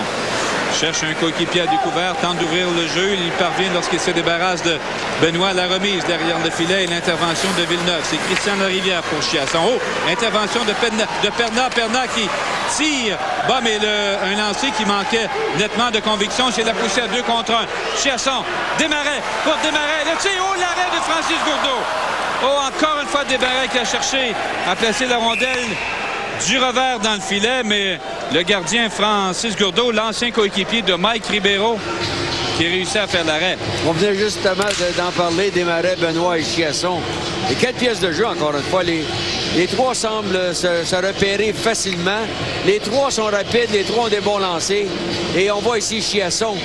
Cherche un coéquipier à découvert, tente d'ouvrir le jeu. Il parvient lorsqu'il se débarrasse de Benoît. La remise derrière le filet et l'intervention de Villeneuve. C'est Christian Larivière pour Chiasson. Oh, intervention de Perna. Perna qui tire. Bon, mais un lancer qui manquait nettement de conviction. C'est la poussée à 2 contre 1. Chiasson, Desmarais pour Desmarais. Le tir, oh, l'arrêt de Francis Gourdeau. Oh, encore une fois Desmarais qui a cherché à placer la rondelle du revers dans le filet, mais le gardien Francis Gourdeau, l'ancien coéquipier de Mike Ribeiro, qui réussit à faire l'arrêt. On venait justement d'en parler, Desmarais, Benoît et Chiasson. Et quelle pièce de jeu, encore une fois. Les trois semblent se repérer facilement. Les trois sont rapides, les trois ont des bons lancers. Et on voit ici Chiasson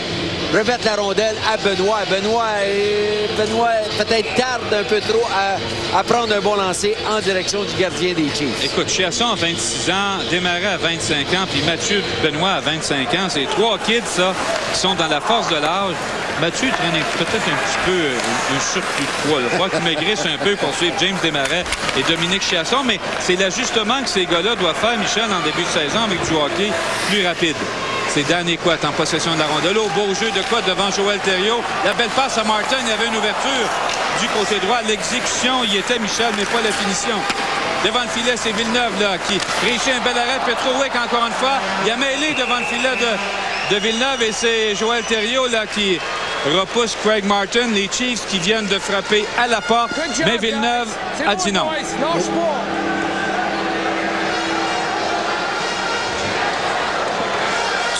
remettre la rondelle à Benoît. Benoît peut-être tarde un peu trop à prendre un bon lancer en direction du gardien des Chiefs. Écoute, Chiasson a 26 ans, Desmarais à 25 ans, puis Mathieu Benoît à 25 ans. C'est 3 kids, ça, qui sont dans la force de l'âge. Mathieu traîne peut-être un petit peu un surplus de poids. Il faut qu'il maigrisse un peu pour suivre James Desmarais et Dominique Chiasson, mais c'est l'ajustement que ces gars-là doivent faire, Michel, en début de saison avec du hockey plus rapide. C'est Dan Écoute en possession de la rondelle. Au beau jeu de Cote devant Joël Thériault. La belle passe à Martin. Il y avait une ouverture du côté droit. L'exécution y était, Michel, mais pas la finition. Devant le filet, c'est Villeneuve là, qui réussit un bel arrêt. Petrowick, encore une fois. Il a mêlé devant le filet de Villeneuve et c'est Joël Thériault là, qui repousse Craig Martin. Les Chiefs qui viennent de frapper à la porte. Mais Villeneuve a dit non.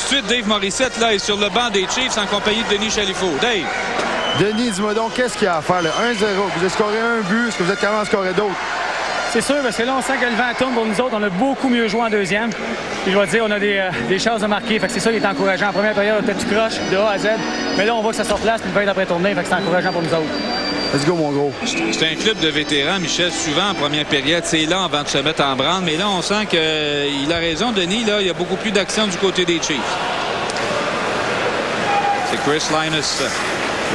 Ensuite, Dave Morissette là, est sur le banc des Chiefs en compagnie de Denis Chalifoux. Dave. Denis, dis-moi donc, qu'est-ce qu'il y a à faire? Là? 1-0. Vous avez scoré un but. Est-ce que vous êtes capable d'en scorer d'autres? C'est sûr, parce que là, on sent que le vent tourne pour nous autres. On a beaucoup mieux joué en deuxième. Puis je dois dire, on a des chances de marquer. Fait que c'est ça qui est encourageant. En première période, on était tout croche de A à Z. Mais là, on voit que ça sort place, puis le vent est après tourner. Fait que c'est encourageant pour nous autres. Let's go, mon gros. C'est un club de vétérans, Michel. Souvent, en première période, c'est lent avant de se mettre en branle. Mais là, on sent qu'il a raison, Denis. Là, il y a beaucoup plus d'action du côté des Chiefs. C'est Chris Linus.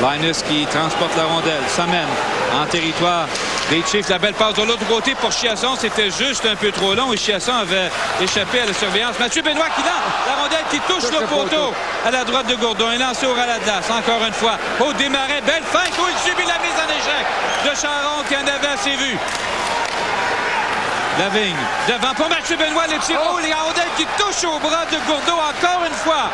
Linus qui transporte la rondelle, s'amène en territoire des Chiefs. La belle passe de l'autre côté pour Chiasson. C'était juste un peu trop long et Chiasson avait échappé à la surveillance. Mathieu Benoît qui lance la rondelle qui touche le poteau à la droite de Gourdon. Un lancé au ras à la glace, encore une fois. Au Desmarais, belle feinte où il subit la mise en échec de Charon qui en avait assez vu. Lavigne devant pour Mathieu Benoît, le tir haut, les rondelles qui touchent au bras de Gourdeau encore une fois.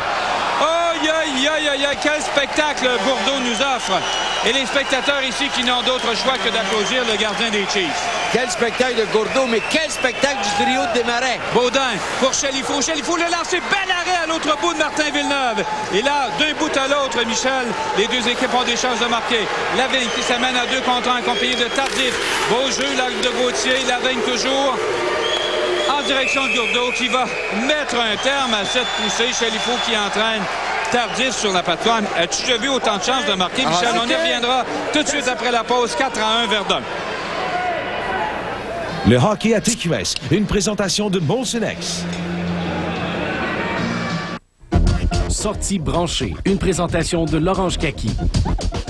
Aïe, aïe, aïe, aïe, aïe, quel spectacle Gourdeau nous offre. Et les spectateurs ici qui n'ont d'autre choix que d'applaudir le gardien des Chiefs. Quel spectacle de Gourdeau, mais quel spectacle du trio de Desmarais. Baudin pour Chalifoux. Chalifoux le lancer, bel arrêt à l'autre bout de Martin Villeneuve. Et là, d'un bout à l'autre, Michel, les deux équipes ont des chances de marquer. Lavigne qui s'amène à 2 contre 1, accompagné de Tardif. Beau jeu là, de Gauthier, Lavigne toujours en direction de Gourdeau qui va mettre un terme à cette poussée. Chalifoux qui entraîne Tardif sur la plateforme. As-tu déjà vu autant de chances de marquer, Michel? On y reviendra tout de suite après la pause. 4-1 Verdun. Le hockey à TQS, une présentation de Molson X. Sortie branchée, une présentation de l'Orange Kaki.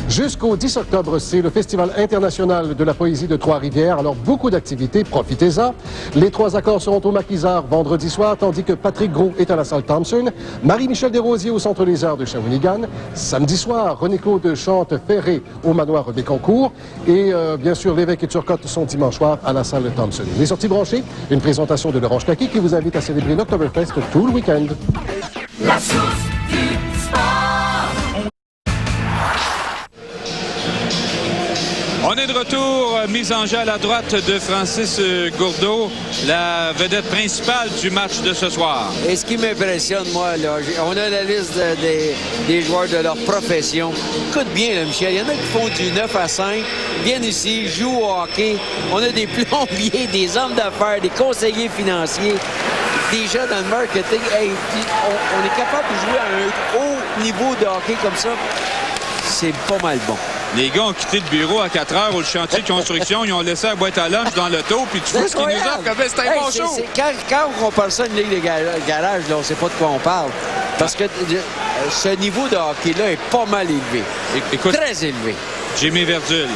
Jusqu'au 10 octobre, c'est le Festival international de la poésie de Trois-Rivières. Alors, beaucoup d'activités, profitez-en. Les 3 accords seront au Maquisard vendredi soir, tandis que Patrick Gros est à la salle Thompson. Marie-Michel Desrosiers au Centre des Arts de Shawinigan. Samedi soir, René-Claude chante Ferré au Manoir Bécancourt. Et bien sûr, l'Évêque et Turcotte sont dimanche soir à la salle Thompson. Les sorties branchées, une présentation de l'Orange Kaki qui vous invite à célébrer l'Oktoberfest tout le week-end. La source du sport. On est de retour, mise en jeu à la droite de Francis Gourdeau, la vedette principale du match de ce soir. Et ce qui m'impressionne, moi, là, on a la liste des joueurs de leur profession. Écoute bien, là, Michel, il y en a qui font du 9 à 5, viennent ici, jouent au hockey. On a des plombiers, des hommes d'affaires, des conseillers financiers. des gens dans le marketing, hey, on est capable de jouer à un haut niveau de hockey comme ça. C'est pas mal bon. Les gars ont quitté le bureau à 4 heures ou le chantier de construction. Ils ont laissé la boîte à lunch dans l'auto. Puis tu vois ce qu'ils nous offrent. C'est un bon show. Quand on compare ça à une ligue de garage, là, on ne sait pas de quoi on parle. Parce que ce niveau de hockey-là est pas mal élevé. Écoute, très élevé. Jimmy Verdul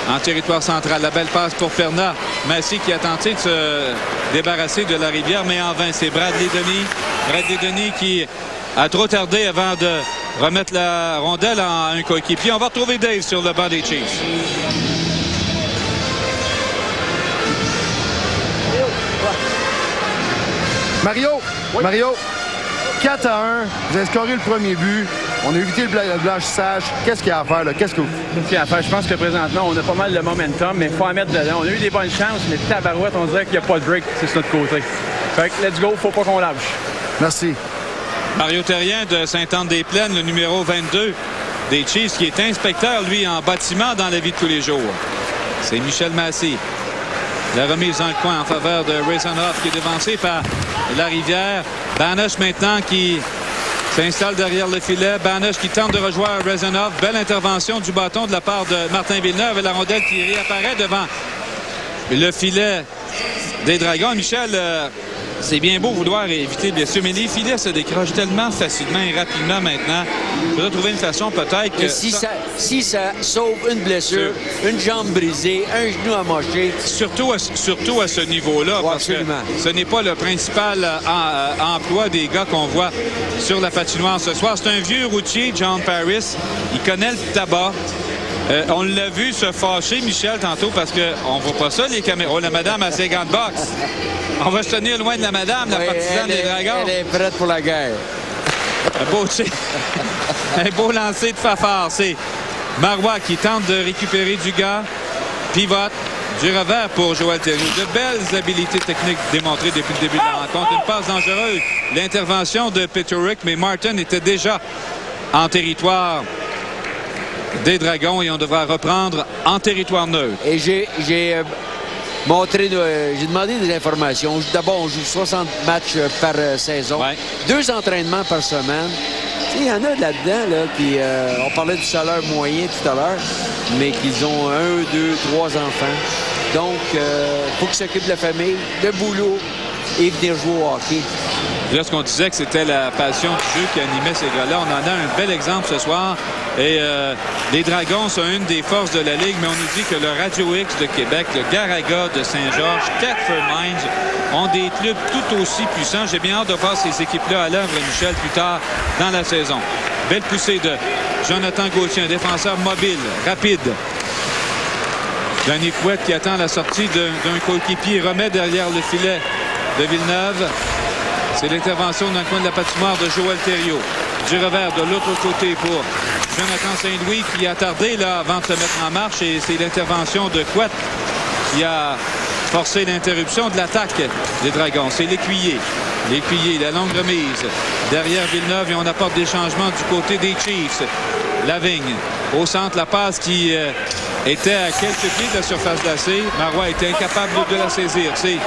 en territoire central. La belle passe pour Perna. Massy qui a tenté de se débarrasser de la rivière, mais en vain. C'est Bradley Denis. Bradley Denis qui a trop tardé avant de remettre la rondelle à un coéquipier. On va retrouver Dave sur le banc des Chiefs. Mario, 4-1, vous avez scoré le premier but. On a évité le blanchissage. Qu'est-ce qu'il y a à faire, là? Qu'est-ce qu'il y a à faire? Je pense que présentement, on a pas mal de momentum, mais il faut en mettre dedans. On a eu des bonnes chances, mais tabarouette, on dirait qu'il n'y a pas de break. C'est sur notre côté. Fait que, let's go, faut pas qu'on lâche. Merci. Mario Terrien de Sainte-Anne-des-Plaines, le numéro 22 des Chiefs, qui est inspecteur, lui, en bâtiment dans la vie de tous les jours. C'est Michel Massy. La remise dans le coin en faveur de Rezanoff, qui est devancé par Larivière. Banish maintenant qui s'installe derrière le filet. Banish qui tente de rejoindre Rezanoff. Belle intervention du bâton de la part de Martin Villeneuve et la rondelle qui réapparaît devant le filet des Dragons. Michel, c'est bien beau vouloir éviter bien sûr, mais les filets se décrochent tellement facilement et rapidement maintenant. Il faudrait trouver une façon peut-être que... Si ça sauve une blessure, une jambe brisée, un genou amoché. Surtout à ce niveau-là, parce que ce n'est pas le principal emploi des gars qu'on voit sur la patinoire ce soir. C'est un vieux routier, John Paris. Il connaît le tabac. On l'a vu se fâcher, Michel, tantôt, parce qu'on ne voit pas ça, les caméras. Oh, la madame a ses gants de boxe. On va se tenir loin de la madame, la partisane des Dragons. Elle est prête pour la guerre. Un beau lancer de Fafard. C'est Marois qui tente de récupérer du gars. Pivote. Du revers pour Joël Thériault. De belles habiletés techniques démontrées depuis le début de la rencontre. Une passe dangereuse. L'intervention de Petrovic, mais Martin était déjà en territoire des Dragons et on devra reprendre en territoire neutre. Et j'ai demandé des informations. D'abord, on joue 60 matchs par saison. Ouais. 2 entraînements par semaine. Il y en a là-dedans là, qui... on parlait du salaire moyen tout à l'heure, mais qu'ils ont 1, 2, 3 enfants. Donc, il faut qu'ils s'occupent de la famille, de boulot et venir jouer au hockey. Là, ce qu'on disait que c'était la passion du jeu qui animait ces gars-là. On en a un bel exemple ce soir. Et les Dragons sont une des forces de la Ligue, mais on nous dit que le Radio X de Québec, le Garaga de Saint-Georges, Thetford Mines ont des clubs tout aussi puissants. J'ai bien hâte de voir ces équipes-là à l'œuvre, Michel, plus tard dans la saison. Belle poussée de Jonathan Gauthier, un défenseur mobile, rapide. Danny Couette qui attend la sortie d'un coéquipier, remet derrière le filet de Villeneuve. C'est l'intervention dans le coin de la patinoire de Joël Thériault. Du revers de l'autre côté pour Jonathan Saint-Louis qui a tardé là, avant de se mettre en marche. Et c'est l'intervention de Couette qui a forcé l'interruption de l'attaque des Dragons. C'est l'écuyer. L'écuyer, la longue remise. Derrière Villeneuve et on apporte des changements du côté des Chiefs. Lavigne au centre, la passe qui était à quelques pieds de la surface glacée. Marois était incapable de la saisir. C'est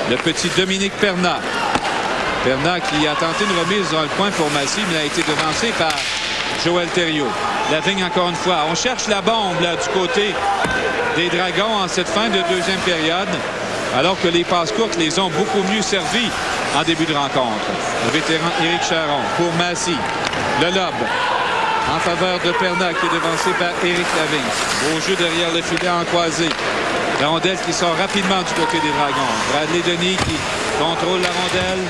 le petit Dominique Perna. Perna qui a tenté une remise dans le coin pour Massy, mais a été devancé par Joël Thériault. Lavigne encore une fois. On cherche la bombe là, du côté des Dragons en cette fin de deuxième période, alors que les passes courtes les ont beaucoup mieux servis en début de rencontre. Le vétéran Éric Charon pour Massy. Le lob en faveur de Perna qui est devancé par Éric Lavigne. Beau jeu derrière le filet en croisé. La rondelle qui sort rapidement du côté des Dragons. Bradley Denis qui contrôle la rondelle.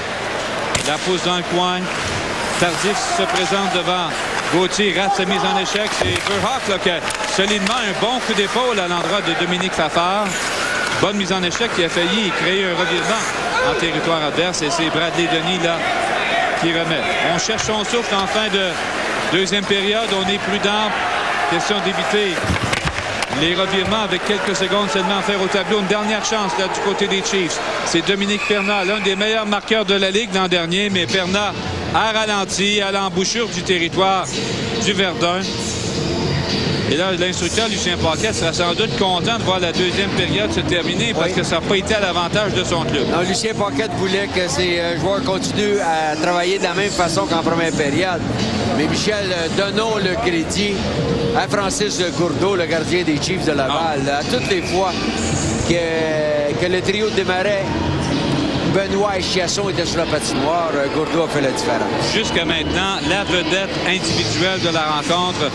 La pousse dans le coin. Tardif se présente devant Gauthier, rate sa mise en échec. C'est Burhoff qui a solidement un bon coup d'épaule à l'endroit de Dominique Fafard. Bonne mise en échec qui a failli créer un revirement en territoire adverse. Et c'est Bradley Denis là qui remet. On cherche son souffle en fin de deuxième période. On est prudent. Question d'éviter les revirements avec quelques secondes seulement à faire au tableau. Une dernière chance là du côté des Chiefs. C'est Dominique Perna, l'un des meilleurs marqueurs de la Ligue l'an dernier, mais Perna a ralenti à l'embouchure du territoire du Verdun. Et là, l'instructeur Lucien Paquette sera sans doute content de voir la deuxième période se terminer parce que ça n'a pas été à l'avantage de son club. Non, Lucien Paquette voulait que ses joueurs continuent à travailler de la même façon qu'en première période. Mais Michel, donnons le crédit à Francis Gourdeau, le gardien des Chiefs de Laval. À toutes les fois que le trio démarrait, Benoît et Chiasson étaient sur la patinoire, Gourdeau a fait la différence. Jusqu'à maintenant, la vedette individuelle de la rencontre,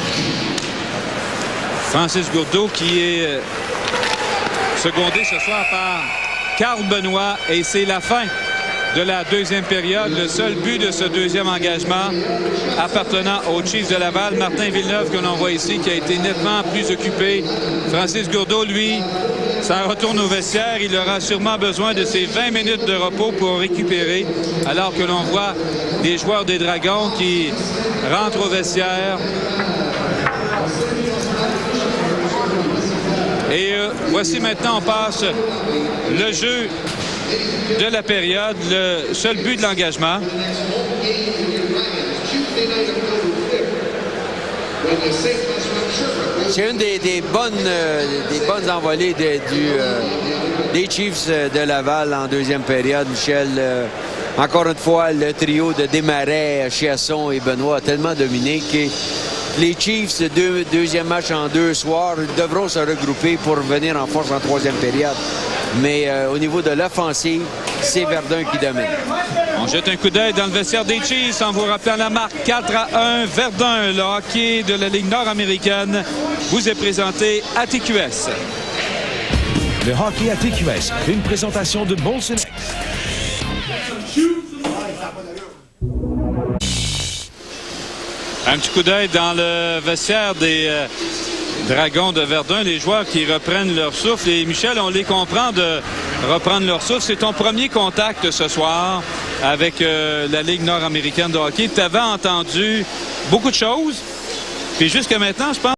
Francis Gourdeau, qui est secondé ce soir par Carl Benoit, et c'est la fin de la deuxième période. Le seul but de ce deuxième engagement appartenant aux Chiefs de Laval. Martin Villeneuve, que l'on voit ici, qui a été nettement plus occupé. Francis Gourdeau, lui, s'en retourne au vestiaire. Il aura sûrement besoin de ses 20 minutes de repos pour récupérer, alors que l'on voit des joueurs des Dragons qui rentrent au vestiaire. Et voici maintenant, on passe le jeu de la période, le seul but de l'engagement. C'est une des bonnes envolées des Chiefs de Laval en deuxième période, Michel. Encore une fois, le trio de Desmarais, Chiasson et Benoit a tellement dominé que les Chiefs, deuxième match en 2 soirs, devront se regrouper pour venir en force en troisième période. Mais au niveau de l'offensive, c'est Verdun qui domine. On jette un coup d'œil dans le vestiaire des Chiefs en vous rappelant la marque 4-1. Verdun, le hockey de la Ligue nord-américaine, vous est présenté à TQS. Le hockey à TQS, une présentation de Molson. Un petit coup d'œil dans le vestiaire des Dragons de Verdun, les joueurs qui reprennent leur souffle. Et Michel, on les comprend de reprendre leur souffle. C'est ton premier contact ce soir avec la Ligue nord-américaine de hockey. Tu avais entendu beaucoup de choses. Puis jusqu'à maintenant, je pense